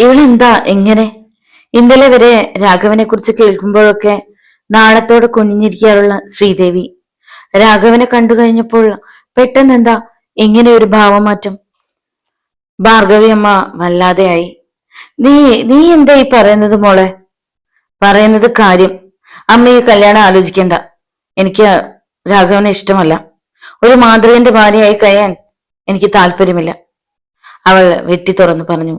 ഇവളെന്താ എങ്ങനെ? ഇന്നലെ വരെ രാഘവനെ കുറിച്ച് കേൾക്കുമ്പോഴൊക്കെ നാണത്തോടെ കുനിഞ്ഞിരിക്കാറുള്ള ശ്രീദേവി രാഘവനെ കണ്ടു കഴിഞ്ഞപ്പോൾ പെട്ടെന്ന് എന്താ ഇങ്ങനെ ഒരു ഭാവമാറ്റം? ഭാർഗവി അമ്മ വല്ലാതെയായി. നീ നീ എന്താ ഈ പറയുന്നത് മോളെ? പറയുന്നത് കാര്യം. അമ്മ ഈ കല്യാണം ആലോചിക്കണ്ട. എനിക്ക് രാഘവനെ ഇഷ്ടമല്ല. ഒരു മാതൃകന്റെ ഭാര്യയായി കഴിയാൻ എനിക്ക് താല്പര്യമില്ല. അവൾ വെട്ടി തുറന്നു പറഞ്ഞു.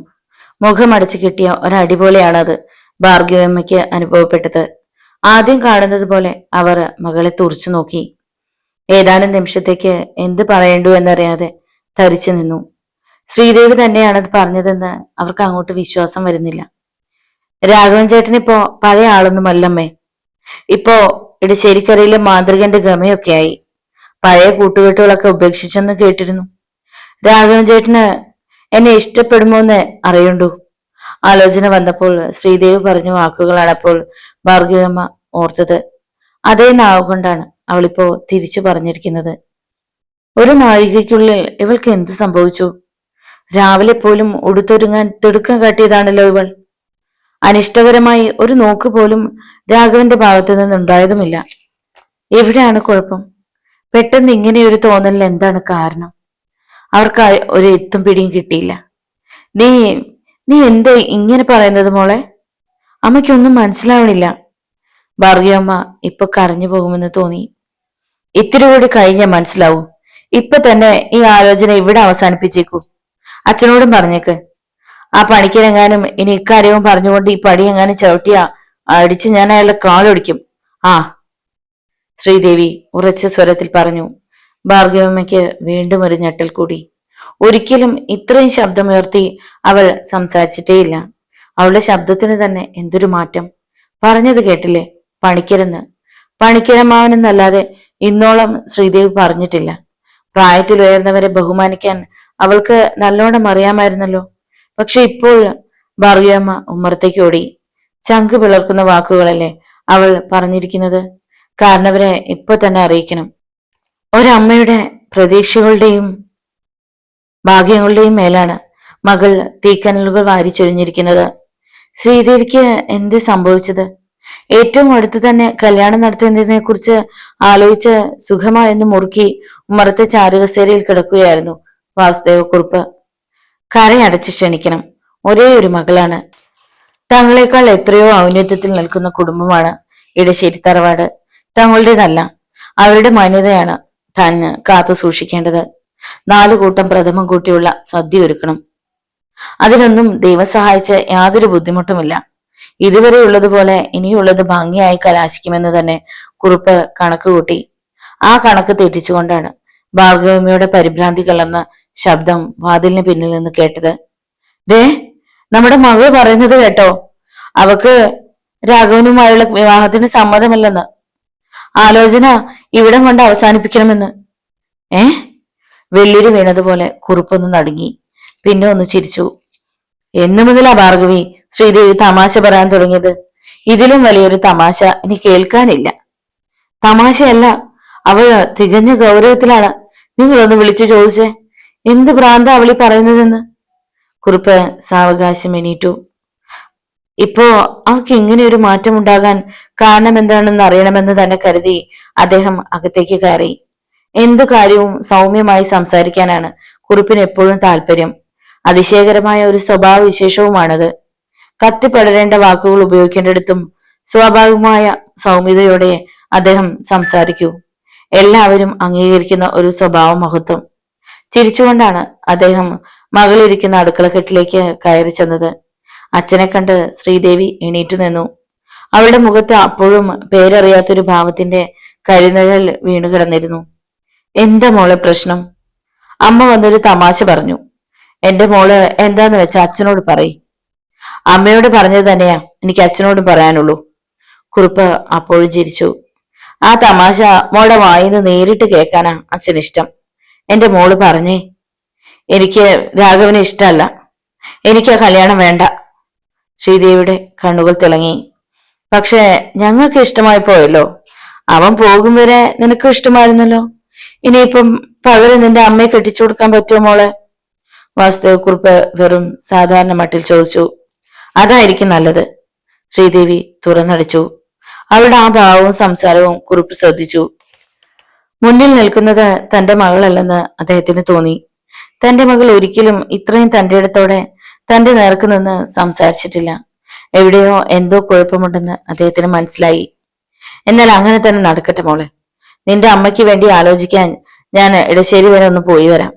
മുഖമടച്ചു കിട്ടിയ ഒരടി പോലെയാണ് അത് ഭാർഗവമ്മയ്ക്ക് അനുഭവപ്പെട്ടത്. ആദ്യം കാണുന്നത് പോലെ അവർ മകളെ തുറച്ചു നോക്കി. ഏതാനും നിമിഷത്തേക്ക് എന്ത് പറയണ്ടു എന്നറിയാതെ തരിച്ചു നിന്നു. ശ്രീദേവി തന്നെയാണത് പറഞ്ഞതെന്ന് അവർക്ക് അങ്ങോട്ട് വിശ്വാസം വരുന്നില്ല. രാഘവൻ ചേട്ടനിപ്പോ പഴയ ആളൊന്നുമല്ലമ്മേ. ഇപ്പോ ഇടശ്ശേരിക്കരയിലെ മാതൃകന്റെ ഗമയൊക്കെയായി. പഴയ കൂട്ടുകെട്ടുകളൊക്കെ ഉപേക്ഷിച്ചെന്ന് കേട്ടിരുന്നു. രാഘവൻ ചേട്ടന് എന്നെ ഇഷ്ടപ്പെടുമോ എന്ന് അറിയണ്ടു. ആലോചന വന്നപ്പോൾ ശ്രീദേവി പറഞ്ഞ വാക്കുകളാണ് അപ്പോൾ ഭാർഗവമ്മ ഓർത്തത്. അതേ നാവ് കൊണ്ടാണ് അവളിപ്പോ തിരിച്ചു പറഞ്ഞിരിക്കുന്നത്. ഒരു നാഴികയ്ക്കുള്ളിൽ ഇവൾക്ക് എന്ത് സംഭവിച്ചു? രാവിലെ പോലും ഉടുത്തൊരുങ്ങാൻ തിടുക്കം കാട്ടിയതാണല്ലോ ഇവൾ. അനിഷ്ടകരമായി ഒരു നോക്ക് പോലും രാഘവന്റെ ഭാഗത്തു നിന്നുണ്ടായതുമില്ല. എവിടെയാണ് കുഴപ്പം? പെട്ടെന്ന് ഇങ്ങനെയൊരു തോന്നലിന് എന്താണ് കാരണം? അവർക്ക് ഒരു എത്തും പിടിയും കിട്ടിയില്ല. നീ നീ എന്താ ഇങ്ങനെ പറയുന്നത് മോളെ? അമ്മയ്ക്കൊന്നും മനസ്സിലാവണില്ല. ഭാർഗവമ്മ ഇപ്പൊ കരഞ്ഞു പോകുമെന്ന് തോന്നി. ഇത്തിരി കൂടി കഴിഞ്ഞാൽ മനസ്സിലാവൂ. ഇപ്പൊ തന്നെ ഈ ആലോചന ഇവിടെ അവസാനിപ്പിച്ചേക്കൂ. അച്ഛനോടും പറഞ്ഞേക്ക്. ആ പണിക്കരെങ്ങാനും ഇനി ഇക്കാര്യവും പറഞ്ഞുകൊണ്ട് ഈ പടി എങ്ങാനും ചവിട്ടിയ അടിച്ച് ഞാൻ അയാളുടെ കാലൊടിക്കും. ആ, ശ്രീദേവി ഉറച്ച സ്വരത്തിൽ പറഞ്ഞു. ഭാർഗവമ്മയ്ക്ക് വീണ്ടും ഒരു ഞെട്ടൽ കൂടി. ഒരിക്കലും ഇത്രയും ശബ്ദമുയർത്തി അവൾ സംസാരിച്ചിട്ടേയില്ല. അവളുടെ ശബ്ദത്തിന് തന്നെ എന്തൊരു മാറ്റം! പറഞ്ഞത് കേട്ടില്ലേ, പണിക്കരെന്ന്. പണിക്കരമാവനെന്നല്ലാതെ ഇന്നോളം ശ്രീദേവി പറഞ്ഞിട്ടില്ല. പ്രായത്തിൽ ഉയർന്നവരെ ബഹുമാനിക്കാൻ അവൾക്ക് നല്ലോണം അറിയാമായിരുന്നല്ലോ. പക്ഷെ ഇപ്പോൾ ഭാർഗവമ്മ ഉമ്മറത്തേക്ക് ഓടി. ചങ്ക് പിളർക്കുന്ന വാക്കുകളല്ലേ അവൾ പറഞ്ഞിരിക്കുന്നത്. കാരണവരെ ഇപ്പൊ തന്നെ അറിയിക്കണം. ഒരമ്മയുടെ പ്രതീക്ഷകളുടെയും ഭാഗ്യങ്ങളുടെയും മേലാണ് മകൾ തീക്കനലുകൾ വാരിച്ചൊരിഞ്ഞിരിക്കുന്നത്. ശ്രീദേവിക്ക് എന്ത് സംഭവിച്ചത്? ഏറ്റവും അടുത്തു തന്നെ കല്യാണം നടത്തുന്നതിനെ കുറിച്ച് ആലോചിച്ച് സുഖമായെന്ന് മുറുക്കി ഉമ്മറത്തെ ചാരുകസേരയിൽ കിടക്കുകയായിരുന്നു വാസുദേവക്കുറുപ്പ്. കരയടച്ച് ക്ഷണിക്കണം. ഒരേ ഒരു മകളാണ്. തങ്ങളെക്കാൾ എത്രയോ ഔന്നത്യത്തിൽ നിൽക്കുന്ന കുടുംബമാണ് ഇടശ്ശേരി തറവാട്. തങ്ങളുടേതല്ല. അവരുടെ മാന്യതയാണ് താൻ കാത്തു സൂക്ഷിക്കേണ്ടത്. 4 കൂട്ടം പ്രഥമം കൂട്ടിയുള്ള സദ്യ ഒരുക്കണം. അതിനൊന്നും ദൈവം സഹായിച്ച് യാതൊരു ബുദ്ധിമുട്ടുമില്ല. ഇതുവരെ ഉള്ളതുപോലെ ഇനിയുള്ളത് ഭംഗിയായി കലാശിക്കുമെന്ന് തന്നെ കുറുപ്പ് കണക്ക് കൂട്ടി. ആ കണക്ക് തെറ്റിച്ചുകൊണ്ടാണ് ഭാർഗവമ്മയുടെ പരിഭ്രാന്തി കലർന്ന ശബ്ദം വാതിലിന് പിന്നിൽ നിന്ന് കേട്ടത്. ദേ, നമ്മുടെ മകൾ പറയുന്നത് കേട്ടോ. അവക്ക് രാഘവനുമായുള്ള വിവാഹത്തിന് സമ്മതമല്ലെന്ന്. ആലോചന ഇവിടം കൊണ്ട് അവസാനിപ്പിക്കണമെന്ന്. വെള്ളിരി വീണതുപോലെ കുറുപ്പൊന്ന് നടുങ്ങി. പിന്നെ ഒന്ന് ചിരിച്ചു. എന്നു മുതലാ ഭാർഗവി ശ്രീദേവി തമാശ പറയാൻ തുടങ്ങിയത്? ഇതിലും വലിയൊരു തമാശ ഇനി കേൾക്കാനില്ല. തമാശയല്ല, അവൾ തികഞ്ഞ ഗൗരവത്തിലാണ്. നിങ്ങളൊന്ന് വിളിച്ചു ചോദിച്ചേ, എന്ത് ഭ്രാന്ത അവളി പറയുന്നതെന്ന്. കുറുപ്പ് സാവകാശം എണീറ്റു. ഇപ്പോ അവർക്ക് ഇങ്ങനെ ഒരു മാറ്റം ഉണ്ടാകാൻ കാരണം എന്താണെന്ന് അറിയണമെന്ന് തന്നെ കരുതി അദ്ദേഹം അകത്തേക്ക് കയറി. എന്തു കാര്യവും സൗമ്യമായി സംസാരിക്കാനാണ് കുറുപ്പിന് എപ്പോഴും താല്പര്യം. അതിശയകരമായ ഒരു സ്വഭാവ വിശേഷവുമാണത്. കത്തിപ്പടരേണ്ട വാക്കുകൾ ഉപയോഗിക്കേണ്ടിടത്തും സ്വാഭാവികമായ സൗമ്യതയോടെ അദ്ദേഹം സംസാരിക്കൂ. എല്ലാവരും അംഗീകരിക്കുന്ന ഒരു സ്വഭാവ മഹത്വം. ചിരിച്ചുകൊണ്ടാണ് അദ്ദേഹം മകളിരിക്കുന്ന അടുക്കളക്കെട്ടിലേക്ക് കയറി ചെന്നത്. അച്ഛനെ കണ്ട് ശ്രീദേവി എണീറ്റു നിന്നു. അവളുടെ മുഖത്ത് അപ്പോഴും പേരറിയാത്തൊരു ഭാവത്തിന്റെ കരിനിഴൽ വീണു കിടന്നിരുന്നു. എന്താ മോളെ പ്രശ്നം? അമ്മ വന്നൊരു തമാശ പറഞ്ഞു. എന്റെ മോള് എന്താന്ന് വെച്ചാ അച്ഛനോട് പറയ്. അമ്മയോട് പറഞ്ഞത് തന്നെയാ എനിക്ക് അച്ഛനോടും പറയാനുള്ളൂ. കുറുപ്പ് അപ്പോഴും ചിരിച്ചു. ആ തമാശ മോളുടെ വായിന്ന് നേരിട്ട് കേൾക്കാനാ അച്ഛനിഷ്ടം. എന്റെ മോള് പറഞ്ഞേ. എനിക്ക് രാഘവനെ ഇഷ്ടമല്ല. എനിക്ക് ആ കല്യാണം വേണ്ട. ശ്രീദേവിയുടെ കണ്ണുകൾ തിളങ്ങി. പക്ഷെ ഞങ്ങൾക്ക് ഇഷ്ടമായി പോയല്ലോ. അവൻ പോകും വരെ നിനക്കും ഇഷ്ടമായിരുന്നല്ലോ. ഇനിയിപ്പം പകരം നിന്റെ അമ്മയെ കെട്ടിച്ചു കൊടുക്കാൻ പറ്റുമോ മോളെ? വാസുദേവക്കുറുപ്പ് വെറും സാധാരണ മട്ടിൽ ചോദിച്ചു. അതായിരിക്കും നല്ലത്. ശ്രീദേവി തുറന്നടിച്ചു. അവളുടെ ആ ഭാവവും സംസാരവും കുറിപ്പ് ശ്രദ്ധിച്ചു. മുന്നിൽ നിൽക്കുന്നത് തന്റെ മകളല്ലെന്ന് അദ്ദേഹത്തിന് തോന്നി. തന്റെ മകൾ ഒരിക്കലും ഇത്രയും തന്റെ ഇടത്തോടെ തന്റെ നേർക്ക് നിന്ന് സംസാരിച്ചിട്ടില്ല. എവിടെയോ എന്തോ കുഴപ്പമുണ്ടെന്ന് അദ്ദേഹത്തിന് മനസ്സിലായി. എന്നാൽ അങ്ങനെ തന്നെ നടക്കട്ടെ മോളെ. നിന്റെ അമ്മയ്ക്ക് വേണ്ടി ആലോചിക്കാൻ ഞാൻ ഇടശ്ശേരി വരെ ഒന്ന് പോയി വരാം.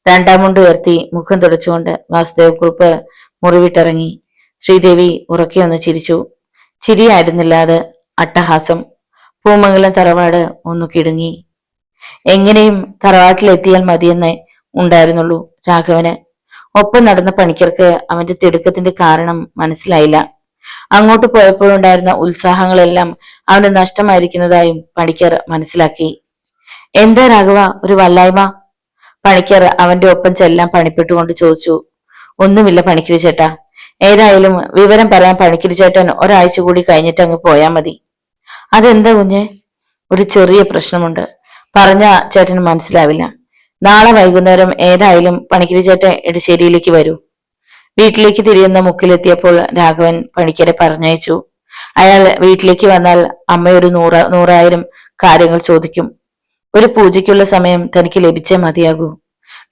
രണ്ടാം മുണ്ട് ഉയർത്തി മുഖം തുടച്ചുകൊണ്ട് വാസുദേവക്കുറുപ്പ് മുറിവിട്ടിറങ്ങി. ശ്രീദേവി ഉറക്കെ ഒന്ന് ചിരിച്ചു. ചിരിയായിരുന്നില്ല അത്, അട്ടഹാസം. പൂമംഗലം തറവാട് ഒന്ന് കിടുങ്ങി. എങ്ങനെയും തറവാട്ടിലെത്തിയാൽ മതിയെന്നേ ഉണ്ടായിരുന്നുള്ളൂ രാഘവന്. ഒപ്പം നടന്ന പണിക്കർക്ക് അവന്റെ തിടുക്കത്തിന്റെ കാരണം മനസ്സിലായില്ല. അങ്ങോട്ട് പോയപ്പോഴുണ്ടായിരുന്ന ഉത്സാഹങ്ങളെല്ലാം അവന് നഷ്ടമായിരിക്കുന്നതായും പണിക്കർ മനസ്സിലാക്കി. എന്താ രാഘവ ഒരു വല്ലായ്മ? പണിക്കർ അവന്റെ ഒപ്പം ചെല്ലാൻ പണിപ്പെട്ടുകൊണ്ട് ചോദിച്ചു. ഒന്നുമില്ല പണിക്കരി ചേട്ടാ. ഏതായാലും വിവരം പറയാൻ പണിക്കരി ചേട്ടൻ ഒരാഴ്ച കൂടി കഴിഞ്ഞിട്ട് അങ്ങ് പോയാ മതി. അതെന്താ കുഞ്ഞെ? ഒരു ചെറിയ പ്രശ്നമുണ്ട്. പറഞ്ഞ ചേട്ടന് മനസ്സിലാവില്ല. നാളെ വൈകുന്നേരം ഏതായാലും പണിക്കരി ചേട്ടൻ ഇടശ്ശേരിയിലേക്ക് വരൂ. വീട്ടിലേക്ക് തിരിയുന്ന മുക്കിലെത്തിയപ്പോൾ രാഘവൻ പണിക്കരെ പറഞ്ഞയച്ചു. അയാൾ വീട്ടിലേക്ക് വന്നാൽ അമ്മയൊരു നൂറായിരം കാര്യങ്ങൾ ചോദിക്കും. ഒരു പൂജയ്ക്കുള്ള സമയം തനിക്ക് ലഭിച്ചേ മതിയാകൂ.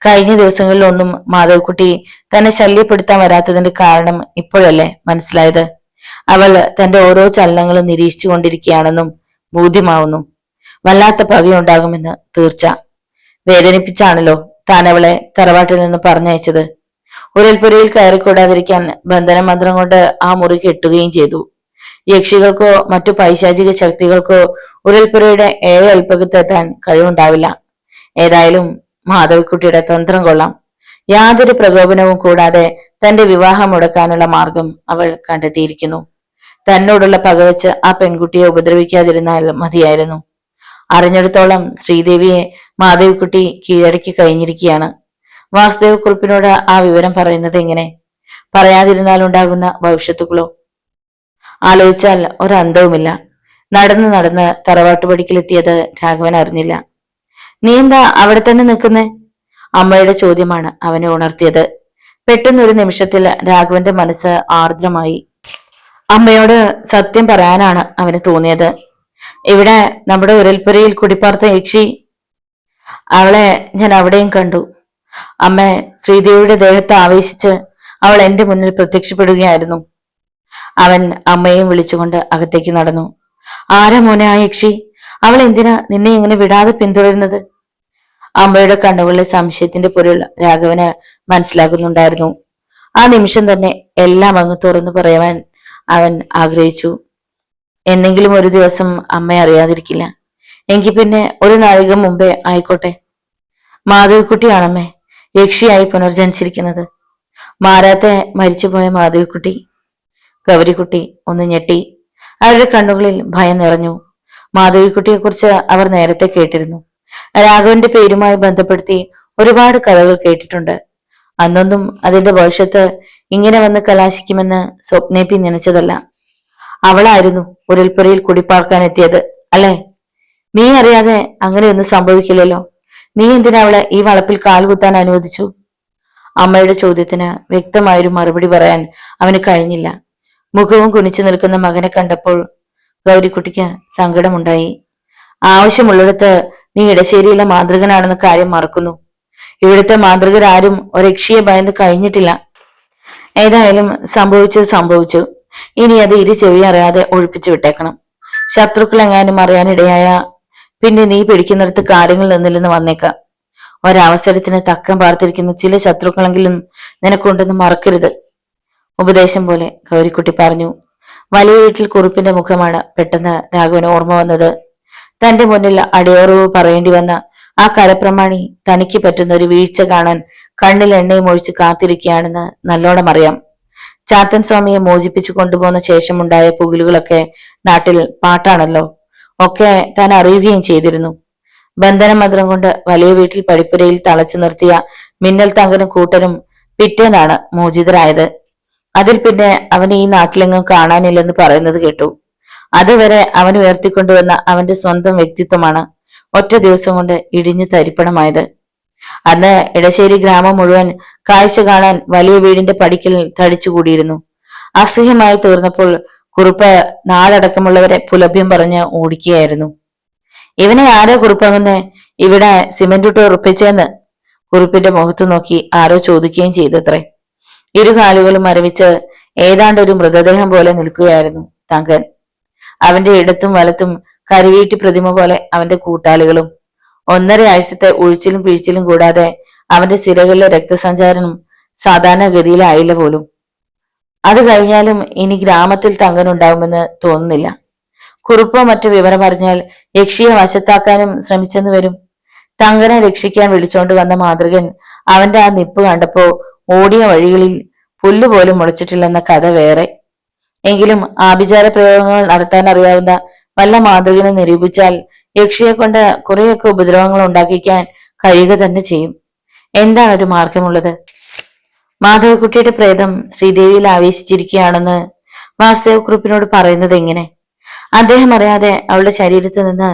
കഴിഞ്ഞ ദിവസങ്ങളിലൊന്നും മാധവക്കുട്ടി തന്നെ ശല്യപ്പെടുത്താൻ വരാത്തതിന്റെ കാരണം ഇപ്പോഴല്ലേ മനസ്സിലായത്. അവൾ തന്റെ ഓരോ ചലനങ്ങളും നിരീക്ഷിച്ചു കൊണ്ടിരിക്കുകയാണെന്നും ബോധ്യമാവുന്നു. വല്ലാത്ത പകയുണ്ടാകുമെന്ന് തീർച്ച. വേദനിപ്പിച്ചാണല്ലോ താൻ അവളെ തറവാട്ടിൽ നിന്ന് പറഞ്ഞയച്ചത്. ഉരൽപ്പുരയിൽ കയറിക്കൂടാതിരിക്കാൻ ബന്ധന മന്ത്രം കൊണ്ട് ആ മുറി കെട്ടുകയും ചെയ്തു. യക്ഷികൾക്കോ മറ്റു പൈശാചിക ശക്തികൾക്കോ ഉരൽപ്പുരയുടെ അല്പകത്തെത്താൻ കഴിവുണ്ടാവില്ല. ഏതായാലും മാധവിക്കുട്ടിയുടെ തന്ത്രം കൊള്ളാം. യാതൊരു പ്രകോപനവും കൂടാതെ തന്റെ വിവാഹം മുടക്കാനുള്ള മാർഗം അവൾ കണ്ടെത്തിയിരിക്കുന്നു. തന്നോടുള്ള പകവച്ച് ആ പെൺകുട്ടിയെ ഉപദ്രവിക്കാതിരുന്നാൽ മതിയായിരുന്നു. അറിഞ്ഞിടത്തോളം ശ്രീദേവിയെ മാധവിക്കുട്ടി കീഴടക്കി കഴിഞ്ഞിരിക്കുകയാണ്. വാസുദേവക്കുറിപ്പിനോട് ആ വിവരം പറയുന്നത് എങ്ങനെ? പറയാതിരുന്നാലുണ്ടാകുന്ന ഭവിഷ്യത്തുകളോ? ആലോചിച്ചാൽ ഒരന്തവുമില്ല. നടന്ന് തറവാട്ടുപടിക്കലെത്തിയത് രാഘവൻ അറിഞ്ഞില്ല. നീ എന്താ അവിടെ തന്നെ നിൽക്കുന്നേ? അമ്മയുടെ ചോദ്യമാണ് അവനെ ഉണർത്തിയത്. പെട്ടെന്നൊരു നിമിഷത്തിൽ രാഘവന്റെ മനസ്സ് ആർദ്രമായി. അമ്മയോട് സത്യം പറയാനാണ് അവന് തോന്നിയത്. ഇവിടെ നമ്മുടെ ഉരൽപ്പുരയിൽ കുടിപ്പാർത്ത യക്ഷി, അവളെ ഞാൻ അവിടെയും കണ്ടു. അമ്മ, ശ്രീദേവിയുടെ ദേഹത്ത് ആവേശിച്ച് അവൾ എന്റെ മുന്നിൽ പ്രത്യക്ഷപ്പെടുകയായിരുന്നു. അവൻ അമ്മയെയും വിളിച്ചുകൊണ്ട് അകത്തേക്ക് നടന്നു. ആരാ മോനെ ആ യക്ഷി? അവൾ എന്തിനാ നിന്നെ ഇങ്ങനെ വിടാതെ പിന്തുടരുന്നത്? അമ്മയുടെ കണ്ണുകളിലെ സംശയത്തിന്റെ പൊരുൾ രാഘവന് മനസ്സിലാകുന്നുണ്ടായിരുന്നു. ആ നിമിഷം തന്നെ എല്ലാം അങ്ങ് തുറന്നു പറയാൻ അവൻ ആഗ്രഹിച്ചു. എന്നെങ്കിലും ഒരു ദിവസം അമ്മയെ അറിയാതിരിക്കില്ല. എങ്കിൽ പിന്നെ ഒരു നാഴിക മുമ്പേ ആയിക്കോട്ടെ. മാധവിക്കുട്ടിയാണമ്മേ യക്ഷിയായി പുനർജനിച്ചിരിക്കുന്നത്. മാരാത്തെ മരിച്ചുപോയ മാധവിക്കുട്ടി. ഗൗരിക്കുട്ടി ഒന്ന് ഞെട്ടി. അവരുടെ കണ്ണുകളിൽ ഭയം നിറഞ്ഞു. മാധവിക്കുട്ടിയെ കുറിച്ച് അവർ നേരത്തെ കേട്ടിരുന്നു. രാഘവന്റെ പേരുമായി ബന്ധപ്പെടുത്തി ഒരുപാട് കഥകൾ കേട്ടിട്ടുണ്ട്. അന്നൊന്നും അതിന്റെ ഭവിഷ്യത്ത് ഇങ്ങനെ വന്ന് കലാശിക്കുമെന്ന് സ്വപ്നേപ്പി നനച്ചതല്ല. അവളായിരുന്നു ഉരൽപ്പുരയിൽ കുടിപ്പാർക്കാൻ എത്തിയത് അല്ലെ? നീ അറിയാതെ അങ്ങനെയൊന്നും സംഭവിക്കില്ലല്ലോ. നീ എന്തിനാ അവളെ ഈ വളപ്പിൽ കാൽകുത്താൻ അനുവദിച്ചു? അമ്മയുടെ ചോദ്യത്തിന് വ്യക്തമായൊരു മറുപടി പറയാൻ അവന് കഴിഞ്ഞില്ല. മുഖവും കുനിച്ചു നിൽക്കുന്ന മകനെ കണ്ടപ്പോൾ ഗൗരിക്കുട്ടിക്ക് സങ്കടമുണ്ടായി. ആവശ്യമുള്ളിടത്ത് നീ ഇടശ്ശേരിയിലെ മാന്ത്രികനാണെന്ന കാര്യം മറക്കുന്നു. ഇവിടുത്തെ മാന്ത്രികരാരും ഒരക്ഷിയെ ഭയന്ന് കഴിഞ്ഞിട്ടില്ല. ഏതായാലും സംഭവിച്ചത് സംഭവിച്ചു. ഇനി അത് ഇരു ചെവി അറിയാതെ ഒഴിപ്പിച്ചു വിട്ടേക്കണം. ശത്രുക്കൾ എങ്ങാനും അറിയാനിടയായ പിന്നെ നീ പിടിക്കുന്നിടത്ത് കാര്യങ്ങൾ നിന്നില്ലെന്ന് വന്നേക്കാം. ഒരവസരത്തിന് തക്കം പാർത്തിരിക്കുന്ന ചില ശത്രുക്കളെങ്കിലും നിനക്കുണ്ടെന്ന് മറക്കരുത്. ഉപദേശം പോലെ ഗൗരിക്കുട്ടി പറഞ്ഞു. വലിയ വീട്ടിൽ കുറുപ്പിന്റെ മുഖമാണ് പെട്ടെന്ന് രാഘവന് ഓർമ്മ വന്നത്. തന്റെ മുന്നിൽ അടിയറവ് പറയേണ്ടി വന്ന ആ കരപ്രമാണി തനിക്ക് പറ്റുന്ന ഒരു വീഴ്ച കാണാൻ കണ്ണിൽ എണ്ണയും ഒഴിച്ച് കാത്തിരിക്കുകയാണെന്ന് നല്ലോണം അറിയാം. ചാത്തൻ സ്വാമിയെ മോചിപ്പിച്ചു കൊണ്ടുപോകുന്ന ശേഷമുണ്ടായ പുകിലുകളൊക്കെ നാട്ടിൽ പാട്ടാണല്ലോ. ഒക്കെ താൻ അറിയുകയും ചെയ്തിരുന്നു. ബന്ധനമന്ത്രം കൊണ്ട് വലിയ വീട്ടിൽ പടിപ്പുരയിൽ തളച്ചു നിർത്തിയ മിന്നൽ തങ്കനും കൂട്ടനും പിറ്റേന്നാണ് മോചിതരായത്. അതിൽ പിന്നെ അവനെ ഈ നാട്ടിലെങ്ങും കാണാനില്ലെന്ന് പറയുന്നത് കേട്ടു. അതുവരെ അവൻ ഉയർത്തിക്കൊണ്ടുവന്ന അവന്റെ സ്വന്തം വ്യക്തിത്വമാണ് ഒറ്റ ദിവസം കൊണ്ട് ഇടിഞ്ഞു തരിപ്പണമായത്. അന്ന് ഇടശ്ശേരി ഗ്രാമം മുഴുവൻ കാഴ്ച കാണാൻ വലിയ വീടിന്റെ പടിക്കൽ തടിച്ചുകൂടിയിരുന്നു. അസഹ്യമായി തീർന്നപ്പോൾ കുറുപ്പ് നാടടക്കമുള്ളവരെ പുലഭ്യം പറഞ്ഞ് ഓടിക്കുകയായിരുന്നു. ഇവനെ ആരോ കുറുപ്പങ്ങുന്നേ ഇവിടെ സിമന്റിട്ട് ഉറപ്പിച്ചെന്ന് കുറുപ്പിന്റെ മുഖത്ത് നോക്കി ആരോ ചോദിക്കുകയും ചെയ്തത്രേ. ഇരുകാലുകളും മരവിച്ച് ഏതാണ്ട് ഒരു മൃതദേഹം പോലെ നിൽക്കുകയായിരുന്നു തങ്കൻ. അവന്റെ ഇടത്തും വലത്തും കരിവീട്ടി പ്രതിമ പോലെ അവന്റെ കൂട്ടാളികളും. 1.5 ആഴ്ചത്തെ ഉഴിച്ചിലും പിഴിച്ചിലും കൂടാതെ അവന്റെ സിരകളിലെ രക്തസഞ്ചാരം സാധാരണഗതിയിലായില്ല പോലും. അത് കഴിഞ്ഞാലും ഇനി ഗ്രാമത്തിൽ തങ്കൻ ഉണ്ടാവുമെന്ന് തോന്നുന്നില്ല. കുറുപ്പോ മറ്റു വിവരം അറിഞ്ഞാൽ യക്ഷിയെ വശത്താക്കാനും ശ്രമിച്ചെന്ന് വരും. തങ്കനെ രക്ഷിക്കാൻ വിളിച്ചോണ്ട് വന്ന മാതൃകൻ അവന്റെ ആ നിപ്പ് കണ്ടപ്പോ ഓടിയ വഴികളിൽ പുല്ലുപോലും മുളച്ചിട്ടില്ലെന്ന കഥ വേറെ. എങ്കിലും ആഭിചാര പ്രയോഗങ്ങൾ നടത്താൻ അറിയാവുന്ന വല്ല മാതൃകനെ നിരൂപിച്ചാൽ യക്ഷിയെ കൊണ്ട് കുറെയൊക്കെ ഉപദ്രവങ്ങൾ ഉണ്ടാക്കിക്കാൻ കഴിയുക തന്നെ ചെയ്യും. എന്താണ് ഒരു മാർഗമുള്ളത്? മാധവക്കുട്ടിയുടെ പ്രേതം ശ്രീദേവിയിൽ ആവേശിച്ചിരിക്കുകയാണെന്ന് വാസ്തവക്കുറിപ്പിനോട് പറയുന്നത് എങ്ങനെ? അദ്ദേഹം അറിയാതെ അവളുടെ ശരീരത്തിൽ നിന്ന്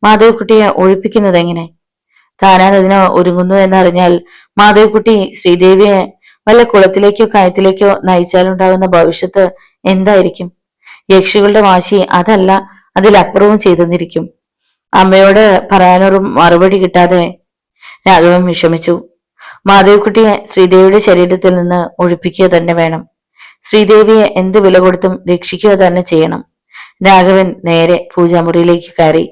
മാധവക്കുട്ടിയെ ഒഴിപ്പിക്കുന്നത് എങ്ങനെ? താനാനതിന് ഒരുങ്ങുന്നു എന്നറിഞ്ഞാൽ മാധവക്കുട്ടി ശ്രീദേവിയെ വല്ല കുളത്തിലേക്കോ കയത്തിലേക്കോ നയിച്ചാലുണ്ടാകുന്ന ഭവിഷ്യത്ത് എന്തായിരിക്കും? യക്ഷികളുടെ വാശി അതല്ല, അതിലപ്പുറവും ചെയ്തെന്നിരിക്കും. അമ്മയോട് പറയാനൊരു മറുപടി കിട്ടാതെ രാഘവൻ വിഷമിച്ചു. മാധവിക്കുട്ടിയെ ശ്രീദേവിയുടെ ശരീരത്തിൽ നിന്ന് ഒഴിപ്പിക്കുക തന്നെ വേണം. ശ്രീദേവിയെ എന്ത് വില കൊടുത്തും രക്ഷിക്കുക തന്നെ ചെയ്യണം. രാഘവൻ നേരെ പൂജാമുറിയിലേക്ക് കയറി.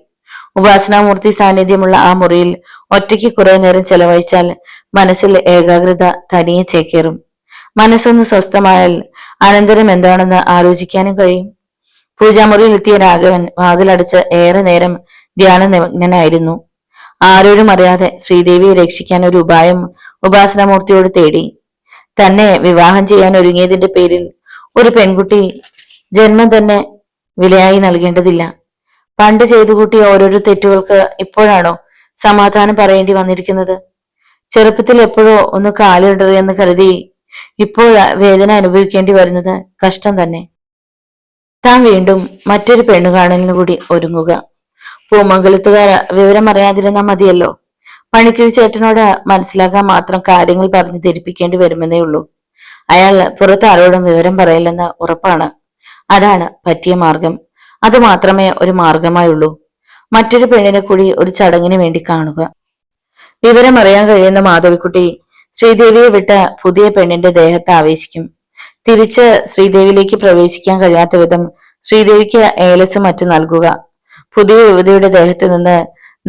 ഉപാസനാമൂർത്തി സാന്നിധ്യമുള്ള ആ മുറിയിൽ ഒറ്റയ്ക്ക് കുറെ നേരം ചെലവഴിച്ചാൽ മനസ്സിൽ ഏകാഗ്രത തനിയെ ചേക്കേറും. മനസ്സൊന്ന് സ്വസ്ഥമായാൽ അനന്തരം എന്താണെന്ന് ആലോചിക്കാനും കഴിയും. പൂജാമുറിയിൽ എത്തിയ രാഘവൻ വാതിലടച്ച് ഏറെ നേരം ധ്യാന നിമഗ്നനായിരുന്നു. ആരോരും അറിയാതെ ശ്രീദേവിയെ രക്ഷിക്കാൻ ഒരു ഉപായം ഉപാസനാമൂർത്തിയോട് തേടി. തന്നെ വിവാഹം ചെയ്യാൻ ഒരുങ്ങിയതിന്റെ പേരിൽ ഒരു പെൺകുട്ടി ജന്മം തന്നെ വിലയായി നൽകേണ്ടതില്ല. പണ്ട് ചെയ്തു കൂട്ടിയ ഓരോരോ തെറ്റുകൾക്ക് ഇപ്പോഴാണോ സമാധാനം പറയേണ്ടി വന്നിരിക്കുന്നത്? ചെറുപ്പത്തിൽ എപ്പോഴോ ഒന്ന് കാലിടറിയെന്ന് കരുതി ഇപ്പോൾ വേദന അനുഭവിക്കേണ്ടി വരുന്നത് കഷ്ടം തന്നെ. താൻ വീണ്ടും മറ്റൊരു പെണ്ണുകാണലിന് കൂടി ഒരുങ്ങുക. പൂമംഗലത്തുകാർ വിവരം അറിയാതിരുന്നാൽ മതിയല്ലോ. പണിക്കിരി ചേട്ടനോട് മനസ്സിലാക്കാൻ മാത്രം കാര്യങ്ങൾ പറഞ്ഞു ധരിപ്പിക്കേണ്ടി വരുമെന്നേ ഉള്ളൂ. അയാൾ പുറത്ത് ആരോടും വിവരം പറയില്ലെന്ന് ഉറപ്പാണ്. അതാണ് പറ്റിയ മാർഗം. അത് മാത്രമേ ഒരു മാർഗമായുള്ളൂ. മറ്റൊരു പെണ്ണിനെ കൂടി ഒരു ചടങ്ങിന് വേണ്ടി കാണുക. വിവരം അറിയാൻ കഴിയുന്ന മാധവിക്കുട്ടി ശ്രീദേവിയെ വിട്ട പുതിയ പെണ്ണിന്റെ ദേഹത്ത് ആവേശിക്കും. തിരിച്ച് ശ്രീദേവിയിലേക്ക് പ്രവേശിക്കാൻ കഴിയാത്ത വിധം ശ്രീദേവിക്ക് ഏലസ് മറ്റു നൽകുക. പുതിയ യുവതിയുടെ ദേഹത്ത് നിന്ന്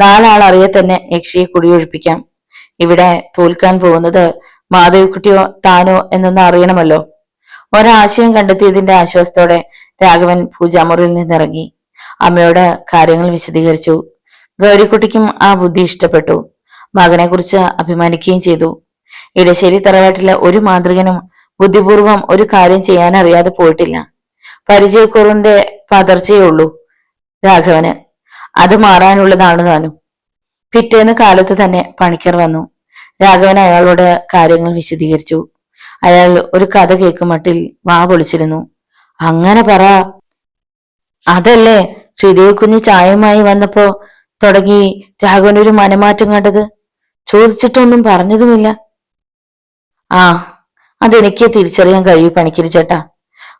4 ആൾ അറിയെ തന്നെ യക്ഷിയെ കുടിയൊഴിപ്പിക്കാം. ഇവിടെ തോൽക്കാൻ പോകുന്നത് മാധവിക്കുട്ടിയോ താനോ എന്നൊന്ന് അറിയണമല്ലോ. ഒരാശയം കണ്ടെത്തിയതിന്റെ ആശ്വാസത്തോടെ രാഘവൻ പൂജാമുറിയിൽ നിന്നിറങ്ങി. അമ്മയോട് കാര്യങ്ങൾ വിശദീകരിച്ചു. ഗൗരിക്കുട്ടിക്കും ആ ബുദ്ധി ഇഷ്ടപ്പെട്ടു. മകനെ കുറിച്ച് അഭിമാനിക്കുകയും ചെയ്തു. ഇടശ്ശേരി തറവാട്ടിലെ ഒരു മാതൃകനും ബുദ്ധിപൂർവം ഒരു കാര്യം ചെയ്യാൻ അറിയാതെ പോയിട്ടില്ല. പരിചയക്കുറവിന്റെ പതർച്ചയേ ഉള്ളൂ രാഘവന്. അത് മാറാനുള്ളതാണ് താനും. പിറ്റേന്ന് കാലത്ത് തന്നെ പണിക്കർ വന്നു. രാഘവൻ അയാളോട് കാര്യങ്ങൾ വിശദീകരിച്ചു. അയാൾ ഒരു കഥ കേൾക്കും മട്ടിൽ വാ പൊളിച്ചിരുന്നു. അങ്ങനെ പറ. അതല്ലേ ശ്രീദേവി കുഞ്ഞ് ചായയുമായി വന്നപ്പോ തുടങ്ങി രാഘവൻ ഒരു മനമാറ്റം കണ്ടത്. ചോദിച്ചിട്ടൊന്നും പറഞ്ഞതുമില്ല. ആ, അതെനിക്ക് തിരിച്ചറിയാൻ കഴിയൂ പണിക്കരി ചേട്ടാ.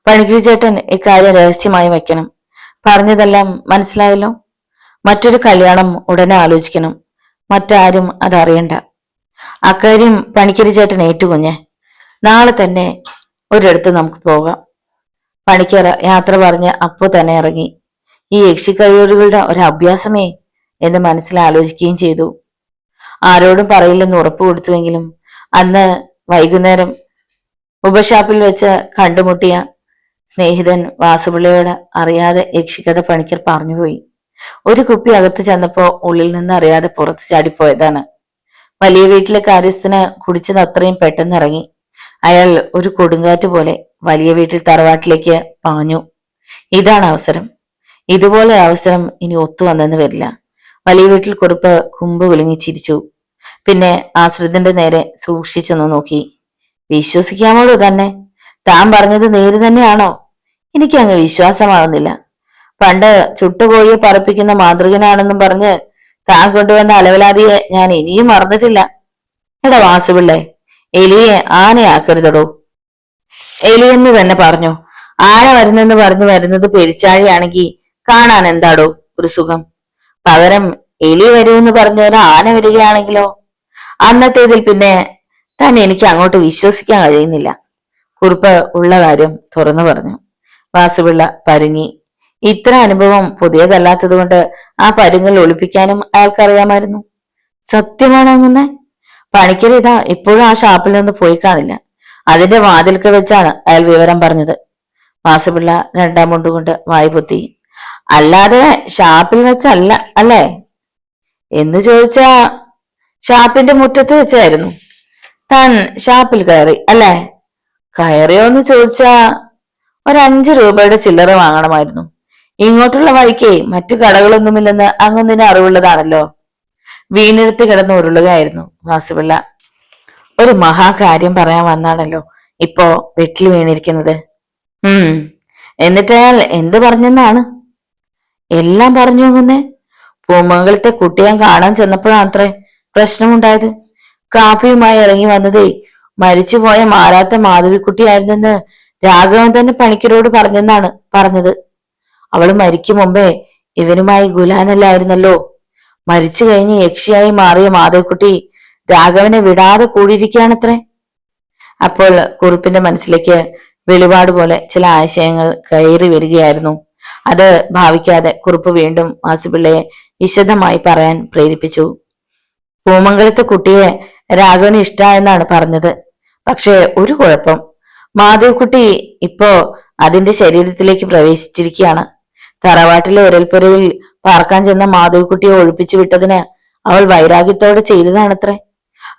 പണിക്കരി ചേട്ടൻ ഇക്കാര്യം രഹസ്യമായി വെക്കണം. പറഞ്ഞതെല്ലാം മനസ്സിലായല്ലോ. മറ്റൊരു കല്യാണം ഉടനെ ആലോചിക്കണം. മറ്റാരും അതറിയണ്ട. അക്കാര്യം പണിക്കരി ചേട്ടൻ ഏറ്റുകുഞ്ഞെ. നാളെ തന്നെ ഒരിടത്ത് നമുക്ക് പോകാം. പണിക്കർ യാത്ര പറഞ്ഞ് അപ്പോ തന്നെ ഇറങ്ങി. ഈ യക്ഷിക്കഴിവറുകളുടെ ഒരു അഭ്യാസമേ എന്ന് മനസ്സിൽ ആലോചിക്കുകയും ചെയ്തു. ആരോടും പറയില്ലെന്ന് ഉറപ്പ് കൊടുത്തുവെങ്കിലും അന്ന് വൈകുന്നേരം ഉപഷാപ്പിൽ വെച്ച് കണ്ടുമുട്ടിയ സ്നേഹിതൻ വാസുപിള്ളയോട് അറിയാതെ യക്ഷിക്കഥ പണിക്കർ പറഞ്ഞുപോയി. ഒരു കുപ്പി അകത്ത് ചെന്നപ്പോ ഉള്ളിൽ നിന്ന് അറിയാതെ പുറത്ത് ചാടിപ്പോയതാണ്. വലിയ വീട്ടിലെ കാര്യസ്ഥന് കുടിച്ചത് അത്രയും പെട്ടെന്ന് ഇറങ്ങി. അയാൾ ഒരു കൊടുങ്കാറ്റ് പോലെ വലിയ വീട്ടിൽ തറവാട്ടിലേക്ക് പാഞ്ഞു. ഇതാണ് അവസരം. ഇതുപോലെ അവസരം ഇനി ഒത്തു വന്നെന്ന് വരില്ല. വലിയ വീട്ടിൽ കുറുപ്പ് കുമ്പ് കുലുങ്ങി ചിരിച്ചു. പിന്നെ ആശ്രിതന്റെ നേരെ സൂക്ഷിച്ചെന്ന് നോക്കി. വിശ്വസിക്കാമോളൂ തന്നെ? താൻ പറഞ്ഞത് നേര് തന്നെയാണോ? എനിക്ക് അങ്ങ് വിശ്വാസമാകുന്നില്ല. പണ്ട് ചുട്ടുകോഴിയെ പറപ്പിക്കുന്ന മാതൃകനാണെന്നും പറഞ്ഞ് താൻ കൊണ്ടുവന്ന അലവലാതിയെ ഞാൻ ഇനിയും മറന്നിട്ടില്ല. എടാ വാസുപിള്ളേ, എലിയെ ആനയാക്കരുതടോ. എലിയെന്ന് തന്നെ പറഞ്ഞു. ആന വരുന്നെന്ന് പറഞ്ഞു വരുന്നത് പെരിച്ചാഴിയാണെങ്കിൽ കാണാൻ എന്താടോ ഒരു സുഖം. പകരം എലി വരുമെന്ന് പറഞ്ഞ ഒരു ആന വരികയാണെങ്കിലോ? അന്നത്തേതിൽ പിന്നെ തന്നെ എനിക്ക് അങ്ങോട്ട് വിശ്വസിക്കാൻ കഴിയുന്നില്ല. കുറുപ്പ് ഉള്ള കാര്യം തുറന്നു പറഞ്ഞു. വാസുപിള്ള പരുങ്ങി. ഇത്ര അനുഭവം പുതിയതല്ലാത്തത് കൊണ്ട് ആ പരുങ്ങൽ ഒളിപ്പിക്കാനും അയാൾക്കറിയാമായിരുന്നു. സത്യമാണോ അങ്ങനെ? പണിക്കർ ഇതാ ഇപ്പോഴും ആ ഷാപ്പിൽ നിന്ന് പോയി കാണില്ല. അതിന്റെ വാതിൽക്ക് വെച്ചാണ് അയാൾ വിവരം പറഞ്ഞത്. വാസുപിള്ള രണ്ടാം മുണ്ടുകൊണ്ട് വായ്പൊത്തി. അല്ലാതെ ഷാപ്പിൽ വെച്ചല്ല അല്ലേ? എന്ന് ചോദിച്ചാ ഷാപ്പിന്റെ മുറ്റത്ത് വെച്ചായിരുന്നു. താൻ ഷാപ്പിൽ കയറി അല്ലേ? കയറിയോന്ന് ചോദിച്ചാ ഒരു 5 രൂപയുടെ ചില്ലറ വാങ്ങണമായിരുന്നു. ഇങ്ങോട്ടുള്ള വഴിക്ക് മറ്റു കടകളൊന്നുമില്ലെന്ന് അങ്ങൊന്നിന് അറിവുള്ളതാണല്ലോ. വീണെടുത്ത് കിടന്ന് ഉരുളുകയായിരുന്നു വാസുപിള്ള. ഒരു മഹാകാര്യം പറയാൻ വന്നാണല്ലോ ഇപ്പോ വെട്ടിൽ വീണിരിക്കുന്നത്. എന്നിട്ട് അയാൾ എന്ത് പറഞ്ഞെന്നാണ്? എല്ലാം പറഞ്ഞു അങ്ങനെ. പൂമംഗലത്തെ കുട്ടിയെ കാണാൻ ചെന്നപ്പോഴാണത്രേ പ്രശ്നമുണ്ടായത്. കാപ്പിയുമായി ഇറങ്ങി വന്നതേ മരിച്ചുപോയ മാറാത്ത മാധവിക്കുട്ടിയായിരുന്നെന്ന് രാഘവൻ തന്നെ പണിക്കരോട് പറഞ്ഞെന്നാണ് പറഞ്ഞത്. അവള് മരിക്കും മുമ്പേ ഇവനുമായി ഗുലാനല്ലായിരുന്നല്ലോ. മരിച്ചു കഴിഞ്ഞ് യക്ഷിയായി മാറിയ മാധവിക്കുട്ടി രാഘവനെ വിടാതെ കൂടിയിരിക്കുകയാണത്രേ. അപ്പോൾ കുറുപ്പിന്റെ മനസ്സിലേക്ക് വെളിപാട് പോലെ ചില ആശയങ്ങൾ കയറി വരികയായിരുന്നു. അത് ഭാവിക്കാതെ കുറുപ്പ് വീണ്ടും വാസുപിള്ളയെ വിശദമായി പറയാൻ പ്രേരിപ്പിച്ചു. പൂമംഗലത്തെ കുട്ടിയെ രാഘവന് ഇഷ്ടായെന്നാണ് പറഞ്ഞത്. പക്ഷെ ഒരു കുഴപ്പം, മാധവിക്കുട്ടി ഇപ്പോ അതിന്റെ ശരീരത്തിലേക്ക് പ്രവേശിച്ചിരിക്കുകയാണ്. തറവാട്ടിലെ ഉരൽപ്പുരയിൽ പാർക്കാൻ ചെന്ന മാധവിക്കുട്ടിയെ ഒഴിപ്പിച്ചു വിട്ടതിന് അവൾ വൈരാഗ്യത്തോടെ ചെയ്തതാണത്രേ.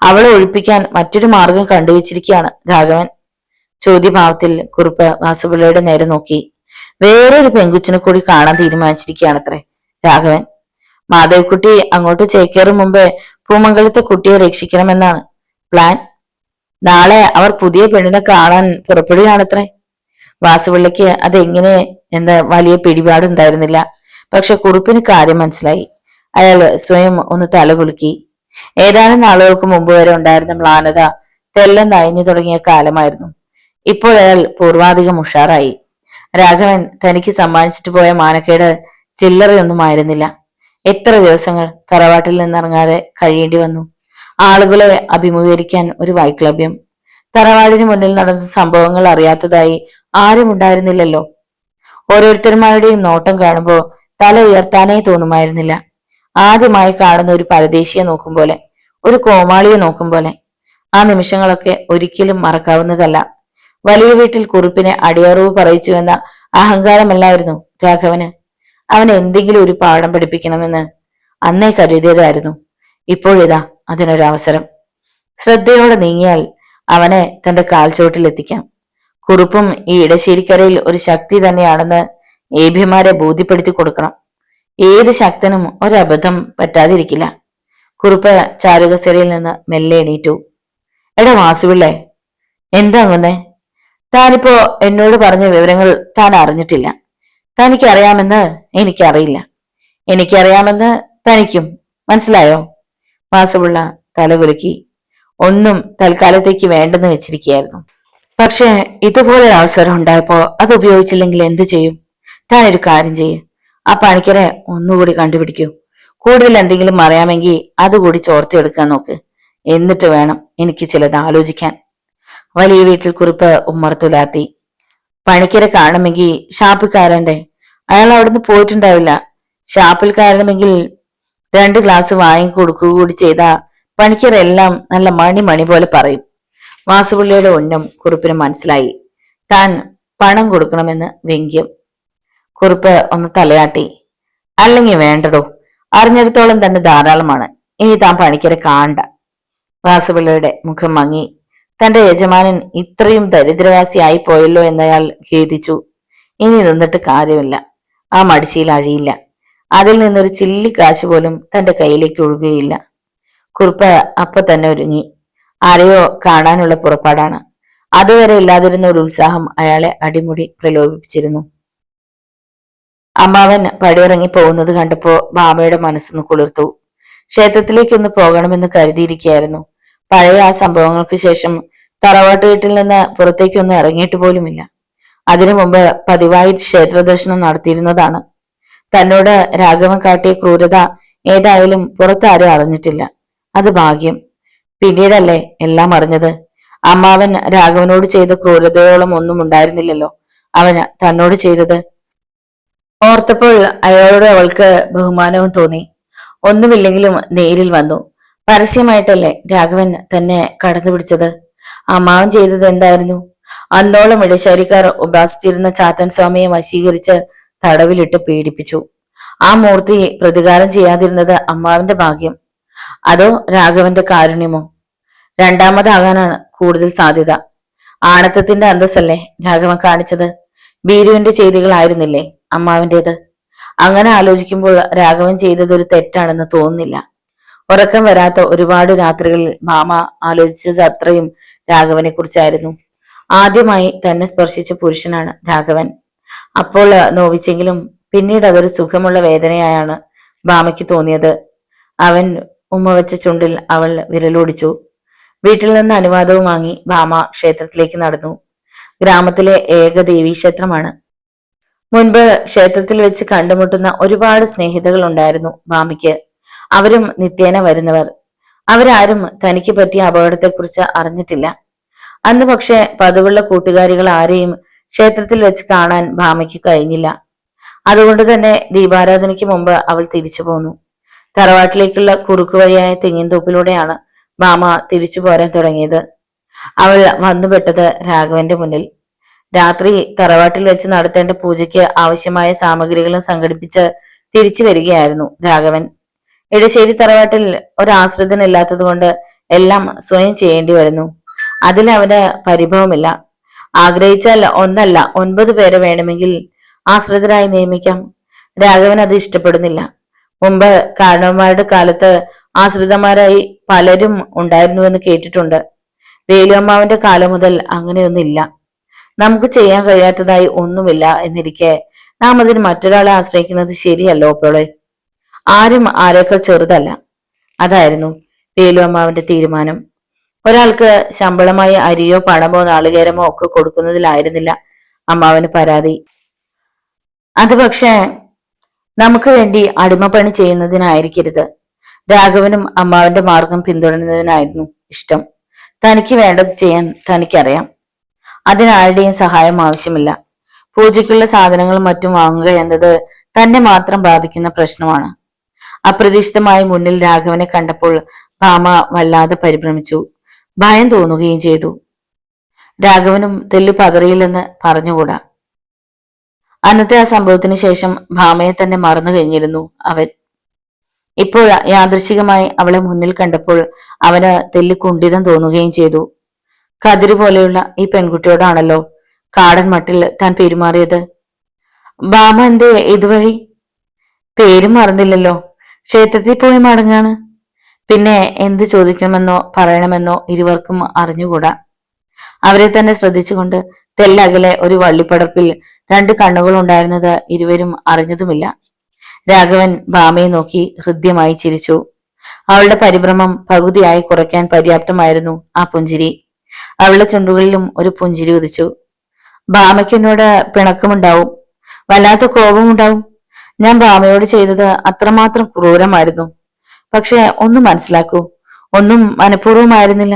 അവളെ ഒഴിപ്പിക്കാൻ മറ്റൊരു മാർഗം കണ്ടുവച്ചിരിക്കുകയാണ് രാഘവൻ. ചോദ്യഭാവത്തിൽ കുറുപ്പ് വാസുപിള്ളയുടെ നേരെ നോക്കി. വേറൊരു പെങ്കുച്ചിനെ കൂടി കാണാൻ തീരുമാനിച്ചിരിക്കുകയാണത്രേ രാഘവൻ. മാധവിക്കുട്ടി അങ്ങോട്ട് ചേക്കേറും മുമ്പേ പൂമംഗലത്തെ കുട്ടിയെ രക്ഷിക്കണമെന്നാണ് പ്ലാൻ. നാളെ അവർ പുതിയ പെണ്ണിനെ കാണാൻ പുറപ്പെടുകയാണത്രേ. വാസുപിള്ളയ്ക്ക് അതെങ്ങനെ എന്ന വലിയ പിടിപാടുണ്ടായിരുന്നില്ല. പക്ഷെ കുറുപ്പിന് കാര്യം മനസ്സിലായി. അയാൾ സ്വയം ഒന്ന് തലകുലുക്കി. ഏതാനും നാളുകൾക്ക് മുമ്പ് വരെ ഉണ്ടായിരുന്ന മ്ലാനത തെല്ലം നയഞ്ഞു തുടങ്ങിയ കാലമായിരുന്നു. ഇപ്പോൾ അയാൾ പൂർവാധികം ഉഷാറായി. രാഘവൻ തനിക്ക് സമ്മാനിച്ചിട്ട് പോയ മാനക്കേട് ചില്ലറയൊന്നും ആയിരുന്നില്ല. എത്ര ദിവസങ്ങൾ തറവാട്ടിൽ നിന്നിറങ്ങാതെ കഴിയേണ്ടി വന്നു. ആളുകളെ അഭിമുഖീകരിക്കാൻ ഒരു വൈക്ലഭ്യം. തറവാടിന് മുന്നിൽ നടന്ന സംഭവങ്ങൾ അറിയാത്തതായി ആരും ഉണ്ടായിരുന്നില്ലല്ലോ. ഓരോരുത്തരുമാരുടെയും നോട്ടം കാണുമ്പോൾ തല ഉയർത്താനേ തോന്നുമായിരുന്നില്ല. ആദ്യമായി കാണുന്ന ഒരു പരദേശിയെ നോക്കും പോലെ, ഒരു കോമാളിയെ നോക്കും പോലെ. ആ നിമിഷങ്ങളൊക്കെ ഒരിക്കലും മറക്കാവുന്നതല്ല. വലിയ വീട്ടിൽ കുറുപ്പിനെ അടിയറവ് പറയിച്ചുവെന്ന അഹങ്കാരമല്ലായിരുന്നു രാഘവന്. അവൻ എന്തെങ്കിലും ഒരു പാഠം പഠിപ്പിക്കണമെന്ന് അന്നേ കരുതിയതായിരുന്നു. ഇപ്പോഴിതാ അതിനൊരവസരം. ശ്രദ്ധയോടെ നീങ്ങിയാൽ അവനെ തന്റെ കാൽച്ചുവട്ടിലെത്തിക്കാം. കുറുപ്പും ഈ ഇടശ്ശേരിക്കരയിൽ ഒരു ശക്തി തന്നെയാണെന്ന് ഏഭ്യമാരെ ബോധ്യപ്പെടുത്തി കൊടുക്കണം. ഏത് ശക്തനും ഒരബദ്ധം പറ്റാതിരിക്കില്ല. കുറുപ്പ് ചാരുകസേരയിൽ നിന്ന് മെല്ലെ എണീറ്റു. എടാ വാസുപിള്ളേ, എന്താ അങ്ങനെ? താനിപ്പോ എന്നോട് പറഞ്ഞ വിവരങ്ങൾ താൻ അറിഞ്ഞിട്ടില്ല. തനിക്കറിയാമെന്ന് എനിക്കറിയില്ല, എനിക്കറിയാമെന്ന് തനിക്കും മനസ്സിലായോ? വാസുപിള്ള തലകുലുക്കി. ഒന്നും തൽക്കാലത്തേക്ക് വേണ്ടെന്ന് വെച്ചിരിക്കുകയായിരുന്നു. പക്ഷെ ഇതുപോലെ അവസരം ഉണ്ടായപ്പോ അത് ഉപയോഗിച്ചില്ലെങ്കിൽ എന്ത് ചെയ്യും? താൻ ഒരു കാര്യം ചെയ്യ്, ആ പണിക്കരെ ഒന്നുകൂടി കണ്ടുപിടിക്കൂ. കൂടുതൽ എന്തെങ്കിലും അറിയാമെങ്കിൽ അതുകൂടി ചോർത്തിയെടുക്കാൻ നോക്ക്. എന്നിട്ട് വേണം എനിക്ക് ചിലത് ആലോചിക്കാൻ. വലിയ വീട്ടിൽ കുറിപ്പ് ഉമ്മർത്തുലാത്തി. പണിക്കരെ കാണുമെങ്കിൽ ഷാപ്പിൽക്കാരന്റെ, അയാൾ അവിടുന്ന് പോയിട്ടുണ്ടാവില്ല. ഷാപ്പിൽ കയറണമെങ്കിൽ 2 ഗ്ലാസ് വാങ്ങിക്കൊടുക്കുക കൂടി ചെയ്താ പണിക്കരെല്ലാം നല്ല മണി പോലെ പറയും. വാസുപിള്ളിയുടെ ഉന്നം കുറുപ്പിന് മനസ്സിലായി. താൻ പണം കൊടുക്കണമെന്ന് വ്യംഗ്യം. കുറുപ്പ് ഒന്ന് തലയാട്ടി. അല്ലെങ്കിൽ വേണ്ടടോ, അറിഞ്ഞിടത്തോളം തന്നെ ധാരാളമാണ്. ഇനി താൻ പണിക്കരെ കാണണ്ട. വാസുപിള്ളയുടെ മുഖം മങ്ങി. തന്റെ യജമാനൻ ഇത്രയും ദരിദ്രവാസിയായി പോയല്ലോ എന്നയാൾ ഖേദിച്ചു. ഇനി നിന്നിട്ട് കാര്യമില്ല. ആ മടിശീൽ അഴിയില്ല. അതിൽ നിന്നൊരു ചില്ലിക്കാശ് പോലും തന്റെ കയ്യിലേക്ക് ഒഴുകുകയില്ല. കുറുപ്പ് അപ്പൊ തന്നെ ഒരുങ്ങി. ആരെയോ കാണാനുള്ള പുറപ്പാടാണ്. അതുവരെ ഇല്ലാതിരുന്ന ഒരു ഉത്സാഹം അയാളെ അടിമുടി പ്രലോഭിപ്പിച്ചിരുന്നു. അമ്മാവൻ പടിയിറങ്ങി പോകുന്നത് കണ്ടപ്പോ ബാമയുടെ മനസ്സൊന്ന് കുളിർത്തു. ക്ഷേത്രത്തിലേക്കൊന്ന് പോകണമെന്ന് കരുതിയിരിക്കുകയായിരുന്നു. പഴയ ആ സംഭവങ്ങൾക്ക് ശേഷം തറവാട്ട് വീട്ടിൽ നിന്ന് പുറത്തേക്കൊന്നും ഇറങ്ങിയിട്ട് പോലുമില്ല. അതിനു മുമ്പ് പതിവായി ക്ഷേത്രദർശനം നടത്തിയിരുന്നതാണ്. തന്നോട് രാഘവൻ കാട്ടിയ ക്രൂരത ഏതായാലും പുറത്താരും അറിഞ്ഞിട്ടില്ല. അത് ഭാഗ്യം. പിന്നീടല്ലേ എല്ലാം അറിഞ്ഞത്. അമ്മാവൻ രാഘവനോട് ചെയ്ത ക്രൂരതയോളം ഒന്നും ഉണ്ടായിരുന്നില്ലല്ലോ അവന് തന്നോട് ചെയ്തത്. ഓർത്തപ്പോൾ അയാളോട് അവൾക്ക് ബഹുമാനവും തോന്നി. ഒന്നുമില്ലെങ്കിലും നേരിൽ വന്നു. പരസ്യമായിട്ടല്ലേ രാഘവൻ തന്നെ കടന്നു പിടിച്ചത്. അമ്മാവൻ ചെയ്തത് എന്തായിരുന്നു? അന്നോളം ഇടശ്ശേരിക്കാർ ഉപാസിച്ചിരുന്ന ചാത്തൻ സ്വാമിയെ വശീകരിച്ച് തടവിലിട്ട് പീഡിപ്പിച്ചു. ആ മൂർത്തി പ്രതികാരം ചെയ്യാതിരുന്നത് അമ്മാവന്റെ ഭാഗ്യം, അതോ രാഘവന്റെ കാരുണ്യമോ? രണ്ടാമതാകാനാണ് കൂടുതൽ സാധ്യത. ആണത്തത്തിന്റെ അന്തസ്സല്ലേ രാഘവൻ കാണിച്ചത്. ഭീരുവിന്റെ ചെയ്തികളായിരുന്നില്ലേ അമ്മാവിന്റേത്? അങ്ങനെ ആലോചിക്കുമ്പോൾ രാഘവൻ ചെയ്തത് ഒരു തെറ്റാണെന്ന് തോന്നുന്നില്ല. ഉറക്കം വരാത്ത ഒരുപാട് രാത്രികളിൽ മാമ ആലോചിച്ചത് അത്രയും രാഘവനെ കുറിച്ചായിരുന്നു. ആദ്യമായി തന്നെ സ്പർശിച്ച പുരുഷനാണ് രാഘവൻ. അപ്പോൾ നോവിച്ചെങ്കിലും പിന്നീട് അതൊരു സുഖമുള്ള വേദനയായാണ് ഭാമയ്ക്ക് തോന്നിയത്. അവൻ ഉമ്മ വെച്ച ചുണ്ടിൽ അവൾ വിരലോടിച്ചു. വീട്ടിൽ നിന്ന് അനുവാദവും വാങ്ങി ഭാമ ക്ഷേത്രത്തിലേക്ക് നടന്നു. ഗ്രാമത്തിലെ ഏക ദേവീക്ഷേത്രമാണ്. മുൻപ് ക്ഷേത്രത്തിൽ വെച്ച് കണ്ടുമുട്ടുന്ന ഒരുപാട് സ്നേഹിതകൾ ഉണ്ടായിരുന്നു ഭാമയ്ക്ക്. അവരും നിത്യേന വരുന്നവർ. അവരാരും തനിക്ക് പറ്റിയ അപകടത്തെക്കുറിച്ച് അറിഞ്ഞിട്ടില്ല. അന്ന് പക്ഷെ പതിവുള്ള കൂട്ടുകാരികൾ ആരെയും ക്ഷേത്രത്തിൽ വെച്ച് കാണാൻ ഭാമയ്ക്ക് കഴിഞ്ഞില്ല. അതുകൊണ്ട് തന്നെ ദീപാരാധനയ്ക്ക് മുമ്പ് അവൾ തിരിച്ചു പോന്നു. തറവാട്ടിലേക്കുള്ള കുറുക്കു വഴിയായ തെങ്ങിൻതോപ്പിലൂടെയാണ് ഭാമ തിരിച്ചു പോരാൻ തുടങ്ങിയത്. അവൾ വന്നുപെട്ടത് രാഘവന്റെ മുന്നിൽ. രാത്രി തറവാട്ടിൽ വെച്ച് നടത്തേണ്ട പൂജയ്ക്ക് ആവശ്യമായ സാമഗ്രികളും സംഘടിപ്പിച്ച് തിരിച്ചു വരികയായിരുന്നു രാഘവൻ. ഇടശ്ശേരി തറവാട്ടിൽ ഒരാശ്രിതനില്ലാത്തത് കൊണ്ട് എല്ലാം സ്വയം ചെയ്യേണ്ടി വരുന്നു. അതിൽ അവന് പരിഭവമില്ല. ആഗ്രഹിച്ചാൽ ഒന്നല്ല 9 പേരെ വേണമെങ്കിൽ ആശ്രിതരായി നിയമിക്കാം. രാഘവൻ അത് ഇഷ്ടപ്പെടുന്നില്ല. മുമ്പ് കാരണവന്മാരുടെ കാലത്ത് ആശ്രിതന്മാരായി പലരും ഉണ്ടായിരുന്നുവെന്ന് കേട്ടിട്ടുണ്ട്. വേലുഅമ്മാവിന്റെ കാലം മുതൽ അങ്ങനെയൊന്നില്ല. നമുക്ക് ചെയ്യാൻ കഴിയാത്തതായി ഒന്നുമില്ല എന്നിരിക്കെ നാം അതിന് മറ്റൊരാളെ ആശ്രയിക്കുന്നത് ശരിയല്ലോ അപ്പോളെ. ആരും ആരേക്കാൾ ചെറുതല്ല. അതായിരുന്നു വേലുഅമ്മാവിന്റെ തീരുമാനം. ഒരാൾക്ക് ശമ്പളമായി അരിയോ പണമോ നാളികേരമോ ഒക്കെ കൊടുക്കുന്നതിലായിരുന്നില്ല അമ്മാവന് പരാതി. അത് പക്ഷേ നമുക്ക് വേണ്ടി അടിമപ്പണി ചെയ്യുന്നതിനായിരിക്കരുത്. രാഘവനും അമ്മാവന്റെ മാർഗം പിന്തുടരുന്നതിനായിരുന്നു ഇഷ്ടം. തനിക്ക് വേണ്ടത് ചെയ്യാൻ തനിക്കറിയാം. അതിനാരുടെയും സഹായം ആവശ്യമില്ല. പൂജയ്ക്കുള്ള സാധനങ്ങളും മറ്റും വാങ്ങുക എന്നത് തന്നെ മാത്രം ബാധിക്കുന്ന പ്രശ്നമാണ്. അപ്രതീക്ഷിതമായി മുന്നിൽ രാഘവനെ കണ്ടപ്പോൾ ഭാമ വല്ലാതെ പരിഭ്രമിച്ചു. ഭയം തോന്നുകയും ചെയ്തു. രാഘവനും തെല്ലു പതറിയില്ലെന്ന് പറഞ്ഞുകൂടാ. അന്നത്തെ ആ സംഭവത്തിന് ശേഷം ഭാമയെ തന്നെ മറന്നു കഴിഞ്ഞിരുന്നു അവൻ. ഇപ്പോൾ യാദൃശികമായി അവളെ മുന്നിൽ കണ്ടപ്പോൾ അവന് തെല്ലി കുണ്ഠിതം തോന്നുകയും ചെയ്തു. കതിര് പോലെയുള്ള ഈ പെൺകുട്ടിയോടാണല്ലോ കാടൻ മട്ടിൽ താൻ പെരുമാറിയത്. ഭാമ എന്തേ ഇതുവഴി? പേരും മറന്നില്ലല്ലോ. ക്ഷേത്രത്തിൽ പോയി മടങ്ങാണ്. പിന്നെ എന്ത് ചോദിക്കണമെന്നോ പറയണമെന്നോ ഇരുവർക്കും അറിഞ്ഞുകൂടാ. അവരെ തന്നെ ശ്രദ്ധിച്ചുകൊണ്ട് തെല്ലകലെ ഒരു വള്ളിപ്പടർപ്പിൽ 2 കണ്ണുകൾ ഉണ്ടായിരുന്നത് ഇരുവരും അറിഞ്ഞതുമില്ല. രാഘവൻ ഭാമയെ നോക്കി ഹൃദ്യമായി ചിരിച്ചു. അവളുടെ പരിഭ്രമം പകുതിയായി കുറയ്ക്കാൻ പര്യാപ്തമായിരുന്നു ആ പുഞ്ചിരി. അവളുടെ ചുണ്ടുകളിലും ഒരു പുഞ്ചിരി ഉദിച്ചു. ഭാമയ്ക്ക് എന്നോട് പിണക്കമുണ്ടാവും, വല്ലാത്ത കോപമുണ്ടാവും. ഞാൻ ഭാമയോട് ചെയ്തത് അത്രമാത്രം ക്രൂരമായിരുന്നു. പക്ഷെ ഒന്ന് മനസ്സിലാക്കൂ, ഒന്നും മനഃപൂർവ്വമായിരുന്നില്ല.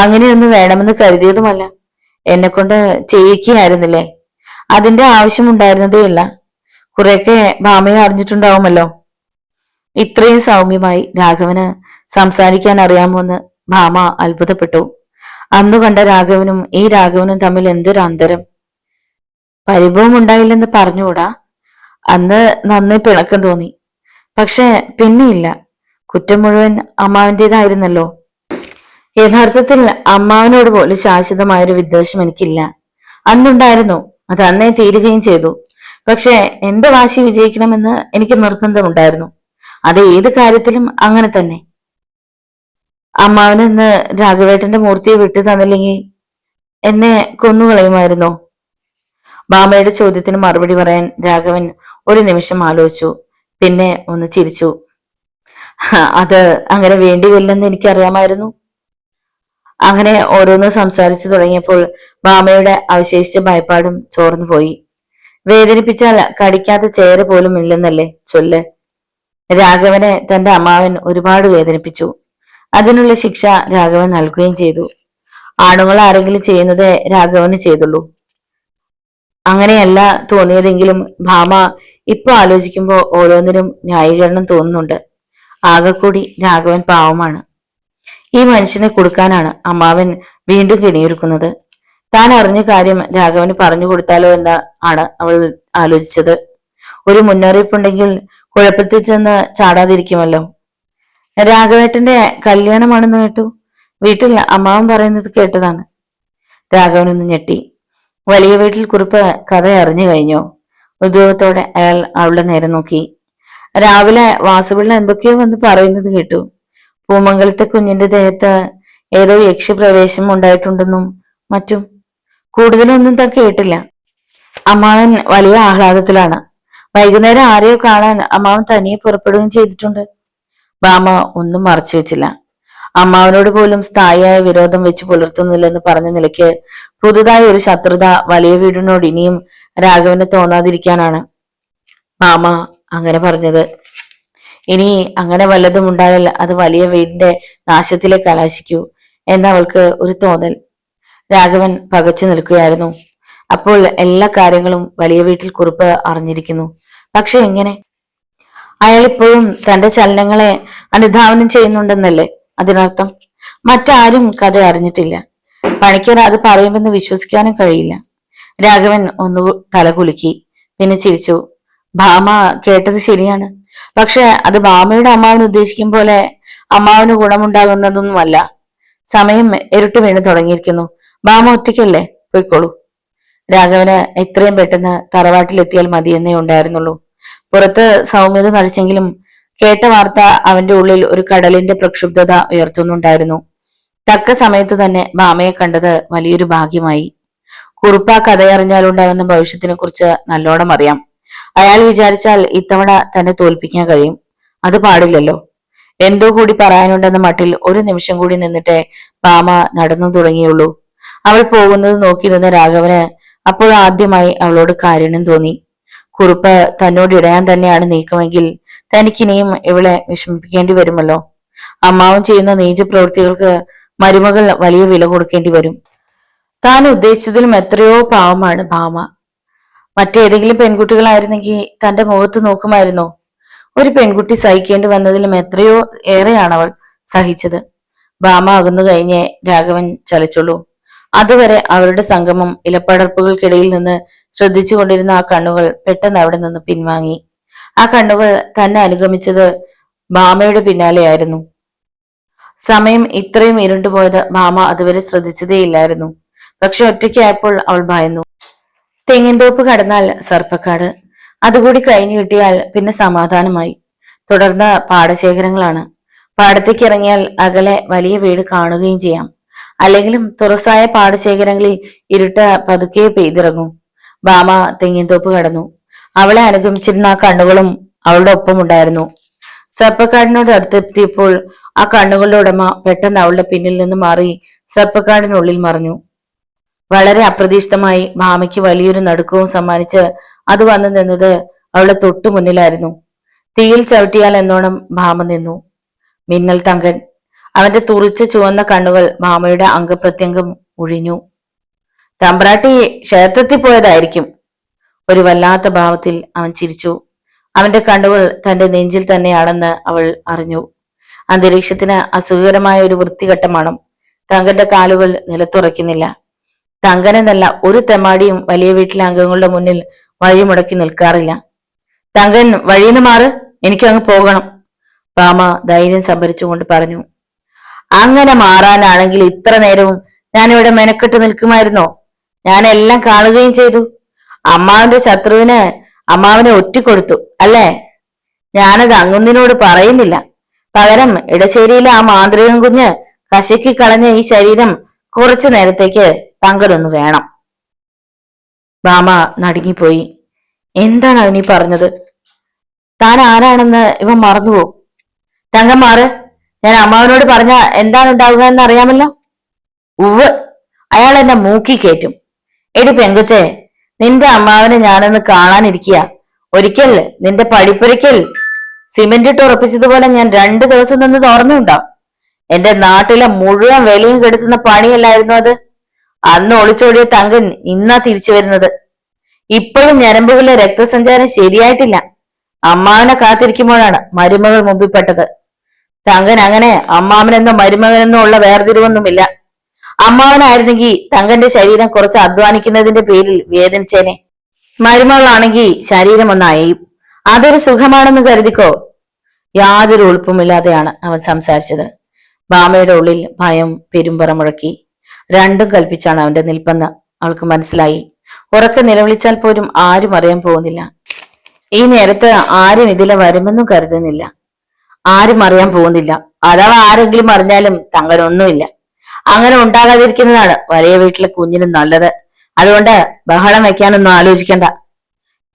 അങ്ങനെയൊന്നും വേണമെന്ന് കരുതിയതുമല്ല. എന്നെ കൊണ്ട് ചെയ്യിക്കുകയായിരുന്നില്ലേ? അതിന്റെ ആവശ്യമുണ്ടായിരുന്നതേയില്ല. കുറെയൊക്കെ ഭാമയെ അറിഞ്ഞിട്ടുണ്ടാവുമല്ലോ. ഇത്രയും സൗമ്യമായി രാഘവന് സംസാരിക്കാൻ അറിയാമോന്ന് ഭാമ അത്ഭുതപ്പെട്ടു. അന്നു കണ്ട രാഘവനും ഈ രാഘവനും തമ്മിൽ എന്തൊരു അന്തരം! പരിഭവം ഉണ്ടായില്ലെന്ന് പറഞ്ഞുകൂടാ. അന്ന് നന്നേ പിണക്കം തോന്നി. പക്ഷെ പിന്നെയില്ല. കുറ്റം മുഴുവൻ അമ്മാവിൻ്റെതായിരുന്നല്ലോ. യഥാർത്ഥത്തിൽ അമ്മാവനോട് പോലും ശാശ്വതമായൊരു വിദ്വേഷം എനിക്കില്ല. അന്നുണ്ടായിരുന്നു, അത് അന്നേ തീരുകയും ചെയ്തു. പക്ഷെ എന്റെ വാശി വിജയിക്കണമെന്ന് എനിക്ക് നിർബന്ധമുണ്ടായിരുന്നു. അത് ഏത് കാര്യത്തിലും അങ്ങനെ തന്നെ. അമ്മാവനെന്ന് രാഘവേട്ടന്റെ മൂർത്തിയെ വിട്ടു തന്നില്ലെങ്കിൽ എന്നെ കൊന്നുകളയുമായിരുന്നോ? ഭാമയുടെ ചോദ്യത്തിന് മറുപടി പറയാൻ രാഘവൻ ഒരു നിമിഷം ആലോചിച്ചു. പിന്നെ ഒന്ന് ചിരിച്ചു. അത് അങ്ങനെ വേണ്ടിവരില്ലെന്ന് എനിക്കറിയാമായിരുന്നു. അങ്ങനെ ഓരോന്ന് സംസാരിച്ചു തുടങ്ങിയപ്പോൾ ഭാമയുടെ അവശേഷിച്ച ഭയപ്പാടും ചോർന്നുപോയി. വേദനിപ്പിച്ചാൽ കടിക്കാത്ത ചേറ് പോലും ഇല്ലെന്നല്ലേ ചൊല്ല്. രാഘവനെ തന്റെ അമ്മാവൻ ഒരുപാട് വേദനിപ്പിച്ചു. അതിനുള്ള ശിക്ഷ രാഘവൻ നൽകുകയും ചെയ്തു. ആണുങ്ങൾ ആരെങ്കിലും ചെയ്യുന്നതേ രാഘവന് ചെയ്തുള്ളൂ. അങ്ങനെയല്ല തോന്നിയതെങ്കിലും ഭാമ ഇപ്പൊ ആലോചിക്കുമ്പോ ഓരോന്നിനും ന്യായീകരണം തോന്നുന്നുണ്ട്. ആകെക്കൂടി രാഘവൻ പാവമാണ്. ഈ മനുഷ്യനെ കൊടുക്കാനാണ് അമ്മാവൻ വീണ്ടും കെണിയൊരുക്കുന്നത്. താൻ അറിഞ്ഞ കാര്യം രാഘവന് പറഞ്ഞു കൊടുത്താലോ എന്ന് ആണ് അവൾ ആലോചിച്ചത്. ഒരു മുന്നറിയിപ്പുണ്ടെങ്കിൽ കുഴപ്പത്തിൽ ചെന്ന് ചാടാതിരിക്കുമല്ലോ. രാഘവേട്ടന്റെ കല്യാണമാണെന്ന് കേട്ടു. വീട്ടിൽ അമ്മാവൻ പറയുന്നത് കേട്ടതാണ്. രാഘവനൊന്ന് ഞെട്ടി. വലിയ വീട്ടിൽ കുറിപ്പ് കഥ അറിഞ്ഞു കഴിഞ്ഞോ? ഉദ്യോഗത്തോടെ അയാൾ അവളുടെ നേരെ നോക്കി. രാവിലെ വാസുപിള്ള എന്തൊക്കെയോ വന്ന് പറയുന്നത് കേട്ടു. പൂമംഗലത്തെ കുഞ്ഞിന്റെ ദേഹത്ത് ഏതോ യക്ഷിപ്രവേശം ഉണ്ടായിട്ടുണ്ടെന്നും മറ്റും. കൂടുതലൊന്നും താൻ കേട്ടില്ല. അമ്മാവൻ വലിയ ആഹ്ലാദത്തിലാണ്. വൈകുന്നേരം ആരെയോ കാണാൻ അമ്മാവൻ തനിയെ പുറപ്പെടുകയും ചെയ്തിട്ടുണ്ട്. ഭാമ ഒന്നും മറച്ചു വെച്ചില്ല. അമ്മാവനോട് പോലും സ്ഥായിയായ വിരോധം വെച്ച് പുലർത്തുന്നില്ലെന്ന് പറഞ്ഞ നിലയ്ക്ക് പുതുതായി ഒരു ശത്രുത വലിയ വീടിനോട് ഇനിയും രാഘവന് തോന്നാതിരിക്കാനാണ് ഭാമ അങ്ങനെ പറഞ്ഞത്. ഇനി അങ്ങനെ വല്ലതും ഉണ്ടായാൽ അത് വലിയ വീടിന്റെ നാശത്തിലേക്ക് കലാശിക്കൂ എന്നവൾക്ക് ഒരു തോന്നൽ. രാഘവൻ പകച്ചു നിൽക്കുകയായിരുന്നു. അപ്പോൾ എല്ലാ കാര്യങ്ങളും വലിയ വീട്ടിൽ കുറിപ്പ് അറിഞ്ഞിരിക്കുന്നു. പക്ഷെ എങ്ങനെ? അയാൾ ഇപ്പോഴും തന്റെ ചലനങ്ങളെ അനുധാവനം ചെയ്യുന്നുണ്ടെന്നല്ലേ അതിനർത്ഥം? മറ്റാരും കഥ അറിഞ്ഞിട്ടില്ല. പണിക്കർ അത് പറയുമെന്ന് വിശ്വസിക്കാനും കഴിയില്ല. രാഘവൻ ഒന്ന് തലകുലുക്കി, പിന്നെ ചിരിച്ചു. ഭാമ കേട്ടത് ശരിയാണ്. പക്ഷെ അത് ഭാമയുടെ അമ്മാവന് ഉദ്ദേശിക്കും പോലെ അമ്മാവന് ഗുണമുണ്ടാകുന്നതൊന്നുമല്ല. സമയം ഇരുട്ട് വീണ് തുടങ്ങിയിരിക്കുന്നു. ഭാമ ഒറ്റയ്ക്കല്ലേ, പോയിക്കോളൂ. രാഘവന് എത്രയും പെട്ടെന്ന് തറവാട്ടിലെത്തിയാൽ മതിയെന്നേ ഉണ്ടായിരുന്നുള്ളൂ. പുറത്ത് സൗമ്യത നടിച്ചെങ്കിലും കേട്ട വാർത്ത അവന്റെ ഉള്ളിൽ ഒരു കടലിന്റെ പ്രക്ഷുബ്ധത ഉയർത്തുന്നുണ്ടായിരുന്നു. തക്ക സമയത്ത് തന്നെ ഭാമയെ കണ്ടത് വലിയൊരു ഭാഗ്യമായി. കുറുപ്പ കഥയറിഞ്ഞാലുണ്ടാകുന്ന ഭവിഷ്യത്തിനെ കുറിച്ച് നല്ലോണം അറിയാം. അയാൾ വിചാരിച്ചാൽ ഇത്തവണ തന്നെ തോൽപ്പിക്കാൻ കഴിയും. അത് പാടില്ലല്ലോ. എന്തോ കൂടി പറയാനുണ്ടെന്ന മട്ടിൽ ഒരു നിമിഷം കൂടി നിന്നിട്ടേ ഭാമ നടന്നു തുടങ്ങിയുള്ളൂ. അവൾ പോകുന്നത് നോക്കി നിന്ന രാഘവന് അപ്പോൾ ആദ്യമായി അവളോട് കാരുണ്യം തോന്നി. കുറുപ്പ് തന്നോട് ഇടയാൻ തന്നെയാണ് നീക്കമെങ്കിൽ തനിക്കിനിയും ഇവളെ വിഷമിപ്പിക്കേണ്ടി വരുമല്ലോ. അമ്മാവൻ ചെയ്യുന്ന നീച പ്രവൃത്തികൾക്ക് മരുമകൾ വലിയ വില കൊടുക്കേണ്ടി വരും. താൻ ഉദ്ദേശിച്ചതിലും എത്രയോ പാവമാണ് ഭാമ. മറ്റേതെങ്കിലും പെൺകുട്ടികളായിരുന്നെങ്കിൽ തന്റെ മുഖത്ത് നോക്കുമായിരുന്നോ? ഒരു പെൺകുട്ടി സഹിക്കേണ്ടി വന്നതിലും എത്രയോ ഏറെയാണ് അവൾ സഹിച്ചത്. ഭാമ അകന്നു കഴിഞ്ഞേ രാഘവൻ ചലിച്ചുള്ളൂ. അതുവരെ അവരുടെ സംഗമം ഇലപ്പടർപ്പുകൾക്കിടയിൽ നിന്ന് ശ്രദ്ധിച്ചു കൊണ്ടിരുന്ന ആ കണ്ണുകൾ പെട്ടെന്ന് അവിടെ നിന്ന് പിൻവാങ്ങി. ആ കണ്ണുകൾ തന്നെ അനുഗമിച്ചത് ഭാമയുടെ പിന്നാലെയായിരുന്നു. സമയം ഇത്രയും ഇരുണ്ടുപോയത് ഭാമ അതുവരെ ശ്രദ്ധിച്ചതേയില്ലായിരുന്നു. പക്ഷെ ഒറ്റയ്ക്കായപ്പോൾ അവൾ ഭയന്നു. തെങ്ങിൻതോപ്പ് കടന്നാൽ സർപ്പക്കാട്, അതുകൂടി കഴിഞ്ഞു കിട്ടിയാൽ പിന്നെ സമാധാനമായി. തുടർന്ന് പാടശേഖരങ്ങളാണ്. പാടത്തേക്ക് ഇറങ്ങിയാൽ അകലെ വലിയ വീട് കാണുകയും ചെയ്യാം. അല്ലെങ്കിലും തുറസായ പാടശേഖരങ്ങളിൽ ഇരുട്ട് പതുക്കെ പെയ്തിറങ്ങും. ഭാമ തെങ്ങിൻതോപ്പ് കടന്നു. അവളെ അനുഗമിച്ചിരുന്ന ആ കണ്ണുകളും അവളുടെ ഒപ്പം ഉണ്ടായിരുന്നു. സർപ്പക്കാടിനോട് അടുത്തെത്തിയപ്പോൾ ആ കണ്ണുകളുടെ ഉടമ പെട്ടെന്ന് അവളുടെ പിന്നിൽ നിന്ന് മാറി സർപ്പക്കാടിനുള്ളിൽ മറഞ്ഞു. വളരെ അപ്രതീക്ഷിതമായി ഭാമയ്ക്ക് വലിയൊരു നടുക്കവും സമ്മാനിച്ച് അത് വന്നു നിന്നത് അവളുടെ തൊട്ടു മുന്നിലായിരുന്നു. തീയിൽ ചവിട്ടിയാൽ എന്നോണം ഭാമ നിന്നു. മിന്നൽ തങ്കൻ. അവന്റെ തുറിച്ച ചുവന്ന കണ്ണുകൾ ഭാമയുടെ അംഗപ്രത്യംഗം ഒഴിഞ്ഞു. തമ്പ്രാട്ടി ക്ഷേത്രത്തിൽ പോയതായിരിക്കും. ഒരു വല്ലാത്ത ഭാവത്തിൽ അവൻ ചിരിച്ചു. അവന്റെ കണ്ണുകൾ തന്റെ നെഞ്ചിൽ തന്നെയാണെന്ന് അവൾ അറിഞ്ഞു. അന്തരീക്ഷത്തിന് അസുഖകരമായ ഒരു വൃത്തികെട്ടമാണ്. തങ്കന്റെ കാലുകൾ നിലത്തുറയ്ക്കുന്നില്ല. തങ്കനെന്നല്ല ഒരു തെമാടിയും വലിയ വീട്ടിലെ അംഗങ്ങളുടെ മുന്നിൽ വഴിമുടക്കി നിൽക്കാറില്ല. തങ്കൻ വഴിന്ന് മാറ്, എനിക്കങ്ങ് പോകണം, ഭാമ ധൈര്യം സംഭരിച്ചുകൊണ്ട് പറഞ്ഞു. അങ്ങനെ മാറാനാണെങ്കിൽ ഇത്ര നേരവും ഞാനിവിടെ മെനക്കെട്ട് നിൽക്കുമായിരുന്നോ? ഞാനെല്ലാം കാണുകയും ചെയ്തു. അമ്മാവന്റെ ശത്രുവിന് അമ്മാവനെ ഒറ്റിക്കൊടുത്തു അല്ലേ? ഞാനത് അങ്ങൊന്നിനോട് പറയുന്നില്ല. പകരം ഇടശ്ശേരിയിലെ ആ മാന്ത്രികം കുഞ്ഞ് കശക്കി കളഞ്ഞ ഈ ശരീരം കുറച്ചു നേരത്തേക്ക് തങ്കനൊന്ന് വേണം. ഭാമ നടുങ്ങിപ്പോയി. എന്താണ് അവനീ പറഞ്ഞത്? താൻ ആരാണെന്ന് ഇവ മറന്നുവോ? തങ്കം മാറ്, ഞാൻ അമ്മാവനോട് പറഞ്ഞ എന്താണ് ഉണ്ടാവുക എന്ന് അറിയാമല്ലോ. ഉവ്, അയാൾ എന്നെ മൂക്കി കയറ്റും. എടി പെങ്കൊച്ചേ, നിന്റെ അമ്മാവനെ ഞാനൊന്ന് കാണാനിരിക്കുക. ഒരിക്കൽ നിന്റെ പടിപ്പുരയ്ക്കൽ സിമെന്റ് ഇട്ട് ഉറപ്പിച്ചതുപോലെ ഞാൻ 2 ദിവസം നിന്നത് ഓർമ്മയുണ്ടോ? എന്റെ നാട്ടിലെ മുഴുവൻ വെളിയും കെടുത്തുന്ന പണിയല്ലായിരുന്നു അത്? അന്ന് ഒളിച്ചോടിയ തങ്കൻ ഇന്നാ തിരിച്ചു വരുന്നത്. ഇപ്പോഴും ഞരമ്പുകളിലെ രക്തസഞ്ചാരം ശരിയായിട്ടില്ല. അമ്മാവനെ കാത്തിരിക്കുമ്പോഴാണ് മരുമകൾ മുമ്പിൽപ്പെട്ടത്. തങ്കൻ അങ്ങനെ അമ്മാവനെന്നോ മരുമകനെന്നോ ഉള്ള വേർതിരിവൊന്നുമില്ല. അമ്മാവനായിരുന്നെങ്കിൽ തങ്കന്റെ ശരീരം കുറച്ച് അധ്വാനിക്കുന്നതിന്റെ പേരിൽ വേദനിച്ചേനെ. മരുമകളാണെങ്കിൽ ശരീരം ഒന്നയയും. അതൊരു സുഖമാണെന്ന് കരുതിക്കോ. യാതൊരു ഉളുപ്പുമില്ലാതെയാണ് അവൻ സംസാരിച്ചത്. ഭാമയുടെ ഉള്ളിൽ ഭയം പെരുമ്പറ മുഴക്കി. രണ്ടും കൽപ്പിച്ചാണ് അവന്റെ നിൽപ്പെന്ന് അവൾക്ക് മനസ്സിലായി. ഉറക്കെ നിലവിളിച്ചാൽ പോലും ആരും അറിയാൻ പോകുന്നില്ല. ഈ നേരത്ത് ആരും ഇതിലെ വരുമെന്നും കരുതുന്നില്ല. ആരും അറിയാൻ പോകുന്നില്ല. അഥവാ ആരെങ്കിലും അറിഞ്ഞാലും തങ്ങനൊന്നുമില്ല. അങ്ങനെ ഉണ്ടാകാതിരിക്കുന്നതാണ് വലിയ വീട്ടിലെ കുഞ്ഞിനും നല്ലത്. അതുകൊണ്ട് ബഹളം വെക്കാനൊന്നും ആലോചിക്കണ്ട.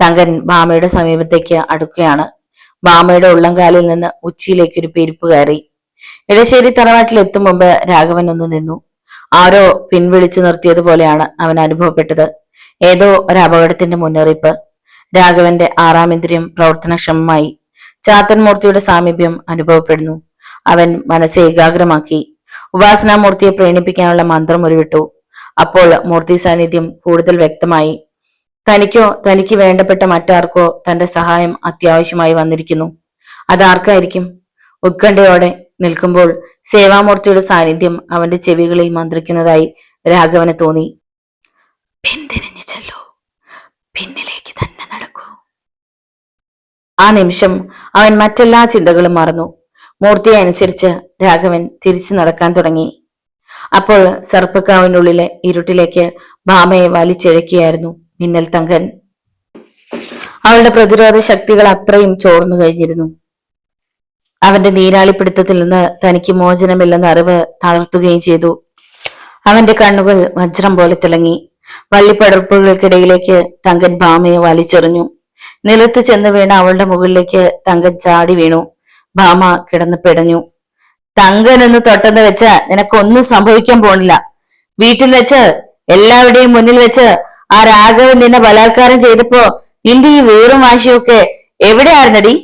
തങ്കൻ ഭാമയുടെ സമീപത്തേക്ക് അടുക്കുകയാണ്. ഭാമയുടെ ഉള്ളംകാലിൽ നിന്ന് ഉച്ചിയിലേക്ക് ഒരു പെരുപ്പ് കയറി. ഇടശ്ശേരി തറവാട്ടിൽ എത്തും മുമ്പ് രാഘവൻ ഒന്ന് നിന്നു. ആരോ പിൻവിളിച്ചു നിർത്തിയതുപോലെയാണ് അവൻ അനുഭവപ്പെട്ടത്. ഏതോ ഒരു അപകടത്തിന്റെ മുന്നറിയിപ്പ്. രാഘവന്റെ 6-ാം ഇന്ദ്രിയം പ്രവർത്തനക്ഷമമായി. ചാത്തൻമൂർത്തിയുടെ സാമീപ്യം അനുഭവപ്പെടുന്നു. അവൻ മനസ്സെ ഏകാഗ്രമാക്കി. ഉപാസനാമൂർത്തിയെ പ്രേണിപ്പിക്കാനുള്ള മന്ത്രം ഉരുവിട്ടു. അപ്പോൾ മൂർത്തി സാന്നിധ്യം കൂടുതൽ വ്യക്തമായി. തനിക്കോ തനിക്ക് വേണ്ടപ്പെട്ട മറ്റാർക്കോ തന്റെ സഹായം അത്യാവശ്യമായി വന്നിരിക്കുന്നു. അതാർക്കായിരിക്കും? ഉത്കണ്ഠയോടെ നിൽക്കുമ്പോൾ സേവാമൂർത്തിയുടെ സാന്നിധ്യം അവന്റെ ചെവികളിൽ മന്ത്രിക്കുന്നതായി രാഘവന് തോന്നി. പിന്തിരിഞ്ഞു ചെല്ലൂ, പിന്നിലേക്ക് തന്നെ നടക്കൂ. ആ നിമിഷം അവൻ മറ്റെല്ലാ ചിന്തകളും മറന്നു. മൂർത്തിയെ അനുസരിച്ച് രാഘവൻ തിരിച്ചു നടക്കാൻ തുടങ്ങി. അപ്പോൾ സർപ്പക്കാവിനുള്ളിലെ ഇരുട്ടിലേക്ക് ഭാമയെ വലിച്ചിഴക്കിയായിരുന്നു മിന്നൽ തങ്കൻ. അവളുടെ പ്രതിരോധ ശക്തികൾ അത്രയും ചോർന്നു കഴിഞ്ഞിരുന്നു. അവന്റെ നീരാളിപ്പിടുത്തത്തിൽ നിന്ന് തനിക്ക് മോചനമില്ലെന്ന അറിവ് തളർത്തുകയും ചെയ്തു. അവന്റെ കണ്ണുകൾ വജ്രം പോലെ തിളങ്ങി. വള്ളിപ്പടർപ്പുകൾക്കിടയിലേക്ക് തങ്കൻ ഭാമയെ വലിച്ചെറിഞ്ഞു. നിലത്ത് ചെന്ന് വീണ അവളുടെ മുകളിലേക്ക് തങ്കൻ ചാടി വീണു. ഭാമ കിടന്ന് പിടഞ്ഞു. തങ്കൻ എന്ന് തൊട്ടെന്ന് വെച്ച് നിനക്കൊന്നും സംഭവിക്കാൻ പോണില്ല. വീട്ടിൽ വെച്ച് എല്ലാവരുടെയും മുന്നിൽ വെച്ച് ആ രാഘവൻ നിന്നെ ബലാത്കാരം ചെയ്തപ്പോ നിന്റെ ഈ വീറും വാശിയൊക്കെ എവിടെയായിരുന്നടി?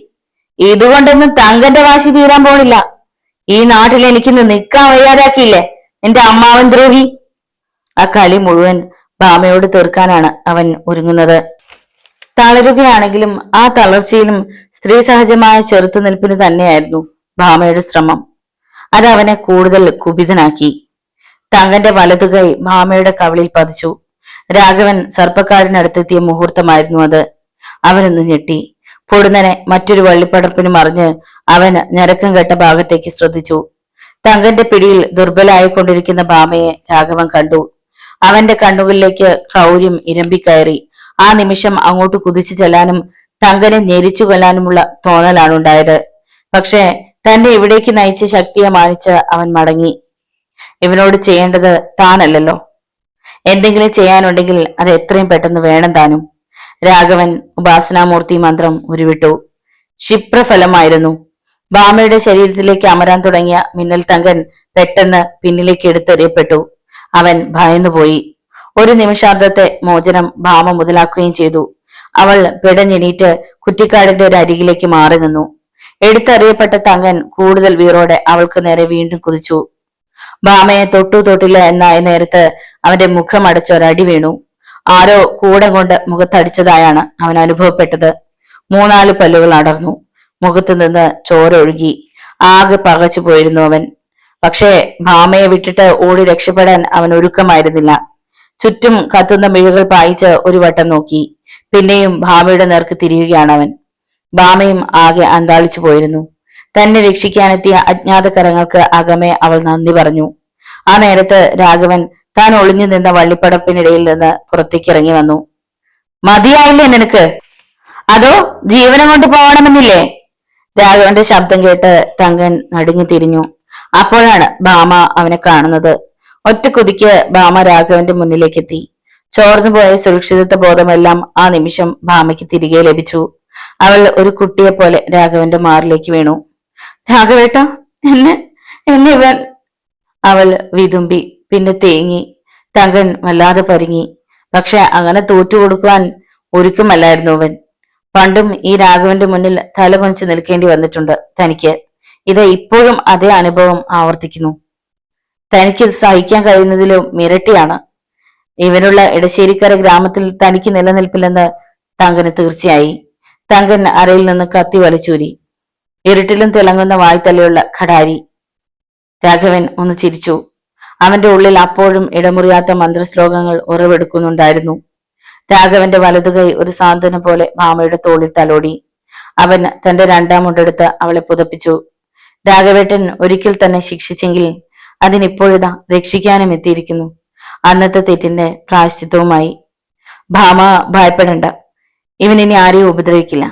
ഇതുകൊണ്ടൊന്നും തങ്കന്റെ വാശി തീരാൻ പോണില്ല. ഈ നാട്ടിൽ എനിക്കിന്ന് നിൽക്കാൻ വയ്യാതാക്കിയില്ലേ എന്റെ അമ്മാവൻ ദ്രോഹി. ആ കളി മുഴുവൻ ഭാമയോട് തീർക്കാനാണ് അവൻ ഒരുങ്ങുന്നത്. തളരുകയാണെങ്കിലും ആ തളർച്ചയിലും സ്ത്രീ സഹജമായ ചെറുത്തുനിൽപ്പിന് തന്നെയായിരുന്നു ഭാമയുടെ ശ്രമം. അത് അവനെ കൂടുതൽ കുപിതനാക്കി. തങ്കന്റെ വലതുകൈ ഭാമയുടെ കവിളിൽ പതിച്ചു. രാഘവൻ സർപ്പക്കാടിനടുത്തെത്തിയ മുഹൂർത്തമായിരുന്നു അത്. അവനൊന്ന് ഞെട്ടി. പൊടുന്നനെ മറ്റൊരു വള്ളിപ്പടർപ്പിന് മറിഞ്ഞ് അവൻ ഞരക്കം കെട്ട ഭാഗത്തേക്ക് ശ്രദ്ധിച്ചു. തങ്കന്റെ പിടിയിൽ ദുർബലായിക്കൊണ്ടിരിക്കുന്ന ഭാമയെ രാഘവൻ കണ്ടു. അവന്റെ കണ്ണുകളിലേക്ക് ക്രൗര്യം ഇരമ്പിക്കയറി. ആ നിമിഷം അങ്ങോട്ട് കുതിച്ചു ചെല്ലാനും തങ്കനെ ഞെരിച്ചു കൊല്ലാനുമുള്ള തോന്നലാണ് ഉണ്ടായത്. പക്ഷേ തന്നെ ഇവിടേക്ക് നയിച്ച ശക്തിയെ മാനിച്ച് അവൻ മടങ്ങി. ഇവനോട് ചെയ്യേണ്ടത് താനല്ലല്ലോ. എന്തെങ്കിലും ചെയ്യാനുണ്ടെങ്കിൽ അത് എത്രയും പെട്ടെന്ന് വേണം താനും. രാഘവൻ ഉപാസനാമൂർത്തി മന്ത്രം ഉരുവിട്ടു. ക്ഷിപ്രഫലമായിരുന്നു. ഭാമയുടെ ശരീരത്തിലേക്ക് അമരാൻ തുടങ്ങിയ മിന്നൽ തങ്കൻ പെട്ടെന്ന് പിന്നിലേക്ക് എടുത്തെറിയപ്പെട്ടു. അവൻ ഭയന്നുപോയി. ഒരു നിമിഷാർദ്ധത്തെ മോചനം ഭാമ മുതലാക്കുകയും ചെയ്തു. അവൾ പിടഞ്ഞെണീറ്റ് കുറ്റിക്കാടിന്റെ ഒരു അരികിലേക്ക് മാറി നിന്നു. എടുത്തെറിയപ്പെട്ട തങ്കൻ കൂടുതൽ വീറോടെ അവൾക്ക് നേരെ വീണ്ടും കുതിച്ചു. ഭാമയെ തൊട്ടു തൊട്ടില്ല എന്നായ നേരത്ത് അവന്റെ മുഖം അടച്ചൊരടി വീണു. ആരോ കൂടെ കൊണ്ട് മുഖത്തടിച്ചതായാണ് അവൻ അനുഭവപ്പെട്ടത്. 3-4 പല്ലുകൾ അടർന്നു. മുഖത്തു നിന്ന് ചോര ഒഴുകി. ആകെ പകച്ചു പോയിരുന്നു അവൻ. പക്ഷേ ഭാമയെ വിട്ടിട്ട് ഓടി രക്ഷപ്പെടാൻ അവൻ ഒരുക്കമായിരുന്നില്ല. ചുറ്റും കത്തുന്ന മിഴികൾ പായിച്ച് ഒരു വട്ടം നോക്കി. പിന്നെയും ഭാമയുടെ നേർക്ക് തിരിയുകയാണ് അവൻ. ഭാമയും ആകെ അന്താളിച്ചു പോയിരുന്നു. തന്നെ രക്ഷിക്കാനെത്തിയ അജ്ഞാത കരങ്ങൾക്ക് അകമേ അവൾ നന്ദി പറഞ്ഞു. ആ നേരത്ത് രാഘവൻ താൻ ഒളിഞ്ഞു നിന്ന വള്ളിപ്പടപ്പിനിടയിൽ നിന്ന് പുറത്തേക്ക് ഇറങ്ങി വന്നു. മതിയായില്ലേ നിനക്ക്? അതോ ജീവനം കൊണ്ട് പോകണമെന്നില്ലേ? രാഘവന്റെ ശബ്ദം കേട്ട് തങ്കൻ നടുങ്ങി തിരിഞ്ഞു. അപ്പോഴാണ് ഭാമ അവനെ കാണുന്നത്. ഒറ്റ കുതിക്ക് ഭാമ രാഘവന്റെ മുന്നിലേക്ക് എത്തി. ചോർന്നുപോയ സുരക്ഷിതത്വ ബോധമെല്ലാം ആ നിമിഷം ഭാമയ്ക്ക് തിരികെ ലഭിച്ചു. അവൾ ഒരു കുട്ടിയെ പോലെ രാഘവന്റെ മാറിലേക്ക് വീണു. രാഘവേട്ട, എന്നെ ഇവൻ, അവൾ വിതുമ്പി. പിന്നെ തേങ്ങി. തങ്കൻ വല്ലാതെ പരിങ്ങി. പക്ഷെ അങ്ങനെ തോറ്റു കൊടുക്കുവാൻ ഒരുക്കമല്ലായിരുന്നു അവൻ. പണ്ടും ഈ രാഘവന്റെ മുന്നിൽ തലകുനിച്ച് നിൽക്കേണ്ടി വന്നിട്ടുണ്ട് തനിക്ക്. ഇത് ഇപ്പോഴും അതേ അനുഭവം ആവർത്തിക്കുന്നു. തനിക്ക് സഹിക്കാൻ കഴിയുന്നതിലും മിരട്ടിയാണ്. ഇവനുള്ള ഇടശ്ശേരിക്കര ഗ്രാമത്തിൽ തനിക്ക് നിലനിൽപ്പില്ലെന്ന് തങ്കന് തീർച്ചയായി. തങ്കൻ അരയിൽ നിന്ന് കത്തി വലിച്ചൂരി. ഇരുട്ടിലും തിളങ്ങുന്ന വായ്ത്തലയുള്ള ഖടാരി. രാഘവൻ ഒന്ന് ചിരിച്ചു. അവന്റെ ഉള്ളിൽ അപ്പോഴും ഇടമുറിയാത്ത മന്ത്രശ്ലോകങ്ങൾ ഉറവെടുക്കുന്നുണ്ടായിരുന്നു. രാഘവന്റെ വലതുകൈ ഒരു സാന്ത്വനം പോലെ ഭാമയുടെ തോളിൽ തലോടി. അവൻ തന്റെ രണ്ടാം മുണ്ടെടുത്ത് അവളെ പുതപ്പിച്ചു. രാഘവേട്ടൻ ഒരിക്കൽ തന്നെ ശിക്ഷിച്ചെങ്കിൽ അതിനിപ്പോഴിതാ രക്ഷിക്കാനും എത്തിയിരിക്കുന്നു. അന്നത്തെ തെറ്റിന്റെ പ്രായശ്ചിത്തവുമായി. ഭാമ ഭയപ്പെടണ്ട. ഇവനിനി ആരെയും ഉപദ്രവിക്കില്ല.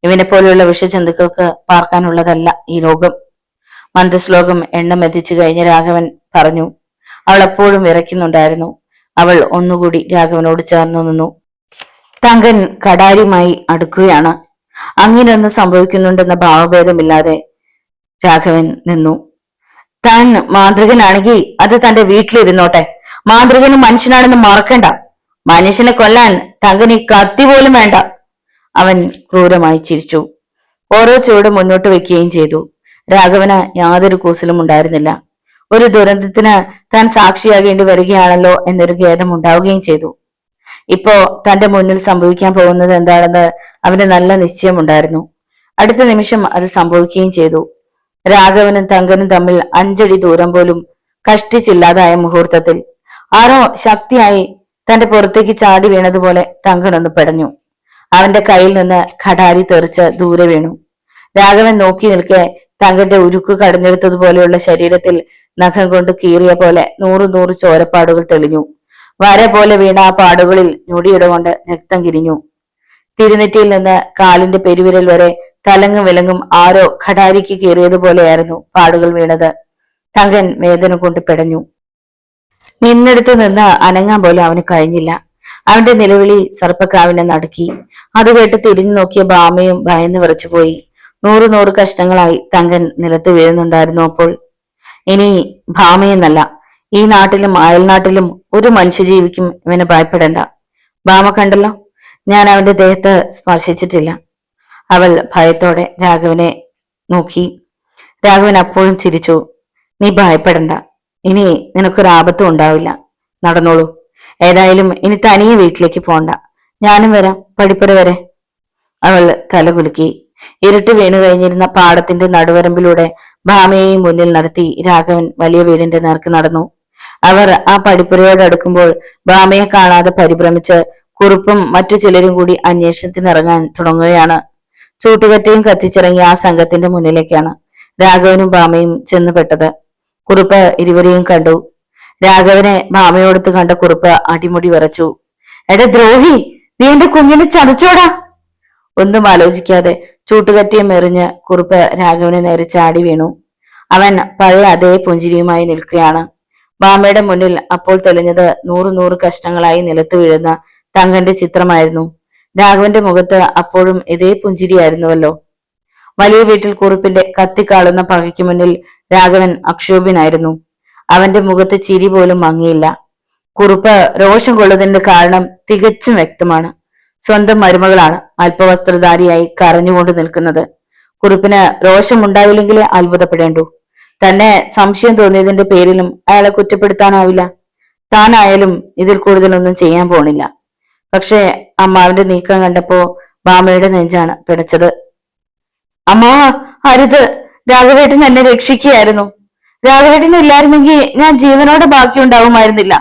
ഇവനെ പോലെയുള്ള വിഷജന്തുക്കൾക്ക് പാർക്കാനുള്ളതല്ല ഈ ലോകം. മന്ത്രശ്ലോകം എണ്ണം എത്തിച്ചു കഴിഞ്ഞ രാഘവൻ പറഞ്ഞു. അവൾ എപ്പോഴും വിറയ്ക്കുന്നുണ്ടായിരുന്നു. അവൾ ഒന്നുകൂടി രാഘവനോട് ചേർന്നു നിന്നു. തങ്കൻ കടാരിയുമായി അടുക്കുകയാണ്. അങ്ങനെയൊന്നും സംഭവിക്കുന്നുണ്ടെന്ന ഭാവഭേദമില്ലാതെ രാഘവൻ നിന്നു. താൻ മാന്ത്രികനാണെങ്കിൽ അത് തന്റെ വീട്ടിലിരുന്നോട്ടെ. മാന്ത്രികനും മനുഷ്യനാണെന്ന് മറക്കണ്ട. മനുഷ്യനെ കൊല്ലാൻ തങ്കന് ഈ കത്തി പോലും വേണ്ട. അവൻ ക്രൂരമായി ചിരിച്ചു. ഓരോ ചുവട് മുന്നോട്ട് വെക്കുകയും ചെയ്തു. രാഘവന് യാതൊരു കൂസലും ഉണ്ടായിരുന്നില്ല. ഒരു ദുരന്തത്തിന് താൻ സാക്ഷിയാകേണ്ടി വരികയാണല്ലോ എന്നൊരു ഖേദം ഉണ്ടാവുകയും ചെയ്തു. ഇപ്പോ തന്റെ മുന്നിൽ സംഭവിക്കാൻ പോകുന്നത് എന്താണെന്ന് അവന് നല്ല നിശ്ചയമുണ്ടായിരുന്നു. അടുത്ത നിമിഷം അത് സംഭവിക്കുകയും ചെയ്തു. രാഘവനും തങ്കനും തമ്മിൽ 5 അടി ദൂരം പോലും കഷ്ടിച്ചില്ലാതായ മുഹൂർത്തത്തിൽ ആരോ ശക്തിയായി തന്റെ പുറത്തേക്ക് ചാടി വീണതുപോലെ തങ്കനൊന്ന് പെടഞ്ഞു. അവന്റെ കയ്യിൽ നിന്ന് ഖടാരി തെറിച്ച് ദൂരെ വീണു. രാഘവൻ നോക്കി നിൽക്കെ തങ്കന്റെ ഉരുക്ക് കടഞ്ഞെടുത്തതുപോലെയുള്ള ശരീരത്തിൽ നഖം കൊണ്ട് കീറിയ പോലെ 100 ചോരപ്പാടുകൾ തെളിഞ്ഞു. വര പോലെ വീണ ആ പാടുകളിൽ ഞൊടിയിട കൊണ്ട് രക്തം കിരിഞ്ഞു. തിരുനെറ്റിയിൽ നിന്ന് കാലിന്റെ പെരുവിരൽ വരെ തലങ്ങും വിലങ്ങും ആരോ ഖടാരിക്ക് കീറിയതുപോലെയായിരുന്നു പാടുകൾ വീണത്. തങ്കൻ വേദന കൊണ്ട് പിടഞ്ഞു. നിന്നെടുത്ത് നിന്ന് അനങ്ങാൻ പോലും അവന് കഴിഞ്ഞില്ല. അവന്റെ നിലവിളി സർപ്പക്കാവിനെ നടുക്കി. അത് കേട്ട് തിരിഞ്ഞു നോക്കിയ ഭാമയും ഭയന്ന് വിറച്ചുപോയി. 100 കഷ്ണങ്ങളായി തങ്കൻ നിലത്ത് വീഴുന്നുണ്ടായിരുന്നു. അപ്പോൾ ഇനി ഭാമയെന്നല്ല, ഈ നാട്ടിലും അയൽനാട്ടിലും ഒരു മനുഷ്യജീവിക്കും ഇവന് ഭയപ്പെടണ്ട. ഭാമ കണ്ടല്ലോ, ഞാൻ അവന്റെ ദേഹത്ത് സ്പർശിച്ചിട്ടില്ല. അവൾ ഭയത്തോടെ രാഘവനെ നോക്കി. രാഘവൻ അപ്പോഴും ചിരിച്ചു. നീ ഭയപ്പെടണ്ട. ഇനി നിനക്കൊരാപത്തും ഉണ്ടാവില്ല. നടന്നോളൂ. ഏതായാലും ഇനി തനിയെ വീട്ടിലേക്ക് പോണ്ട. ഞാനും വരാം, പടിപ്പുര വരെ. അവൾ തലകുലുക്കി. ഇരുട്ട് വീണു കഴിഞ്ഞിരുന്ന പാടത്തിന്റെ നടുവരമ്പിലൂടെ ഭാമയെയും മുന്നിൽ നടത്തി രാഘവൻ വലിയ വീടിന്റെ നേർക്ക് നടന്നു. അവർ ആ പടിപ്പുരയോട് അടുക്കുമ്പോൾ ഭാമയെ കാണാതെ പരിഭ്രമിച്ച് കുറുപ്പും മറ്റു ചിലരും കൂടി അന്വേഷണത്തിനിറങ്ങാൻ തുടങ്ങുകയാണ്. ചൂട്ടുകറ്റയും കത്തിച്ചിറങ്ങിയ ആ സംഘത്തിന്റെ മുന്നിലേക്കാണ് രാഘവനും ഭാമയും ചെന്നുപെട്ടത്. കുറുപ്പ് ഇരുവരെയും കണ്ടു. രാഘവനെ ഭാമയോടത്ത് കണ്ട കുറുപ്പ് അടിമുടി വിറച്ചു. എടാ ദ്രോഹി, നീ എന്റെ കുഞ്ഞിനെ ചതച്ചോടാ. ഒന്നും ആലോചിക്കാതെ ചൂട്ടുകറ്റിയും എറിഞ്ഞ് കുറുപ്പ് രാഘവനെ നേരെ ചാടി വീണു. അവൻ പഴയ അതേ പുഞ്ചിരിയുമായി നിൽക്കുകയാണ്. ഭാമയുടെ മുന്നിൽ അപ്പോൾ തെളിഞ്ഞത് 100 കഷ്ണങ്ങളായി നിലത്ത് വീഴുന്ന തങ്കന്റെ ചിത്രമായിരുന്നു. രാഘവന്റെ മുഖത്ത് അപ്പോഴും ഇതേ പുഞ്ചിരിയായിരുന്നുവല്ലോ. വലിയ വീട്ടിൽ കുറുപ്പിന്റെ കത്തിക്കാളുന്ന പകയ്ക്ക് മുന്നിൽ രാഘവൻ അക്ഷോഭ്യനായിരുന്നു. അവന്റെ മുഖത്ത് ചിരി പോലും മങ്ങിയില്ല. കുറുപ്പ് രോഷം കൊള്ളുന്നതിന്റെ കാരണം തികച്ചും വ്യക്തമാണ്. സ്വന്തം മരുമകളാണ് അല്പവസ്ത്രധാരിയായി കരഞ്ഞുകൊണ്ട് നിൽക്കുന്നത്. കുറുപ്പിന് രോഷമുണ്ടായില്ലെങ്കിലേ അത്ഭുതപ്പെടേണ്ടൂ. തന്നെ സംശയം തോന്നിയതിന്റെ പേരിലും അയാളെ കുറ്റപ്പെടുത്താനാവില്ല. താനായാലും ഇതിൽ കൂടുതലൊന്നും ചെയ്യാൻ പോണില്ല. പക്ഷേ അമ്മാവിന്റെ നീക്കം കണ്ടപ്പോ ഭാമയുടെ നെഞ്ചാണ് പിടച്ചത്. അമ്മാ, അരുത്! രാഘവേട്ടൻ എന്നെ രക്ഷിക്കുകയായിരുന്നു. രാഘവേട്ടൻ ഇല്ലായിരുന്നെങ്കിൽ ഞാൻ ജീവനോടെ ബാക്കിയുണ്ടാവുമായിരുന്നില്ല.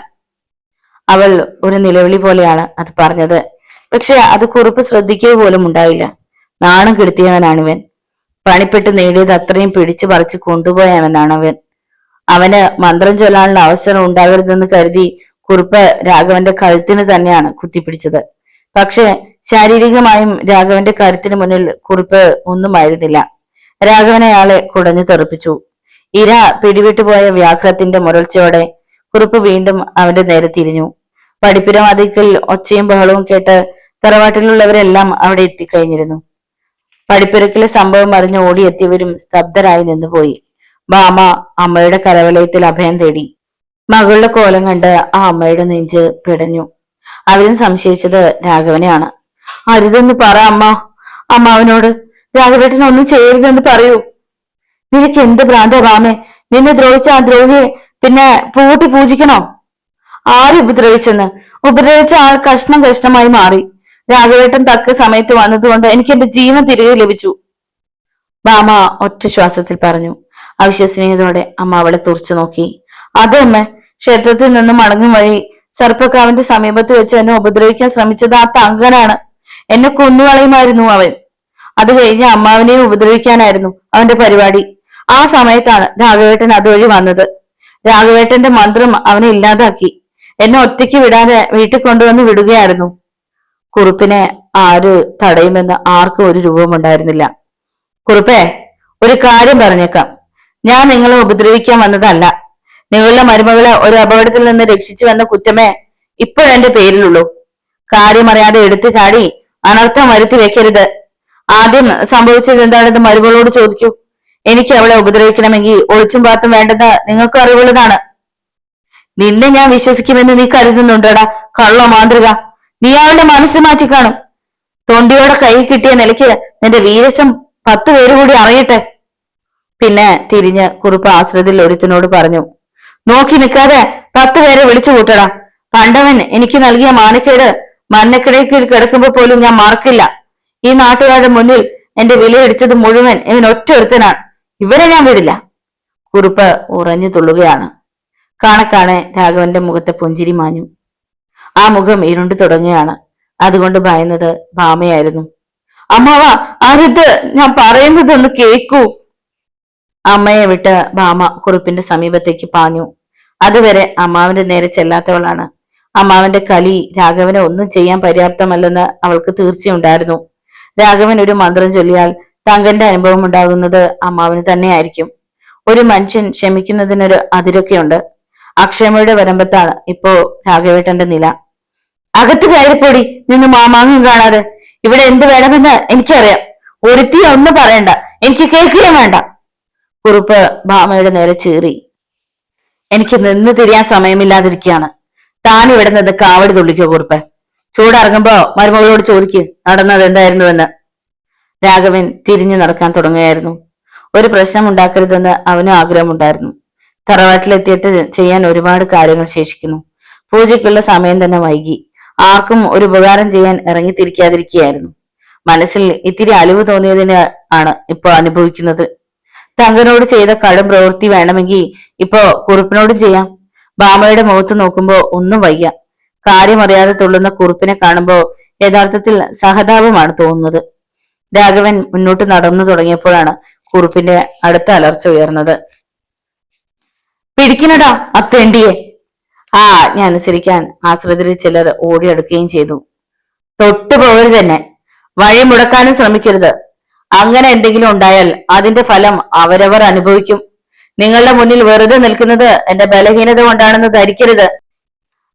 അവൾ ഒരു നിലവിളി പോലെയാണ് അത് പറഞ്ഞത്. പക്ഷെ അത് കുറുപ്പ് ശ്രദ്ധിക്കുക പോലും ഉണ്ടായില്ല. നാണം കെടുത്തിയവനാണിവൻ. പണിപ്പെട്ട് നേടിയത് അത്രയും പിടിച്ചു പറിച്ച് കൊണ്ടുപോയവനാണവൻ. അവന് മന്ത്രം ചൊല്ലാനുള്ള അവസരം ഉണ്ടാകരുതെന്ന് കരുതി കുറുപ്പ് രാഘവന്റെ കഴുത്തിന് തന്നെയാണ് കുത്തിപ്പിടിച്ചത്. പക്ഷെ ശാരീരികമായും രാഘവന്റെ കരുത്തിന് മുന്നിൽ കുറുപ്പ് ഒന്നുമായിരുന്നില്ല. രാഘവൻ അയാളെ കുടഞ്ഞു തെറിപ്പിച്ചു. ഇര പിടിവിട്ടുപോയ വ്യാഘ്രത്തിന്റെ മുരൾച്ചയോടെ കുറുപ്പ് വീണ്ടും അവന്റെ നേരെ തിരിഞ്ഞു. പടിപ്പുര വാതിൽക്കൽ ഒച്ചയും ബഹളവും കേട്ട് തറവാട്ടിലുള്ളവരെല്ലാം അവിടെ എത്തിക്കഴിഞ്ഞിരുന്നു. പടിപ്പുരക്കിലെ സംഭവം അറിഞ്ഞ് ഓടിയെത്തിയവരും സ്തബ്ധരായി നിന്നുപോയി. ഭാമ അമ്മയുടെ കരവലയത്തിൽ അഭയം തേടി. മകളുടെ കോലം കണ്ട് ആ അമ്മയുടെ നെഞ്ച് പിടഞ്ഞു. അവരും സംശയിച്ചത് രാഘവനെയാണ്. അരുതെന്ന് പറ അമ്മ, അമ്മ അവനോട് രാഘവേട്ടൻ ഒന്നും ചെയ്യരുതെന്ന് പറയൂ. നിനക്ക് എന്ത് ഭ്രാന്ത വാമേ, നിന്നെ ദ്രോഹിച്ച ആ ദ്രോഹിയെ പിന്നെ പൂട്ടി പൂജിക്കണോ? ആര് ഉപദ്രവിച്ചെന്ന്? ഉപദ്രവിച്ച ആൾ കഷ്ണം കഷ്ണമായി മാറി. രാഘവേട്ടൻ തക്ക സമയത്ത് വന്നതുകൊണ്ട് എനിക്ക് എന്റെ ജീവൻ തിരികെ ലഭിച്ചു. വാമ ഒറ്റ ശ്വാസത്തിൽ പറഞ്ഞു. അവിശ്വസനീയതോടെ അമ്മ അവളെ തുറച്ചു നോക്കി. അതെ അമ്മ, ക്ഷേത്രത്തിൽ നിന്നും മടങ്ങും വഴി സർപ്പക്കാവിന്റെ സമീപത്ത് വെച്ച് എന്നെ ഉപദ്രവിക്കാൻ ശ്രമിച്ചത് ആ തങ്കനാണ്. എന്നെ കൊന്നുകളയുമായിരുന്നു അവൻ. അത് കഴിഞ്ഞ് അമ്മാവിനെയും ഉപദ്രവിക്കാനായിരുന്നു അവന്റെ പരിപാടി. ആ സമയത്താണ് രാഘവേട്ടൻ അതുവഴി വന്നത്. രാഘവേട്ടന്റെ മന്ത്രം അവനെ ഇല്ലാതാക്കി. എന്നെ ഒറ്റയ്ക്ക് വിടാതെ വീട്ടിൽ കൊണ്ടുവന്ന് വിടുകയായിരുന്നു. കുറുപ്പിനെ ആര് തടയുമെന്ന് ആർക്കും ഒരു രൂപമുണ്ടായിരുന്നില്ല. കുറുപ്പേ, ഒരു കാര്യം പറഞ്ഞേക്കാം. ഞാൻ നിങ്ങളെ ഉപദ്രവിക്കാൻ വന്നതല്ല. നിങ്ങളുടെ മരുമകളെ ഒരു അപകടത്തിൽ നിന്ന് രക്ഷിച്ചു വന്ന കുറ്റമേ ഇപ്പോഴെന്റെ പേരിലുള്ളൂ. കാര്യമറിയാതെ എടുത്തു ചാടി അനർത്ഥം വരുത്തി വെക്കരുത്. ആദ്യം സംഭവിച്ചത് എന്താണെന്ന് മരുമകളോട് ചോദിക്കൂ. എനിക്ക് അവളെ ഉപദ്രവിക്കണമെങ്കിൽ ഒളിച്ചും പാത്തും വേണ്ടത് നിങ്ങൾക്ക് അറിവുള്ളതാണ്. നിന്നെ ഞാൻ വിശ്വസിക്കുമെന്ന് നീ കരുതുന്നുണ്ടോടാ കള്ളോ മാന്ത്രിക? നീ അവളുടെ മനസ്സ് മാറ്റി കാണും. തൊണ്ടിയോടെ കൈ കിട്ടിയ നിലയ്ക്ക് നിന്റെ വീരസം 10 പേര് കൂടി അറിയട്ടെ. പിന്നെ തിരിഞ്ഞ് കുറുപ്പ് ആശ്രിതയിൽ ഒരുത്തിനോട് പറഞ്ഞു. നോക്കി നിൽക്കാതെ 10 പേരെ വിളിച്ചു കൂട്ടടാ. കണ്ടവൻ എനിക്ക് നൽകിയ മാനക്കേട് മരണക്കിടയിൽ കിടക്കുമ്പോ പോലും ഞാൻ മറക്കില്ല. ഈ നാട്ടുകാരുടെ മുന്നിൽ എന്റെ വിലയിടിച്ചത് മുഴുവൻ ഇവൻ ഒറ്റ ഒരുത്തനാണ്. ഇവരെ ഞാൻ വിടില്ല. കുറുപ്പ് ഉറഞ്ഞു തുള്ളുകയാണ്. കാണെ രാഘവന്റെ മുഖത്തെ പുഞ്ചിരി മാഞ്ഞു. ആ മുഖം ഇരുണ്ടു തുടങ്ങുകയാണ്. അതുകൊണ്ട് ഭയന്നത് ഭാമയായിരുന്നു. അമ്മാവ, അരുത്, ഞാൻ പറയുന്നതൊന്ന് കേക്കൂ. അമ്മയെ വിട്ട് ഭാമ കുറുപ്പിന്റെ സമീപത്തേക്ക് പാഞ്ഞു. അതുവരെ അമ്മാവന്റെ നേരെ ചെല്ലാത്തവളാണ്. അമ്മാവന്റെ കലി രാഘവനെ ഒന്നും ചെയ്യാൻ പര്യാപ്തമല്ലെന്ന് അവൾക്ക് തീർച്ചയുണ്ടായിരുന്നു. രാഘവൻ ഒരു മന്ത്രം ചൊല്ലിയാൽ തങ്കന്റെ അനുഭവം ഉണ്ടാകുന്നത് അമ്മാവന് തന്നെയായിരിക്കും. ഒരു മനുഷ്യൻ ക്ഷമിക്കുന്നതിനൊരു അതിരൊക്കെയുണ്ട്. അക്ഷമയുടെ വരമ്പത്താണ് ഇപ്പോ രാഘവേട്ടന്റെ നില. അകത്ത് കയറിപ്പോടി, നിന്ന് മാമാങ്ങം കാണാതെ. ഇവിടെ എന്ത് വേണമെന്ന് എനിക്കറിയാം. ഒരുത്തി ഒന്നും പറയണ്ട, എനിക്ക് കേൾക്കുകയും വേണ്ട. കുറുപ്പ് ഭാമയുടെ നേരെ ചീറി. എനിക്ക് നിന്ന് തിരിയാൻ സമയമില്ലാതിരിക്കുകയാണ്. താൻ ഇവിടെ നിന്ന് കാവടി തുള്ളിക്കോ കുറുപ്പ്. ചൂടിറങ്ങുമ്പോ മരുമകളോട് ചോദിക്ക് നടന്നത് എന്തായിരുന്നുവെന്ന്. രാഘവൻ തിരിഞ്ഞു നടക്കാൻ തുടങ്ങുകയായിരുന്നു. ഒരു പ്രശ്നം ഉണ്ടാക്കരുതെന്ന് അവനും ആഗ്രഹമുണ്ടായിരുന്നു. തറവാട്ടിലെത്തിയിട്ട് ചെയ്യാൻ ഒരുപാട് കാര്യങ്ങൾ ശേഷിക്കുന്നു. പൂജയ്ക്കുള്ള സമയം തന്നെ വൈകി. ആർക്കും ഒരു ഉപകാരം ചെയ്യാൻ ഇറങ്ങിത്തിരിക്കാതിരിക്കുകയായിരുന്നു. മനസ്സിൽ ഇത്തിരി അലിവ് തോന്നിയതിന് ആണ് ഇപ്പൊ അനുഭവിക്കുന്നത്. തങ്കനോട് ചെയ്ത കടും പ്രവൃത്തി വേണമെങ്കിൽ ഇപ്പോ കുറുപ്പിനോടും ചെയ്യാം. ഭാമയുടെ മുഖത്ത് നോക്കുമ്പോ ഒന്നും വയ്യ. കാര്യമറിയാതെ തുള്ളുന്ന കുറുപ്പിനെ കാണുമ്പോ യഥാർത്ഥത്തിൽ സഹതാപമാണ് തോന്നുന്നത്. രാഘവൻ മുന്നോട്ട് നടന്നു തുടങ്ങിയപ്പോഴാണ് കുറുപ്പിന്റെ അടുത്ത അലർച്ച ഉയർന്നത്. പിടിക്കണടാ അത്തേണ്ടിയെ. ആ ആജ്ഞ അനുസരിക്കാൻ ആശ്രിതരിൽ ചിലർ ഓടിയെടുക്കുകയും ചെയ്തു. തൊട്ടു പോകരുത് തന്നെ, വഴി മുടക്കാനും ശ്രമിക്കരുത്. അങ്ങനെ എന്തെങ്കിലും ഉണ്ടായാൽ അതിന്റെ ഫലം അവരവർ അനുഭവിക്കും. നിങ്ങളുടെ മുന്നിൽ വെറുതെ നിൽക്കുന്നത് എന്റെ ബലഹീനത കൊണ്ടാണെന്ന് ധരിക്കരുത്.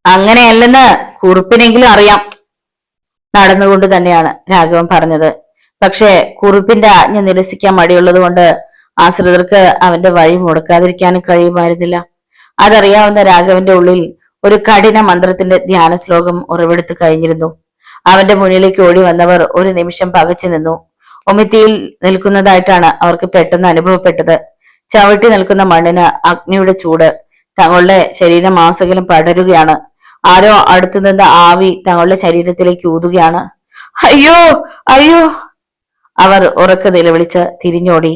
അങ്ങനെയല്ലെന്ന് കുറുപ്പിനെങ്കിലും അറിയാം. നടന്നുകൊണ്ട് തന്നെയാണ് രാഘവൻ പറഞ്ഞത്. പക്ഷെ കുറുപ്പിന്റെ ആജ്ഞ നിരസിക്കാൻ മടിയുള്ളത് കൊണ്ട് ആശ്രിതർക്ക് അവന്റെ വഴി മുടക്കാതിരിക്കാനും കഴിയുമായിരുന്നില്ല. അതറിയാവുന്ന രാഘവന്റെ ഉള്ളിൽ ഒരു കഠിന മന്ത്രത്തിന്റെ ധ്യാന ശ്ലോകം ഉറവെടുത്തു കഴിഞ്ഞിരുന്നു. അവന്റെ മുന്നിലേക്ക് ഓടി വന്നവർ ഒരു നിമിഷം പകച്ചു നിന്നു. ഒമിത്തിയിൽ നിൽക്കുന്നതായിട്ടാണ് അവർക്ക് പെട്ടെന്ന് അനുഭവപ്പെട്ടത്. ചവിട്ടി നിൽക്കുന്ന മണ്ണിന് അഗ്നിയുടെ ചൂട് തങ്ങളുടെ ശരീരമാസകലം പടരുകയാണ്. ആരോ അടുത്തു നിന്ന് ആവി തങ്ങളുടെ ശരീരത്തിലേക്ക് ഊതുകയാണ്. അയ്യോ അയ്യോ! അവർ ഉറക്കെ നിലവിളിച്ച് തിരിഞ്ഞോടി.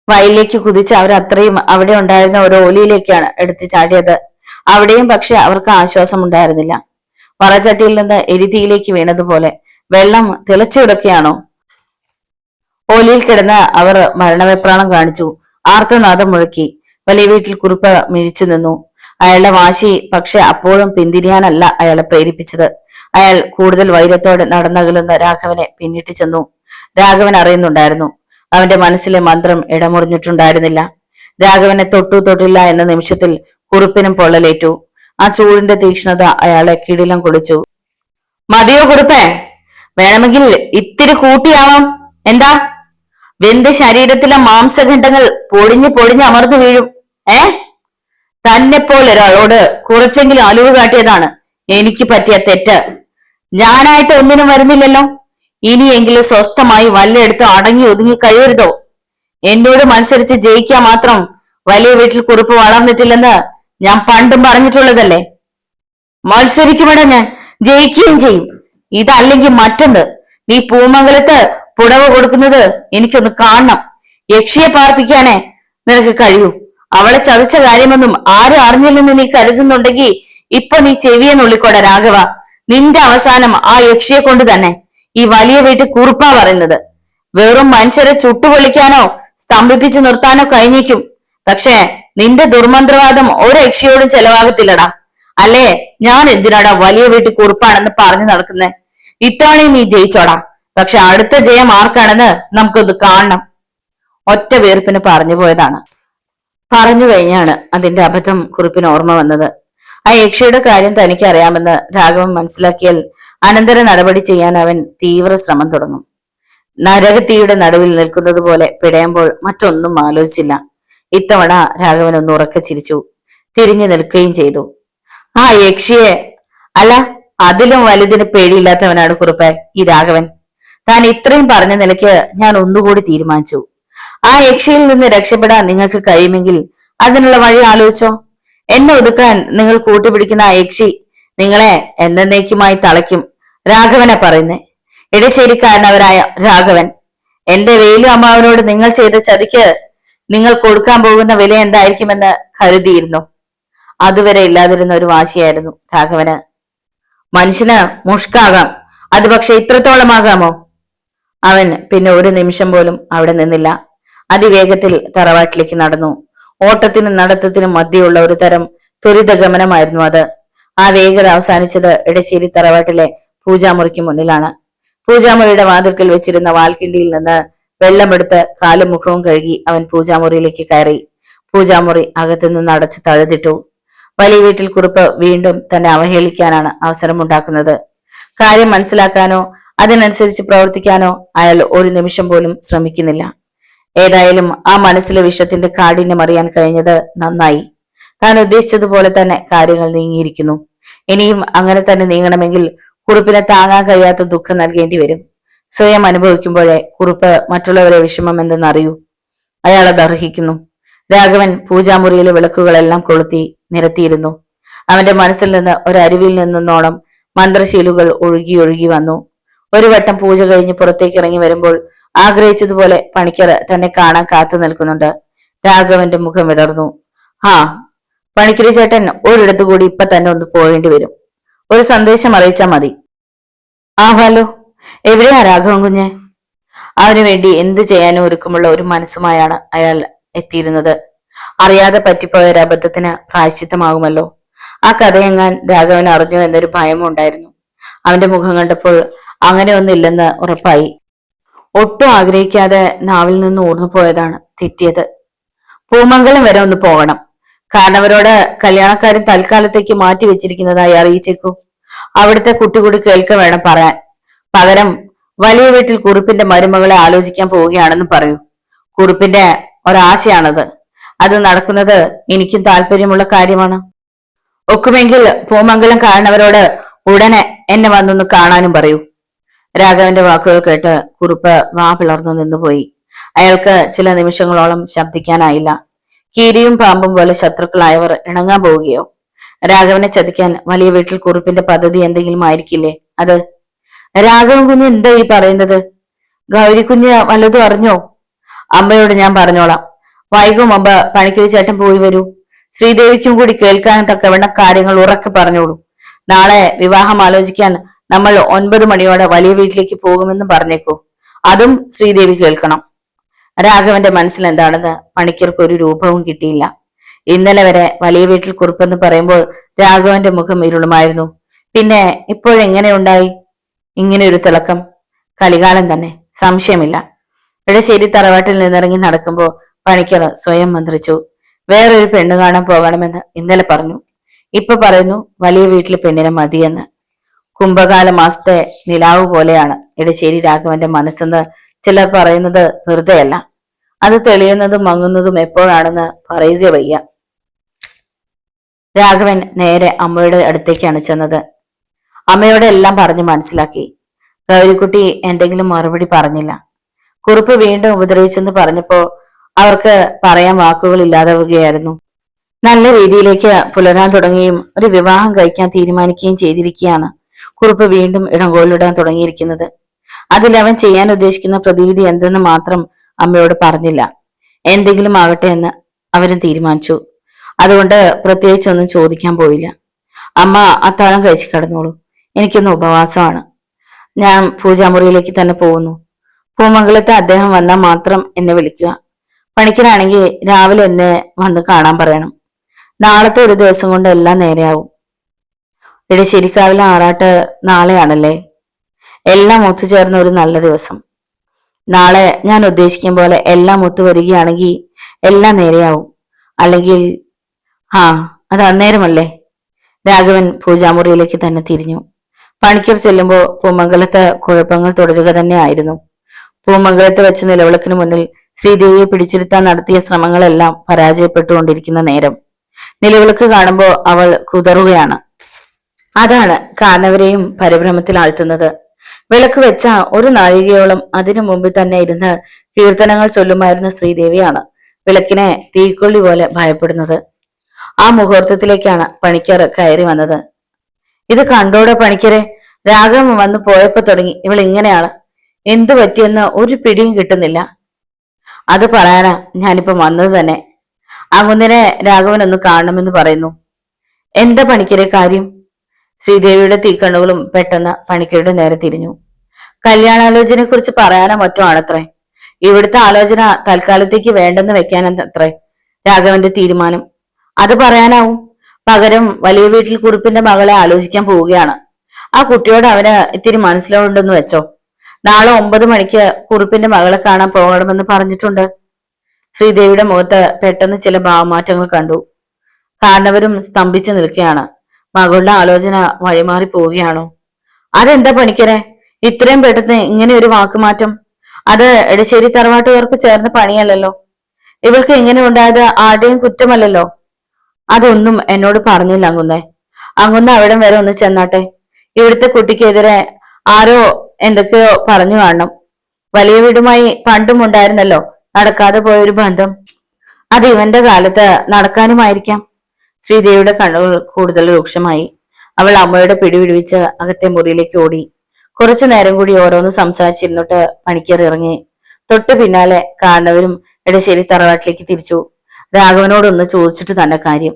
വയലിലേക്ക് കുതിച്ച് അവർ അത്രയും അവിടെ ഉണ്ടായിരുന്ന ഒരു ഓലിയിലേക്കാണ് എടുത്തു ചാടിയത്. അവിടെയും പക്ഷെ അവർക്ക് ആശ്വാസം ഉണ്ടായിരുന്നില്ല. വറചട്ടിയിൽ നിന്ന് എരിതീയിലേക്ക് വീണതുപോലെ വെള്ളം തിളച്ചു കിടക്കുകയാണോ? ഓലിയിൽ കിടന്ന് അവർ മരണവെപ്രാളം കാണിച്ചു. ആർത്തനാദം മുഴക്കി. വലിയ വീട്ടിൽ കുറുപ്പ് മിഴിച്ചു നിന്നു. അയാളുടെ വാശി പക്ഷെ അപ്പോഴും പിന്തിരിയാനല്ല അയാളെ പ്രേരിപ്പിച്ചത്. അയാൾ കൂടുതൽ വൈരത്തോടെ നടന്നകലുന്ന രാഘവനെ പിന്നിട്ട് ചെന്നു. രാഘവൻ അറിയുന്നുണ്ടായിരുന്നു, അവന്റെ മനസ്സിലെ മന്ത്രം ഇടമുറിഞ്ഞിട്ടുണ്ടായിരുന്നില്ല. രാഘവനെ തൊട്ടില്ല എന്ന നിമിഷത്തിൽ കുറുപ്പിനും പൊള്ളലേറ്റു. ആ ചൂടിന്റെ തീക്ഷ്ണത അയാളെ കിടിലം കുളിച്ചു. മതിയോ കുറുപ്പേ? വേണമെങ്കിൽ ഇത്തിരി കൂട്ടിയാവാം. എന്താ? വെന്ത ശരീരത്തിലെ മാംസഖണ്ഡങ്ങൾ പൊടിഞ്ഞ് അമർന്നു വീഴും. തന്നെ ഒരാളോട് കുറച്ചെങ്കിലും അലിവ് കാട്ടിയതാണ് എനിക്ക് പറ്റിയ തെറ്റ്. ഞാനായിട്ട് ഒന്നിനും വരുന്നില്ലല്ലോ. ഇനിയെങ്കിലും സ്വസ്ഥമായി വല്ലയിടത്ത് അടങ്ങി ഒതുങ്ങി കഴിയരുതോ? എന്നോട് മത്സരിച്ച് ജയിക്കാൻ മാത്രം വലിയ വീട്ടിൽ കുറിപ്പ് വളർന്നിട്ടില്ലെന്ന് ഞാൻ പണ്ടും പറഞ്ഞിട്ടുള്ളതല്ലേ. മത്സരിക്കുമെടാ, ഞാൻ ജയിക്കുകയും ചെയ്യും. ഇതല്ലെങ്കിൽ മറ്റെന്ത്. നീ പൂമംഗലത്ത് പുടവ കൊടുക്കുന്നത് എനിക്കൊന്ന് കാണണം. യക്ഷിയെ പാർപ്പിക്കാനേ നിനക്ക് കഴിയൂ. അവളെ ചതിച്ച കാര്യമൊന്നും ആരും അറിഞ്ഞില്ലെന്ന് നീ കരുതുന്നുണ്ടെങ്കിൽ ഇപ്പൊ നീ ചെവിയെ നുള്ളിക്കോടെ രാഘവ. നിന്റെ അവസാനം ആ യക്ഷിയെ കൊണ്ട് തന്നെ. ഈ വലിയ വീട്ടിൽ കുറുപ്പാ പറയുന്നത്. വെറും മനുഷ്യരെ ചുട്ടുപൊളിക്കാനോ സ്തംഭിപ്പിച്ചു നിർത്താനോ കഴിഞ്ഞേക്കും. പക്ഷേ നിന്റെ ദുർമന്ത്രവാദം ഒരു യക്ഷിയോടും ചെലവാകത്തില്ലടാ. അല്ലേ ഞാൻ എന്തിനാടാ വലിയ വീട്ടിൽ കുറുപ്പാണെന്ന് പറഞ്ഞു നടക്കുന്നേ? ഇത്തവണയും നീ ജയിച്ചോടാ. പക്ഷെ അടുത്ത ജയം ആർക്കാണെന്ന് നമുക്കൊന്ന് കാണണം. ഒറ്റ വീർപ്പിന് പറഞ്ഞു പോയതാണ്. പറഞ്ഞു കഴിഞ്ഞാണ് അതിന്റെ അബദ്ധം കുറിപ്പിന് ഓർമ്മ വന്നത്. ആ യക്ഷിയുടെ കാര്യം തനിക്ക് അറിയാമെന്ന് രാഘവൻ മനസ്സിലാക്കിയാൽ അനന്തര നടപടി ചെയ്യാൻ അവൻ തീവ്ര ശ്രമം തുടങ്ങും. നരകത്തീയുടെ നടുവിൽ നിൽക്കുന്നത് പോലെ പിടയുമ്പോൾ മറ്റൊന്നും ആലോചിച്ചില്ല. ഇത്തവണ രാഘവൻ ഒന്ന് ഉറക്കെ ചിരിച്ചു, തിരിഞ്ഞു നിൽക്കുകയും ചെയ്തു. ആ യക്ഷിയെ അല്ല, അതിലും വലുതിന് പേടിയില്ലാത്തവനാണ് കുറുപ്പേ ഈ രാഘവൻ. താൻ ഇത്രയും പറഞ്ഞ നിലയ്ക്ക് ഞാൻ ഒന്നുകൂടി തീരുമാനിച്ചു. ആ യക്ഷിയിൽ നിന്ന് രക്ഷപ്പെടാൻ നിങ്ങൾക്ക് കഴിയുമെങ്കിൽ അതിനുള്ള വഴി ആലോചിച്ചോ. എന്നെ ഒതുക്കാൻ നിങ്ങൾ കൂട്ടുപിടിക്കുന്ന ആ യക്ഷി നിങ്ങളെ എന്നേക്കുമായി തളയ്ക്കും. രാഘവനെ പറയുന്നേ, ഇടശ്ശേരിക്കാരനവരായ രാഘവൻ. എന്റെ വേലു അമ്മാവനോട് നിങ്ങൾ ചെയ്ത ചതിക്ക് നിങ്ങൾ കൊടുക്കാൻ പോകുന്ന വില എന്തായിരിക്കുമെന്ന് കരുതിയിരുന്നു. അതുവരെ ഇല്ലാതിരുന്ന ഒരു വാശിയായിരുന്നു രാഘവന്. മനുഷ്യന് മുഷ്കാകാം, അത് പക്ഷെ ഇത്രത്തോളമാകാമോ? അവൻ പിന്നെ ഒരു നിമിഷം പോലും അവിടെ നിന്നില്ല. അതിവേഗത്തിൽ തറവാട്ടിലേക്ക് നടന്നു. ഓട്ടത്തിനും നടത്തത്തിനും മധ്യയുള്ള ഒരു തരം ത്വരിതഗമനമായിരുന്നു അത്. ആ വേഗത അവസാനിച്ചത് ഇടശ്ശേരി തറവാട്ടിലെ പൂജാമുറിക്ക് മുന്നിലാണ്. പൂജാമുറിയുടെ വാതിൽക്കൽ വെച്ചിരുന്ന വാൽക്കിണ്ടിയിൽ നിന്ന് വെള്ളമെടുത്ത് കാലും മുഖവും കഴുകി അവൻ പൂജാമുറിയിലേക്ക് കയറി. പൂജാമുറി അകത്തുനിന്ന് അടച്ച് തഴുതിട്ടു. വലിയ വീട്ടിൽ കുറുപ്പ് വീണ്ടും തന്നെ അവഹേളിക്കാനാണ് അവസരമുണ്ടാക്കുന്നത്. കാര്യം മനസ്സിലാക്കാനോ അതിനനുസരിച്ച് പ്രവർത്തിക്കാനോ അയാൾ ഒരു നിമിഷം പോലും ശ്രമിക്കുന്നില്ല. ഏതായാലും ആ മനസ്സിലെ വിഷത്തിന്റെ കാഠിന്യം അറിയാൻ കഴിഞ്ഞത് നന്നായി. താൻ ഉദ്ദേശിച്ചതുപോലെ തന്നെ കാര്യങ്ങൾ നീങ്ങിയിരിക്കുന്നു. ഇനിയും അങ്ങനെ തന്നെ നീങ്ങണമെങ്കിൽ കുറുപ്പിനെ താങ്ങാൻ കഴിയാത്ത ദുഃഖം നൽകേണ്ടി വരും. സ്വയം അനുഭവിക്കുമ്പോഴേ കുറുപ്പ് മറ്റുള്ളവരെ വിഷമം എന്തെന്നറിയൂ. അയാൾ അത് അർഹിക്കുന്നു. രാഘവൻ പൂജാമുറിയിലെ വിളക്കുകളെല്ലാം കൊളുത്തി നിരത്തിയിരുന്നു. അവന്റെ മനസ്സിൽ നിന്ന് ഒരരുവിൽ നിന്നോണം മന്ത്രശീലുകൾ ഒഴുകി ഒഴുകി വന്നു. ഒരു വട്ടം പൂജ കഴിഞ്ഞ് പുറത്തേക്ക് ഇറങ്ങി വരുമ്പോൾ ആഗ്രഹിച്ചതുപോലെ പണിക്കർ തന്നെ കാണാൻ കാത്തു നിൽക്കുന്നുണ്ട്. രാഘവന്റെ മുഖം വിടർന്നു. ആ, പണിക്കരി ചേട്ടൻ ഒരിടത്തു കൂടി ഇപ്പൊ തന്നെ ഒന്ന് പോകേണ്ടി വരും. ഒരു സന്ദേശം അറിയിച്ചാൽ മതി. ആവാലോ. എവിടെയാ രാഘവൻ കുഞ്ഞ്? അവനു വേണ്ടി എന്ത് ചെയ്യാനും ഒരുക്കമുള്ള ഒരു മനസ്സുമായാണ് അയാൾ എത്തിയിരുന്നത്. അറിയാതെ പറ്റിപ്പോയ ഒരു അബദ്ധത്തിന് പ്രായശ്ചിത്തമാകുമല്ലോ. ആ കഥയെങ്ങാൻ രാഘവൻ അറിഞ്ഞു എന്നൊരു ഭയവും ഉണ്ടായിരുന്നു. അവന്റെ മുഖം കണ്ടപ്പോൾ അങ്ങനെ ഒന്നില്ലെന്ന് ഉറപ്പായി. ഒട്ടും ആഗ്രഹിക്കാതെ നാവിൽ നിന്ന് ഊർന്നു പോയതാണ് തെറ്റിയത്. പൂമംഗലം വരെ ഒന്ന് പോകണം. കാരണവരോട് കല്യാണക്കാരൻ തൽക്കാലത്തേക്ക് മാറ്റി വെച്ചിരിക്കുന്നതായി അറിയിച്ചേക്കൂ. അവിടുത്തെ കുട്ടി കൂടി കേൾക്ക വേണം പറയാൻ. പകരം വലിയ വീട്ടിൽ കുറുപ്പിന്റെ മരുമകളെ ആലോചിക്കാൻ പോവുകയാണെന്ന് പറയൂ. കുറുപ്പിന്റെ ഒരാശയാണത്. അത് നടക്കുന്നത് എനിക്കും താല്പര്യമുള്ള കാര്യമാണ്. ഒക്കുമെങ്കിൽ പൂമംഗലം കാരണവരോട് ഉടനെ എന്നെ വന്നൊന്ന് കാണാനും പറയൂ. രാഘവന്റെ വാക്കുകൾ കേട്ട് കുറുപ്പ് വാ പിളർന്നു നിന്നുപോയി. അയാൾക്ക് ചില നിമിഷങ്ങളോളം ശബ്ദിക്കാനായില്ല. കീരിയും പാമ്പും പോലെ ശത്രുക്കളായവർ ഇണങ്ങാൻ പോവുകയോ? രാഘവനെ ചതിക്കാൻ വലിയ വീട്ടിൽ കുറുപ്പിന്റെ പദ്ധതി എന്തെങ്കിലും ആയിരിക്കില്ലേ അത്? രാഘവൻ കുഞ്ഞ് എന്താ ഈ പറയുന്നത്? ഗൗരി കുഞ്ഞ് വല്ലതും അറിഞ്ഞോ? അമ്മയോട് ഞാൻ പറഞ്ഞോളാം. വൈകും മുമ്പ് പണിക്കരി ചേട്ടൻ പോയി വരൂ. ശ്രീദേവിക്കും കൂടി കേൾക്കാൻ തക്കവണ്ണം കാര്യങ്ങൾ ഉറക്കെ പറഞ്ഞോളൂ. നാളെ വിവാഹം ആലോചിക്കാൻ നമ്മൾ 9 മണിയോടെ വലിയ വീട്ടിലേക്ക് പോകുമെന്ന് പറഞ്ഞേക്കൂ. അതും ശ്രീദേവി കേൾക്കണം. രാഘവന്റെ മനസ്സിൽ എന്താണെന്ന് പണിക്കർക്ക് ഒരു രൂപവും കിട്ടിയില്ല. ഇന്നലെ വരെ വലിയ വീട്ടിൽ കുറിപ്പെന്ന് പറയുമ്പോൾ രാഘവന്റെ മുഖം ഇരുളുമായിരുന്നു. പിന്നെ ഇപ്പോഴെങ്ങനെയുണ്ടായി ഇങ്ങനെ ഒരു തിളക്കം? കലികാലം തന്നെ, സംശയമില്ല. ഇടശ്ശേരി തറവാട്ടിൽ നിന്നിറങ്ങി നടക്കുമ്പോൾ പണിക്കർ സ്വയം മന്ത്രിച്ചു. വേറൊരു പെണ്ണ് കാണാൻ പോകണമെന്ന് ഇന്നലെ പറഞ്ഞു. ഇപ്പൊ പറയുന്നു വലിയ വീട്ടിലെ പെണ്ണിനെ മതിയെന്ന്. കുംഭകാല മാസത്തെ നിലാവ് പോലെയാണ് ഇടശ്ശേരി രാഘവന്റെ മനസ്സെന്ന് ചിലർ പറയുന്നത് വെറുതെയല്ല. അത് തെളിയുന്നതും മങ്ങുന്നതും എപ്പോഴാണെന്ന് പറയുക വയ്യ. രാഘവൻ നേരെ അമ്മയുടെ അടുത്തേക്കാണ് ചെന്നത്. അമ്മയോട് എല്ലാം പറഞ്ഞു മനസ്സിലാക്കി. ഗൗരിക്കുട്ടി എന്തെങ്കിലും മറുപടി പറഞ്ഞില്ല. കുറുപ്പ് വീണ്ടും ഉപദ്രവിച്ചെന്ന് പറഞ്ഞപ്പോ അവർക്ക് പറയാൻ വാക്കുകൾ ഇല്ലാതാവുകയായിരുന്നു. നല്ല രീതിയിലേക്ക് പുലരാൻ തുടങ്ങുകയും ഒരു വിവാഹം കഴിക്കാൻ തീരുമാനിക്കുകയും ചെയ്തിരിക്കുകയാണ് കുറുപ്പ് വീണ്ടും ഇടങ്കോലിടാൻ തുടങ്ങിയിരിക്കുന്നത്. അതിൽ അവൻ ചെയ്യാൻ ഉദ്ദേശിക്കുന്ന പ്രതിവിധി എന്തെന്ന് മാത്രം അമ്മയോട് പറഞ്ഞില്ല. എന്തെങ്കിലും ആകട്ടെ എന്ന് അവരും തീരുമാനിച്ചു. അതുകൊണ്ട് പ്രത്യേകിച്ചൊന്നും ചോദിക്കാൻ പോയില്ല. അമ്മ അത്താഴം കഴിച്ചു കിടന്നോളൂ, എനിക്കൊന്ന് ഉപവാസമാണ്. ഞാൻ പൂജാമുറിയിലേക്ക് തന്നെ പോകുന്നു. പൂമംഗലത്ത് അദ്ദേഹം വന്നാൽ മാത്രം എന്നെ വിളിക്കുക. പണിക്കരാണെങ്കിൽ രാവിലെ എന്നെ വന്ന് കാണാൻ പറയണം. നാളത്തെ ഒരു ദിവസം കൊണ്ട് എല്ലാം നേരെയാവും. ഇടശ്ശേരിക്കാവിലെ ആറാട്ട് നാളെയാണല്ലേ? എല്ലാം ഒത്തുചേർന്ന ഒരു നല്ല ദിവസം. നാളെ ഞാൻ ഉദ്ദേശിക്കും പോലെ എല്ലാം ഒത്തുവരികയാണെങ്കിൽ എല്ലാം നേരെയാവും. അല്ലെങ്കിൽ അത് അന്നേരമല്ലേ? രാഘവൻ പൂജാമുറിയിലേക്ക് തന്നെ തിരിഞ്ഞു. പണിക്കർ ചെല്ലുമ്പോൾ പൂമംഗലത്ത് കുഴപ്പങ്ങൾ തുടരുക തന്നെ ആയിരുന്നു. പൂമംഗലത്ത് വെച്ച് നിലവിളക്കിന് മുന്നിൽ ശ്രീദേവിയെ പിടിച്ചിരുത്താൻ നടത്തിയ ശ്രമങ്ങളെല്ലാം പരാജയപ്പെട്ടുകൊണ്ടിരിക്കുന്ന നേരം നിലവിളക്ക് കാണുമ്പോൾ അവൾ കുതറുകയാണ്. അതാണ് കാരണവരെയും പരിഭ്രമത്തിലാഴ്ത്തുന്നത്. വിളക്ക് വെച്ച ഒരു നാഴികയോളം അതിനു മുമ്പിൽ തന്നെ ഇരുന്ന് കീർത്തനങ്ങൾ ചൊല്ലുമായിരുന്ന ശ്രീദേവിയാണ് വിളക്കിനെ തീക്കൊള്ളി പോലെ ഭയപ്പെടുന്നത്. ആ മുഹൂർത്തത്തിലേക്കാണ് പണിക്കർ കയറി വന്നത്. ഇത് കണ്ടോടെ പണിക്കരെ, രാഘവൻ വന്ന് പോയപ്പോ തുടങ്ങി ഇവൾ ഇങ്ങനെയാണ്. എന്തു പറ്റിയെന്ന് ഒരു പിടിയും കിട്ടുന്നില്ല. അത് പറയാനാ ഞാനിപ്പോ വന്നത് തന്നെ. അങ്ങുന്നിനെ രാഘവൻ ഒന്ന് കാണണമെന്ന് പറയുന്നു. എന്താ പണിക്കരെ കാര്യം? ശ്രീദേവിയുടെ തീക്കണ്ണുകളും പെട്ടെന്ന് പണിക്കരുടെ നേരെ തിരിഞ്ഞു. കല്യാണാലോചനയെ കുറിച്ച് പറയാനോ മറ്റോ ആണത്രേ. ഇവിടുത്തെ ആലോചന തൽക്കാലത്തേക്ക് വേണ്ടെന്ന് വെക്കാനത്രേ രാഘവന്റെ തീരുമാനം. അത് പറയാനാവും. പകരം വലിയ വീട്ടിൽ കുറുപ്പിന്റെ മകളെ ആലോചിക്കാൻ പോവുകയാണ്. ആ കുട്ടിയോട് അവന് ഇത്തിരി മനസ്സിലാവുണ്ടെന്ന് വെച്ചോ. നാളെ 9 മണിക്ക് കുറുപ്പിന്റെ മകളെ കാണാൻ പോകണമെന്ന് പറഞ്ഞിട്ടുണ്ട്. ശ്രീദേവിയുടെ മുഖത്ത് പെട്ടെന്ന് ചില ഭാവമാറ്റങ്ങൾ കണ്ടു. കാരണവരും സ്തംഭിച്ചു നിൽക്കുകയാണ്. മകളുടെ ആലോചന വഴിമാറി പോവുകയാണോ? അതെന്താ പണിക്കരെ ഇത്രയും പെട്ടെന്ന് ഇങ്ങനെ ഒരു വാക്കുമാറ്റം? അത് എടശ്ശേരി തറവാട്ടുകാർക്ക് ചേർന്ന പണിയല്ലല്ലോ. ഇവൾക്ക് ഇങ്ങനെ ഉണ്ടായത് ആരുടെയും കുറ്റമല്ലല്ലോ. അതൊന്നും എന്നോട് പറഞ്ഞില്ല അങ്ങുന്നേ. അങ്ങുന്ന അവിടം വരെ ഒന്ന് ചെന്നാട്ടെ. ഇവിടുത്തെ കുട്ടിക്കെതിരെ ആരോ എന്തൊക്കെയോ പറഞ്ഞു കാണണം. വലിയ വീടുമായി പണ്ടും ഉണ്ടായിരുന്നല്ലോ നടക്കാതെ പോയൊരു ബന്ധം. അത് ഇവന്റെ കാലത്ത് നടക്കാനുമായിരിക്കാം. ശ്രീദേവിയുടെ കണ്ണുകൾ കൂടുതൽ രൂക്ഷമായി. അവൾ അമ്മയുടെ പിടിവിടുവിച്ച് അകത്തെ മുറിയിലേക്ക് ഓടി. കുറച്ചു നേരം കൂടി ഓരോന്ന് സംസാരിച്ചിരുന്നിട്ട് പണിക്കർ ഇറങ്ങി. തൊട്ടു പിന്നാലെ കാരണവരും എടശ്ശേരി തറവാട്ടിലേക്ക് തിരിച്ചു. രാഘവനോടൊന്ന് ചോദിച്ചിട്ട് തന്നെ കാര്യം.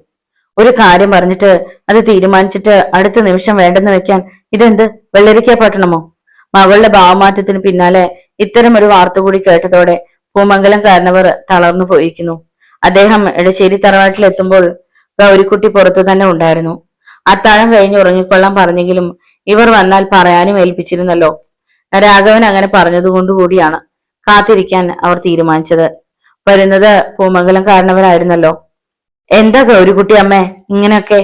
ഒരു കാര്യം പറഞ്ഞിട്ട് അത് തീരുമാനിച്ചിട്ട് അടുത്ത നിമിഷം വേണ്ടെന്ന് വെക്കാൻ ഇതെന്ത് വെള്ളരിക്ക പട്ടണമോ? മകളുടെ ഭാവമാറ്റത്തിന് പിന്നാലെ ഇത്തരം ഒരു വാർത്ത കൂടി കേട്ടതോടെ പൂമംഗലം കാരണവർ തളർന്നു പോയിരിക്കുന്നു. അദ്ദേഹം എടശ്ശേരി തറവാട്ടിൽ എത്തുമ്പോൾ ഗൗരിക്കുട്ടി പുറത്തു തന്നെ ഉണ്ടായിരുന്നു. അത്താഴം കഴിഞ്ഞ് ഉറങ്ങിക്കൊള്ളാൻ പറഞ്ഞെങ്കിലും ഇവർ വന്നാൽ പറയാനും ഏൽപ്പിച്ചിരുന്നല്ലോ. രാഘവൻ അങ്ങനെ പറഞ്ഞതുകൊണ്ടുകൂടിയാണ് കാത്തിരിക്കാൻ അവർ തീരുമാനിച്ചത്. വരുന്നത് പൂമംഗലം കാരണവരായിരുന്നല്ലോ. എന്താ ഗൗരിക്കുട്ടി അമ്മേ ഇങ്ങനെയൊക്കെ?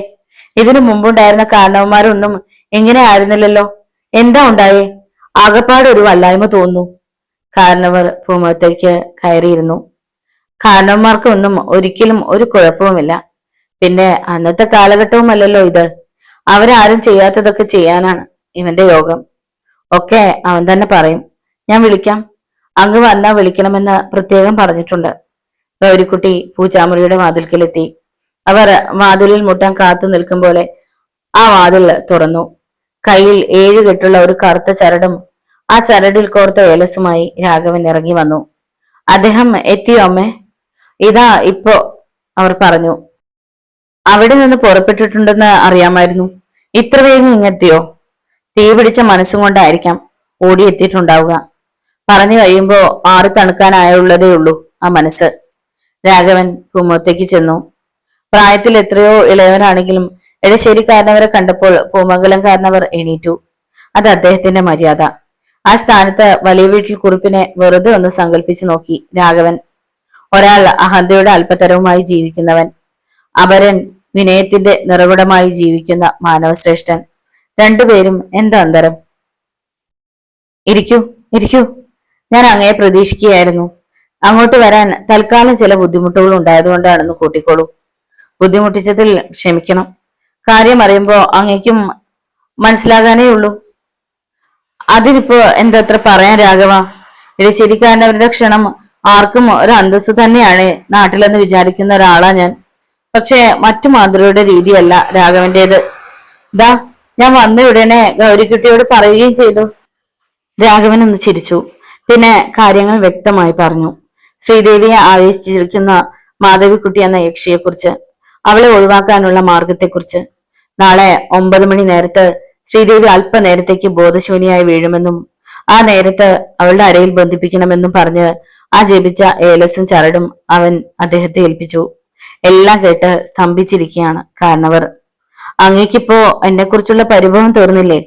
ഇതിനു മുമ്പുണ്ടായിരുന്ന കാരണവന്മാരൊന്നും ഇങ്ങനെ ആയിരുന്നില്ലല്ലോ. എന്താ ഉണ്ടായേ? ആകപ്പാടൊരു വല്ലായ്മ തോന്നുന്നു. കാരണവർ പൂമുഖത്തേക്ക് കയറിയിരുന്നു. കാരണവന്മാർക്കൊന്നും ഒരിക്കലും ഒരു കുഴപ്പവുമില്ല. പിന്നെ അന്നത്തെ കാലഘട്ടവുമല്ലല്ലോ ഇത്. അവരാരും ചെയ്യാത്തതൊക്കെ ചെയ്യാനാണ് ഇവന്റെ യോഗം. ഒക്കെ അവൻ തന്നെ പറയും. ഞാൻ വിളിക്കാം. അങ്ങ് വന്നാ വിളിക്കണമെന്ന് പ്രത്യേകം പറഞ്ഞിട്ടുണ്ട്. ഗൗരിക്കുട്ടി പൂജാമുറിയുടെ വാതിൽക്കലെത്തി. അവർ വാതിലിൽ മുട്ടാൻ കാത്തു നിൽക്കും പോലെ ആ വാതിൽ തുറന്നു. കയ്യിൽ 7 കെട്ടുള്ള ഒരു കറുത്ത ചരടും ആ ചരടിൽ കോർത്ത ഏലസുമായി രാഘവൻ ഇറങ്ങി വന്നു. അദ്ദേഹം എത്തിയോ അമ്മേ? ഇതാ ഇപ്പോ, അവർ പറഞ്ഞു. അവിടെ നിന്ന് പുറപ്പെട്ടിട്ടുണ്ടെന്ന് അറിയാമായിരുന്നു. ഇത്ര വേഗം ഇങ്ങെത്തിയോ? തീ പിടിച്ച മനസ്സും കൊണ്ടായിരിക്കാം ഓടിയെത്തിയിട്ടുണ്ടാവുക. പറഞ്ഞു കഴിയുമ്പോ ആറി തണുക്കാനായുള്ളതേ ഉള്ളൂ ആ മനസ്സ്. രാഘവൻ പൂമുഖത്തേക്ക് ചെന്നു. പ്രായത്തിൽ എത്രയോ ഇളയവനാണെങ്കിലും എടശ്ശേരിക്കാരനവരെ കണ്ടപ്പോൾ പൂമംഗലം കാരണവർ എണീറ്റു. അത് അദ്ദേഹത്തിന്റെ മര്യാദ. ആ സ്ഥാനത്ത് വലിയ വീട്ടിൽ കുറിപ്പിനെ വെറുതെ ഒന്ന് സങ്കല്പിച്ചു നോക്കി രാഘവൻ. ഒരാൾ അഹന്തയുടെ അല്പതരവുമായി ജീവിക്കുന്നവൻ, അപരൻ വിനയത്തിന്റെ നിറകുടമായി ജീവിക്കുന്ന മാനവശ്രേഷ്ഠൻ. രണ്ടുപേരും എന്താ അന്തരം? ഇരിക്കൂ, ഇരിക്കൂ. ഞാൻ അങ്ങയെ പ്രതീക്ഷിക്കുകയായിരുന്നു. അങ്ങോട്ട് വരാൻ തൽക്കാലം ചില ബുദ്ധിമുട്ടുകൾ ഉണ്ടായതുകൊണ്ടാണെന്ന് കൂട്ടിക്കോളൂ. ബുദ്ധിമുട്ടിച്ചതിൽ ക്ഷമിക്കണം. കാര്യം അറിയുമ്പോ അങ്ങേക്കും മനസ്സിലാകാനേ ഉള്ളൂ. അതിനിപ്പോ എന്തത്ര പറയാൻ രാഘവ? ഇടശ്ശേരിക്കാരനവരുടെ ക്ഷണം ആർക്കും ഒരു അന്തസ് തന്നെയാണ് നാട്ടിലെന്ന് വിചാരിക്കുന്ന ഒരാളാ ഞാൻ. പക്ഷെ മറ്റു മാതൃയുടെ രീതിയല്ല രാഘവന്റേത്. ദാ ഞാൻ വന്ന ഉടനെ ഗൗരിക്കുട്ടിയോട് പറയുകയും ചെയ്തു. രാഘവൻ ഒന്ന് ചിരിച്ചു. പിന്നെ കാര്യങ്ങൾ വ്യക്തമായി പറഞ്ഞു. ശ്രീദേവിയെ ആവേശിച്ചിരിക്കുന്ന മാധവിക്കുട്ടി എന്ന യക്ഷിയെക്കുറിച്ച്, അവളെ ഒഴിവാക്കാനുള്ള മാർഗത്തെക്കുറിച്ച്. നാളെ 9 മണി നേരത്ത് ശ്രീദേവി അല്പനേരത്തേക്ക് ബോധശൂന്യായി വീഴുമെന്നും ആ നേരത്ത് അവളുടെ അരയിൽ ബന്ധിപ്പിക്കണമെന്നും പറഞ്ഞ് ആ ജപിച്ച ഏലസും ചരടും അവൻ അദ്ദേഹത്തെ ഏൽപ്പിച്ചു. എല്ലാം കേട്ട് സ്തംഭിച്ചിരിക്കുകയാണ് കാരണവർ. അങ്ങേക്കിപ്പോ എന്നെക്കുറിച്ചുള്ള പരിഭവം തീർന്നില്ലേ?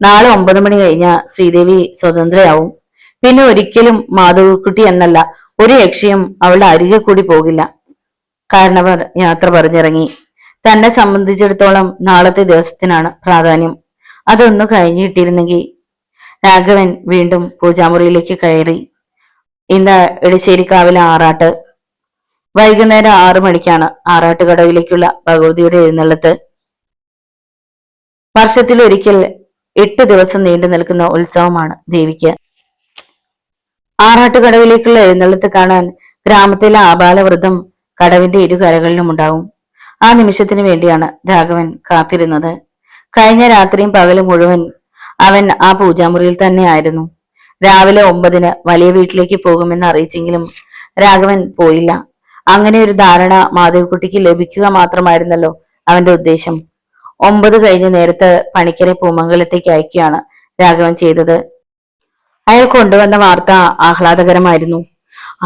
നാളെ 9 മണി കഴിഞ്ഞ ശ്രീദേവി സ്വതന്ത്രയാവും. പിന്നെ ഒരിക്കലും മാധവിക്കുട്ടി എന്നല്ല ഒരു യക്ഷിയും അവളുടെ അരികെ കൂടി പോകില്ല. കാരണവർ യാത്ര പറഞ്ഞിറങ്ങി. തന്നെ സംബന്ധിച്ചിടത്തോളം നാളത്തെ ദിവസത്തിനാണ് പ്രാധാന്യം. അതൊന്നു കഴിഞ്ഞിട്ടിരുന്നെങ്കിൽ. രാഘവൻ വീണ്ടും പൂജാമുറിയിലേക്ക് കയറി. ഇന്ന് എടശ്ശേരിക്കാവിലെ ആറാട്ട്. വൈകുന്നേരം 6 മണിക്കാണ് ആറാട്ടുകടവിലേക്കുള്ള ഭഗവതിയുടെ എഴുന്നള്ളത്ത്. വർഷത്തിലൊരിക്കൽ 8 ദിവസം നീണ്ടു നിൽക്കുന്ന ഉത്സവമാണ് ദേവിക്ക്. ആറാട്ടുകടവിലേക്കുള്ള എഴുന്നള്ളത്ത് കാണാൻ ഗ്രാമത്തിലെ ആബാലവൃദ്ധം കടവിന്റെ ഇരുകരകളിലും ഉണ്ടാവും. ആ നിമിഷത്തിന് വേണ്ടിയാണ് രാഘവൻ കാത്തിരുന്നത്. കഴിഞ്ഞ രാത്രിയും പകലും മുഴുവൻ അവൻ ആ പൂജാമുറിയിൽ തന്നെ ആയിരുന്നു. രാവിലെ 9-ന് വലിയ വീട്ടിലേക്ക് പോകുമെന്ന് അറിയിച്ചെങ്കിലും രാഘവൻ പോയില്ല. അങ്ങനെ ഒരു ധാരണ മാധവിക്കുട്ടിക്ക് ലഭിക്കുക മാത്രമായിരുന്നല്ലോ അവന്റെ ഉദ്ദേശം. 9 കഴിഞ്ഞ നേരത്ത് പണിക്കരെ പൂമംഗലത്തേക്ക് അയക്കുകയാണ് രാഘവൻ ചെയ്തത്. അയാൾ കൊണ്ടുവന്ന വാർത്ത ആഹ്ലാദകരമായിരുന്നു.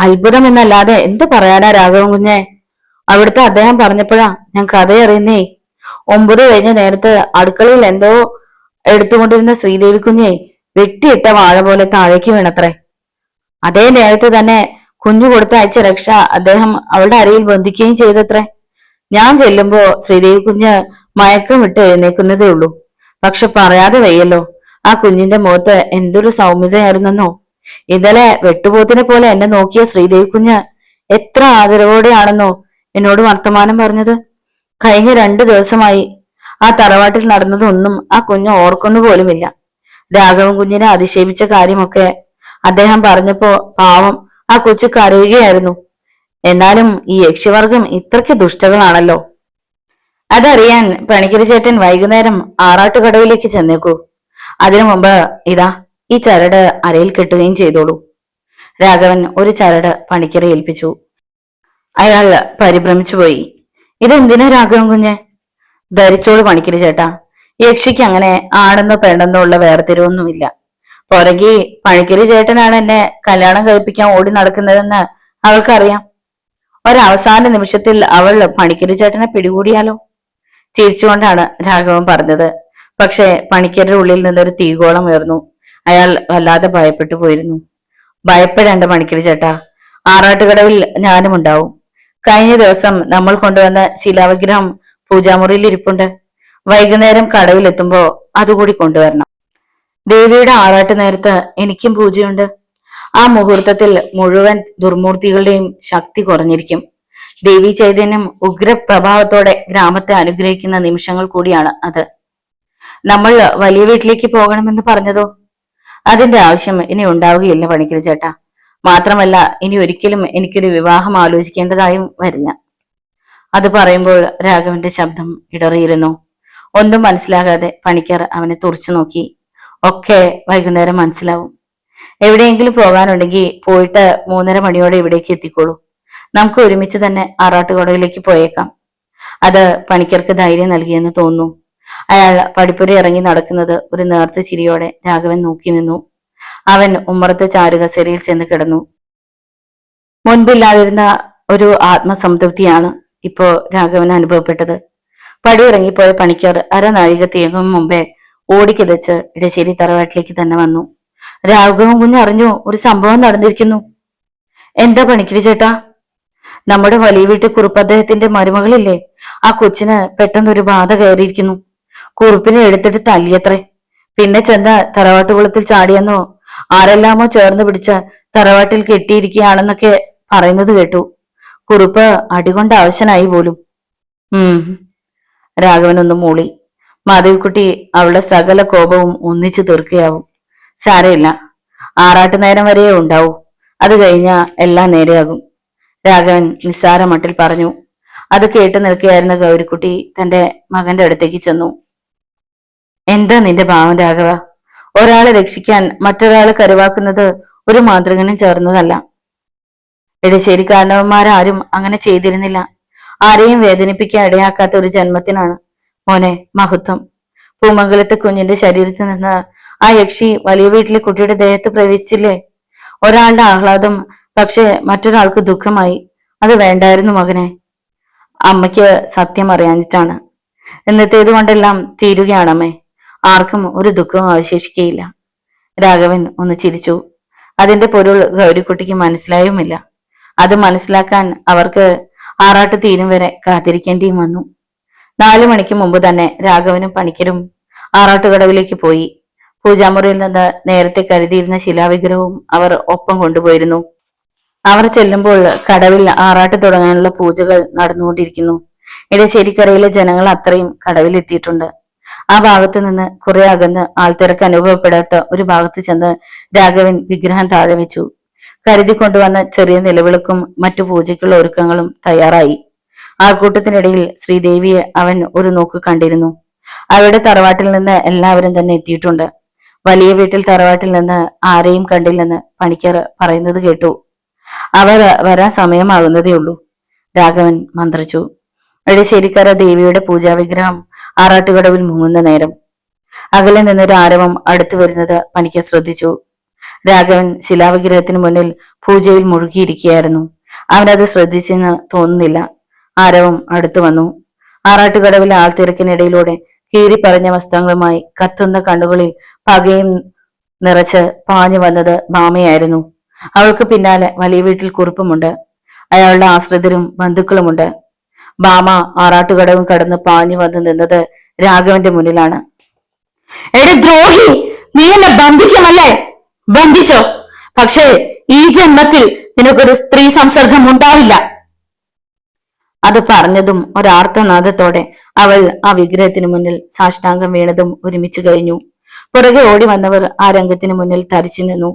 അത്ഭുതം എന്നല്ലാതെ എന്ത് പറയാനാ രാഘവൻ കുഞ്ഞെ? അവിടുത്തെ അദ്ദേഹം പറഞ്ഞപ്പോഴാ ഞാൻ കഥയറിയുന്നേ. 9 കഴിഞ്ഞ നേരത്ത് അടുക്കളയിൽ എന്തോ എടുത്തുകൊണ്ടിരുന്ന ശ്രീദേവി കുഞ്ഞെ വെട്ടിയിട്ട വാഴ പോലെ താഴേക്ക് വീണത്രേ. അതേ നേരത്ത് തന്നെ കുഞ്ഞു കൊടുത്ത അയച്ച രക്ഷ അദ്ദേഹം അവളുടെ അരയിൽ ബന്ധിക്കുകയും ചെയ്തത്രേ. ഞാൻ ചെല്ലുമ്പോ ശ്രീദേവി കുഞ്ഞ് മയക്കം വിട്ട് എഴുന്നേക്കുന്നതേ ഉള്ളൂ. പക്ഷെ പറയാതെ വയ്യല്ലോ, ആ കുഞ്ഞിന്റെ മുഖത്ത് എന്തൊരു സൗമ്യതയായിരുന്നെന്നോ. ഇന്നലെ വെട്ടുപോത്തിനെ പോലെ എന്നെ നോക്കിയ ശ്രീദേവി കുഞ്ഞ് എത്ര ആദരവോടെയാണെന്നോ എന്നോട് വർത്തമാനം പറഞ്ഞത്. കഴിഞ്ഞ 2 ദിവസമായി ആ തറവാട്ടിൽ നടന്നതൊന്നും ആ കുഞ്ഞ് ഓർക്കുന്നു പോലുമില്ല. രാഘവൻ കുഞ്ഞിനെ അധിക്ഷേപിച്ച കാര്യമൊക്കെ അദ്ദേഹം പറഞ്ഞപ്പോ പാവം ആ കൊച്ചു കരയുകയായിരുന്നു. എന്നാലും ഈ യക്ഷിവർഗം ഇത്രയ്ക്ക് ദുഷ്ടകളാണല്ലോ. അതറിയാൻ പണിക്കരി ചേട്ടൻ വൈകുന്നേരം ആറാട്ടുകടവിലേക്ക് ചെന്നേക്കൂ. അതിനു മുമ്പ് ഇതാ ഈ ചരട് അരയിൽ കെട്ടുകയും ചെയ്തോളൂ. രാഘവൻ ഒരു ചരട് പണിക്കരെ ഏൽപ്പിച്ചു. അയാൾ പരിഭ്രമിച്ചു പോയി. ഇതെന്തിനാ രാഘവൻ കുഞ്ഞെ? ധരിച്ചോളൂ പണിക്കരി ചേട്ടാ. യക്ഷിക്ക് അങ്ങനെ ആണെന്നോ പെണ്ണെന്നോ ഉള്ള വേർതിരിവൊന്നുമില്ല. പുറകെ പണിക്കരി ചേട്ടനാണ് എന്നെ കല്യാണം കഴിപ്പിക്കാൻ ഓടി നടക്കുന്നതെന്ന് അവൾക്കറിയാം. ഒരവസാന നിമിഷത്തിൽ അവൾ പണിക്കരി ചേട്ടനെ പിടികൂടിയാലോ? ചിരിച്ചുകൊണ്ടാണ് രാഘവൻ പറഞ്ഞത്. പക്ഷെ പണിക്കരുടെ ഉള്ളിൽ നിന്നൊരു തീഗോളം ഉയർന്നു. അയാൾ വല്ലാതെ ഭയപ്പെട്ടു പോയിരുന്നു. ഭയപ്പെടേണ്ട പണിക്കരി ചേട്ടാ, ആറാട്ടുകടവിൽ ഞാനും ഉണ്ടാവും. കഴിഞ്ഞ ദിവസം നമ്മൾ കൊണ്ടുവന്ന ശിലാവിഗ്രഹം പൂജാമുറിയിൽ ഇരിപ്പുണ്ട്. വൈകുന്നേരം കടവിലെത്തുമ്പോ അതുകൂടി കൊണ്ടുവരണം. ദേവിയുടെ ആറാട്ട് നേരത്ത് എനിക്കും പൂജയുണ്ട്. ആ മുഹൂർത്തത്തിൽ മുഴുവൻ ദുർമൂർത്തികളുടെയും ശക്തി കുറഞ്ഞിരിക്കും. ദേവി ചൈതന്യം ഉഗ്രപ്രഭാവത്തോടെ ഗ്രാമത്തെ അനുഗ്രഹിക്കുന്ന നിമിഷങ്ങൾ കൂടിയാണ് അത്. നമ്മൾ വലിയ വീട്ടിലേക്ക് പോകണമെന്ന് പറഞ്ഞതോ? അതിന്റെ ആവശ്യം ഇനി ഉണ്ടാവുകയില്ല പണിക്കരി ചേട്ടാ. മാത്രമല്ല ഇനി ഒരിക്കലും എനിക്കൊരു വിവാഹം ആലോചിക്കേണ്ടതായും വരില്ല. അത് പറയുമ്പോൾ രാഘവന്റെ ശബ്ദം ഇടറിയിരുന്നു. ഒന്നും മനസ്സിലാകാതെ പണിക്കർ അവനെ തുറച്ചു നോക്കി. ഒക്കെ വൈകുന്നേരം മനസ്സിലാവും. എവിടെയെങ്കിലും പോകാനുണ്ടെങ്കിൽ പോയിട്ട് 3:30 മണിയോടെ ഇവിടേക്ക് എത്തിക്കോളൂ. നമുക്ക് ഒരുമിച്ച് തന്നെ ആറാട്ടുകടവിലേക്ക് പോയേക്കാം. അത് പണിക്കർക്ക് ധൈര്യം നൽകിയെന്ന് തോന്നുന്നു. അയാൾ പടിപ്പുര ഇറങ്ങി നടക്കുന്നത് ഒരു നേർത്ത ചിരിയോടെ രാഘവൻ നോക്കി നിന്നു. അവൻ ഉമ്മറത്തെ ചാരുകസേരയിൽ ചെന്ന് കിടന്നു. മുൻപില്ലാതിരുന്ന ഒരു ആത്മസംതൃപ്തിയാണ് ഇപ്പോ രാഘവന് അനുഭവപ്പെട്ടത്. പടിയിറങ്ങിപ്പോയ പണിക്കർ അരനാഴിക തീർക്കും മുമ്പേ ഓടിക്കിതച്ച് ഇടശ്ശേരി തറവാട്ടിലേക്ക് തന്നെ വന്നു. രാഘവൻ കുഞ്ഞ് അറിഞ്ഞു ഒരു സംഭവം നടന്നിരിക്കുന്നു. എന്താ പണിക്കരി ചേട്ടാ? നമ്മുടെ വലിയ വീട്ടിൽ കുറുപ്പ് അദ്ദേഹത്തിന്റെ മരുമകളില്ലേ, ആ കൊച്ചിന് പെട്ടെന്നൊരു ബാധ കയറിയിരിക്കുന്നു. കുറുപ്പിനെ എടുത്തിട്ട് തല്ലിയത്രേ. പിന്നെ ചെന്ന തറവാട്ടുകുളത്തിൽ ചാടിയെന്നോ ആരെല്ലാമോ ചേർന്ന് പിടിച്ച് തറവാട്ടിൽ കെട്ടിയിരിക്കുകയാണെന്നൊക്കെ പറയുന്നത് കേട്ടു. കുറുപ്പ് അടികൊണ്ട് അവശനായി പോലും. ഉം രാഘവനൊന്ന് മൂളി. മാധവിക്കുട്ടി അവളുടെ സകല കോപവും ഒന്നിച്ചു തീർക്കുകയാവും. സാരമില്ല, ആറാട്ട് നേരം വരെയേ ഉണ്ടാവൂ. അത് കഴിഞ്ഞാ എല്ലാം നേരെയാകും, രാഘവൻ നിസ്സാര മട്ടിൽ പറഞ്ഞു. അത് കേട്ടു നിൽക്കുകയായിരുന്ന ഗൗരിക്കുട്ടി തന്റെ മകന്റെ അടുത്തേക്ക് ചെന്നു. എന്താ നിന്റെ ഭാവം രാഘവ? ഒരാളെ രക്ഷിക്കാൻ മറ്റൊരാളെ കരുവാക്കുന്നത് ഒരു മാതൃകനും ചേർന്നതല്ല. ഇടശ്ശേരിക്കാരനവന്മാരാരും അങ്ങനെ ചെയ്തിരുന്നില്ല. ആരെയും വേദനിപ്പിക്കാൻ ഇടയാക്കാത്ത ഒരു ജന്മത്തിനാണ് മോനെ മഹത്വം. പൂമംഗലത്തെ കുഞ്ഞിന്റെ ശരീരത്തിൽ നിന്ന് ആ യക്ഷി വലിയ വീട്ടിലെ കുട്ടിയുടെ ദേഹത്ത് പ്രവേശിച്ചില്ലേ? ഒരാളുടെ ആഹ്ലാദം പക്ഷെ മറ്റൊരാൾക്ക് ദുഃഖമായി. അത് വേണ്ടായിരുന്നു മകനെ. അമ്മയ്ക്ക് സത്യം അറിയാഞ്ഞിട്ടാണ്. ഇന്നത്തേത് കൊണ്ടെല്ലാം തീരുകയാണമ്മേ. ആർക്കും ഒരു ദുഃഖവും അവശേഷിക്കുകയില്ല. രാഘവൻ ഒന്ന് ചിരിച്ചു. അതിന്റെ പൊരുൾ ഗൗരിക്കുട്ടിക്ക് മനസ്സിലായുമില്ല. അത് മനസ്സിലാക്കാൻ അവർക്ക് ആറാട്ട് തീരും വരെ കാത്തിരിക്കേണ്ടിയും വന്നു. 4 മണിക്ക് മുമ്പ് തന്നെ രാഘവനും പണിക്കരും ആറാട്ടുകടവിലേക്ക് പോയി. പൂജാമുറിയിൽ നിന്ന് നേരത്തെ കരുതിയിരുന്ന ശിലാവിഗ്രഹവും അവർ ഒപ്പം കൊണ്ടുപോയിരുന്നു. അവർ ചെല്ലുമ്പോൾ കടവിൽ ആറാട്ട് തുടങ്ങാനുള്ള പൂജകൾ നടന്നുകൊണ്ടിരിക്കുന്നു. ഇടശ്ശേരിക്കരയിലെ ജനങ്ങൾ അത്രയും കടവിലെത്തിയിട്ടുണ്ട്. ആ ഭാഗത്ത് നിന്ന് കുറെ അകന്ന് ആൾത്തിരക്ക് അനുഭവപ്പെടാത്ത ഒരു ഭാഗത്ത് ചെന്ന് രാഘവൻ വിഗ്രഹം താഴെ വെച്ചു. കരുതി കൊണ്ടുവന്ന ചെറിയ നിലവിളക്കും മറ്റു പൂജയ്ക്കുള്ള ഒരുക്കങ്ങളും തയ്യാറായി. ആൾക്കൂട്ടത്തിനിടയിൽ ശ്രീദേവിയെ അവൻ ഒരു നോക്ക് കണ്ടിരുന്നു. അവരുടെ തറവാട്ടിൽ നിന്ന് എല്ലാവരും തന്നെ എത്തിയിട്ടുണ്ട്. വലിയ വീട്ടിൽ തറവാട്ടിൽ നിന്ന് ആരെയും കണ്ടില്ലെന്ന് പണിക്കർ പറയുന്നത് കേട്ടു. അവർ വരാൻ സമയമാകുന്നതേ ഉള്ളൂ, രാഘവൻ മന്ത്രിച്ചു. എടശ്ശേരിക്കര ദേവിയുടെ പൂജാവിഗ്രഹം ആറാട്ടുകടവിൽ മുങ്ങുന്ന നേരം അകലെ നിന്നൊരു ആരവം അടുത്തു വരുന്നത് പണിക്കർ ശ്രദ്ധിച്ചു. രാഘവൻ ശിലാവിഗ്രഹത്തിന് മുന്നിൽ പൂജയിൽ മുഴുകിയിരിക്കുകയായിരുന്നു. അവനത് ശ്രദ്ധിച്ചെന്ന് തോന്നുന്നില്ല. ആരവം അടുത്തു വന്നു. ആറാട്ടുകടവിലെ ആൾത്തിരക്കിനിടയിലൂടെ കീറിപ്പറഞ്ഞ വസ്ത്രങ്ങളുമായി കത്തുന്ന കണ്ണുകളിൽ പകയും നിറച്ച് പാഞ്ഞു വന്നത് ഭാമയായിരുന്നു. അവൾക്ക് പിന്നാലെ വലിയ വീട്ടിൽ കുറുപ്പുമുണ്ട്. അയാളുടെ ആശ്രിതരും ബന്ധുക്കളുമുണ്ട്. ഭാമ ആറാട്ടുകടവും കടന്ന് പാഞ്ഞു വന്ന് നിന്നത് രാഘവന്റെ മുന്നിലാണ്. എടി ദ്രോഹി, നീ എന്നെ ബന്ധിക്കുമല്ലേ? ബന്ധിച്ചോ? പക്ഷേ ഈ ജന്മത്തിൽ നിനക്കൊരു സ്ത്രീ സംസർഗം ഉണ്ടാവില്ല. അത് പറഞ്ഞതും ഒരാർത്തനാദത്തോടെ അവൾ ആ വിഗ്രഹത്തിന് മുന്നിൽ സാഷ്ടാംഗം വീണതും ഒരുമിച്ച് കഴിഞ്ഞു. പുറകെ ഓടി വന്നവർ ആ രംഗത്തിന് മുന്നിൽ തരിച്ചു നിന്നു.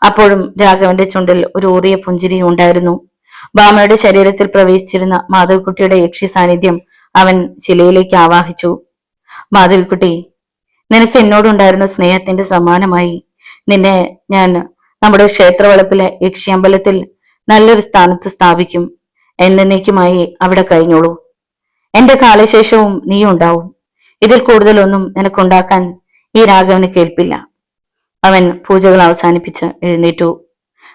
അപ്പോഴും രാഘവന്റെ ചുണ്ടിൽ ഒരു ഊറിയ പുഞ്ചിരി ഉണ്ടായിരുന്നു. ഭാമയുടെ ശരീരത്തിൽ പ്രവേശിച്ചിരുന്ന മാധവിക്കുട്ടിയുടെ യക്ഷി സാന്നിധ്യം അവൻ ശിലയിലേക്ക് ആവാഹിച്ചു. മാധവിക്കുട്ടി, നിനക്ക് എന്നോടുണ്ടായിരുന്ന സ്നേഹത്തിന്റെ സമ്മാനമായി നിന്നെ ഞാൻ നമ്മുടെ ക്ഷേത്രവളപ്പിലെ യക്ഷിയമ്പലത്തിൽ നല്ലൊരു സ്ഥാനത്ത് സ്ഥാപിക്കും. എന്നേക്കുമായി അവിടെ കഴിഞ്ഞോളൂ. എന്റെ കാലശേഷവും നീ ഉണ്ടാവും. ഇതിൽ കൂടുതലൊന്നും നിനക്കുണ്ടാക്കാൻ ഈ രാഘവന് കേൾപ്പില്ല. അവൻ പൂജകൾ അവസാനിപ്പിച്ച് എഴുന്നേറ്റു.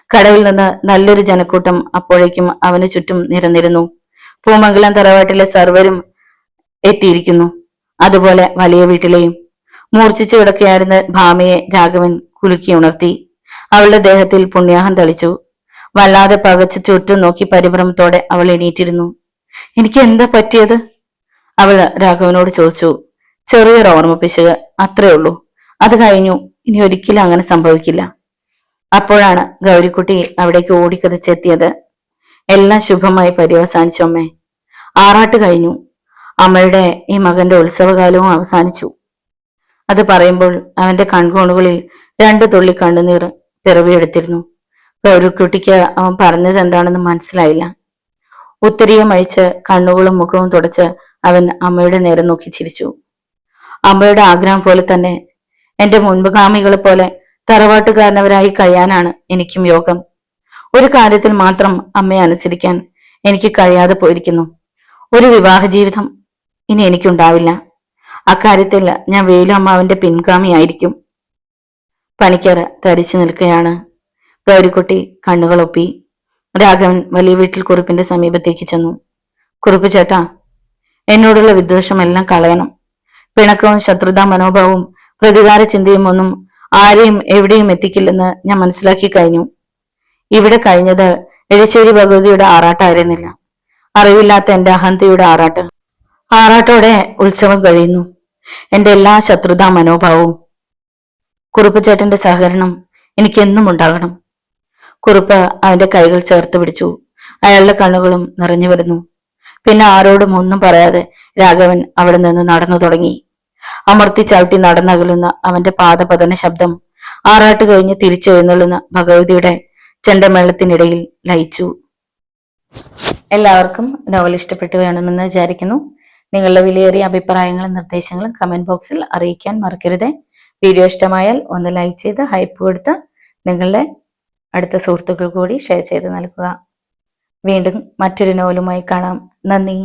കടവിൽ നിന്ന് നല്ലൊരു ജനക്കൂട്ടം അപ്പോഴേക്കും അവന് ചുറ്റും നിരന്നിരുന്നു. പൂമംഗലം തറവാട്ടിലെ സർവരും എത്തിയിരിക്കുന്നു. അതുപോലെ വലിയ വീട്ടിലെയും. മൂർച്ഛിച്ചു കിടക്കുകയായിരുന്ന ഭാമയെ രാഘവൻ കുലുക്കി ഉണർത്തി. അവളുടെ ദേഹത്തിൽ പുണ്യാഹം തളിച്ചു. വല്ലാതെ പകച്ച് ചുറ്റും നോക്കി പരിഭ്രമത്തോടെ അവൾ എണീറ്റിരുന്നു. എനിക്ക് എന്താ പറ്റിയത്? അവൾ രാഘവനോട് ചോദിച്ചു. ചെറിയൊരു ഓർമ്മ പിശക്, അത്രേ ഉള്ളൂ. അത് കഴിഞ്ഞു. ഇനി ഒരിക്കലും അങ്ങനെ സംഭവിക്കില്ല. അപ്പോഴാണ് ഗൗരിക്കുട്ടി അവിടേക്ക് ഓടിക്കതച്ചെത്തിയത്. എല്ലാം ശുഭമായി പര്യവസാനിച്ചു അമ്മേ. ആറാട്ട് കഴിഞ്ഞു. അമ്മയുടെ ഈ മകന്റെ ഉത്സവകാലവും അവസാനിച്ചു. അത് പറയുമ്പോൾ അവന്റെ കൺകോണുകളിൽ 2 തുള്ളി കണ്ണുനീർ പിറവിയെടുത്തിരുന്നു. ഗൗരിക്കുട്ടിക്ക് അവൻ പറഞ്ഞത് എന്താണെന്ന് മനസ്സിലായില്ല. ഉത്തരീയം അഴിച്ച് കണ്ണുകളും മുഖവും തുടച്ച് അവൻ അമ്മയുടെ നേരെ നോക്കി ചിരിച്ചു. അമ്മയുടെ ആഗ്രഹം പോലെ തന്നെ എന്റെ മുൻപുഗാമികളെ പോലെ തറവാട്ടുകാരനവരായി കഴിയാനാണ് എനിക്കും യോഗം. ഒരു കാര്യത്തിൽ മാത്രം അമ്മയെ അനുസരിക്കാൻ എനിക്ക് കഴിയാതെ പോയിരിക്കുന്നു. ഒരു വിവാഹ ജീവിതം ഇനി എനിക്കുണ്ടാവില്ല. അക്കാര്യത്തിൽ ഞാൻ വേലു അമ്മാവിന്റെ പിൻഗാമിയായിരിക്കും. പണിക്കർ തരിച്ചു നിൽക്കുകയാണ്. ഗൗരിക്കുട്ടി കണ്ണുകളൊപ്പി. രാഘവൻ വലിയ വീട്ടിൽ കുറുപ്പിന്റെ സമീപത്തേക്ക് ചെന്നു. കുറുപ്പ് ചേട്ടാ, എന്നോടുള്ള വിദ്വേഷമെല്ലാം കളയണം. പിണക്കവും ശത്രുതാ മനോഭാവവും പ്രതികാര ചിന്തയും ഒന്നും ആരെയും എവിടെയും എത്തിക്കില്ലെന്ന് ഞാൻ മനസ്സിലാക്കി കഴിഞ്ഞു. ഇവിടെ കഴിഞ്ഞത് എഴശ്ശേരി ഭഗവതിയുടെ ആറാട്ടായിരുന്നില്ല, അറിവില്ലാത്ത എന്റെ അഹന്തയുടെ ആറാട്ട്. ആറാട്ടോടെ ഉത്സവം കഴിയുന്നു. എന്റെ എല്ലാ ശത്രുതാ മനോഭാവവും. കുറുപ്പ് ചേട്ടന്റെ സഹകരണം എനിക്കെന്നും ഉണ്ടാകണം. കുറുപ്പ് അവന്റെ കൈകൾ ചേർത്ത് പിടിച്ചു. അയാളുടെ കണ്ണുകളും നിറഞ്ഞു വരുന്നു. പിന്നെ ആരോടും ഒന്നും പറയാതെ രാഘവൻ അവിടെ നിന്ന് നടന്നു തുടങ്ങി. അമർത്തി ചവിട്ടി നടന്നകലുന്ന അവന്റെ പാദപതന ശബ്ദം ആറാട്ട് കഴിഞ്ഞ് തിരിച്ചെഴുന്നള്ളുന്ന ഭഗവതിയുടെ ചെണ്ടമേളത്തിനിടയിൽ ലയിച്ചു. എല്ലാവർക്കും നോവൽ ഇഷ്ടപ്പെട്ടു വേണമെന്ന് വിചാരിക്കുന്നു. നിങ്ങളുടെ വിലയേറിയ അഭിപ്രായങ്ങളും നിർദ്ദേശങ്ങളും കമന്റ് ബോക്സിൽ അറിയിക്കാൻ മറക്കരുത്. വീഡിയോ ഇഷ്ടമായാൽ ഒന്ന് ലൈക്ക് ചെയ്ത് ഹൈപ്പ് കൊടുത്ത് നിങ്ങളുടെ അടുത്ത സുഹൃത്തുക്കൾ കൂടി ഷെയർ ചെയ്ത് നൽകുക. വീണ്ടും മറ്റൊരു നോവലുമായി കാണാം. നന്ദി.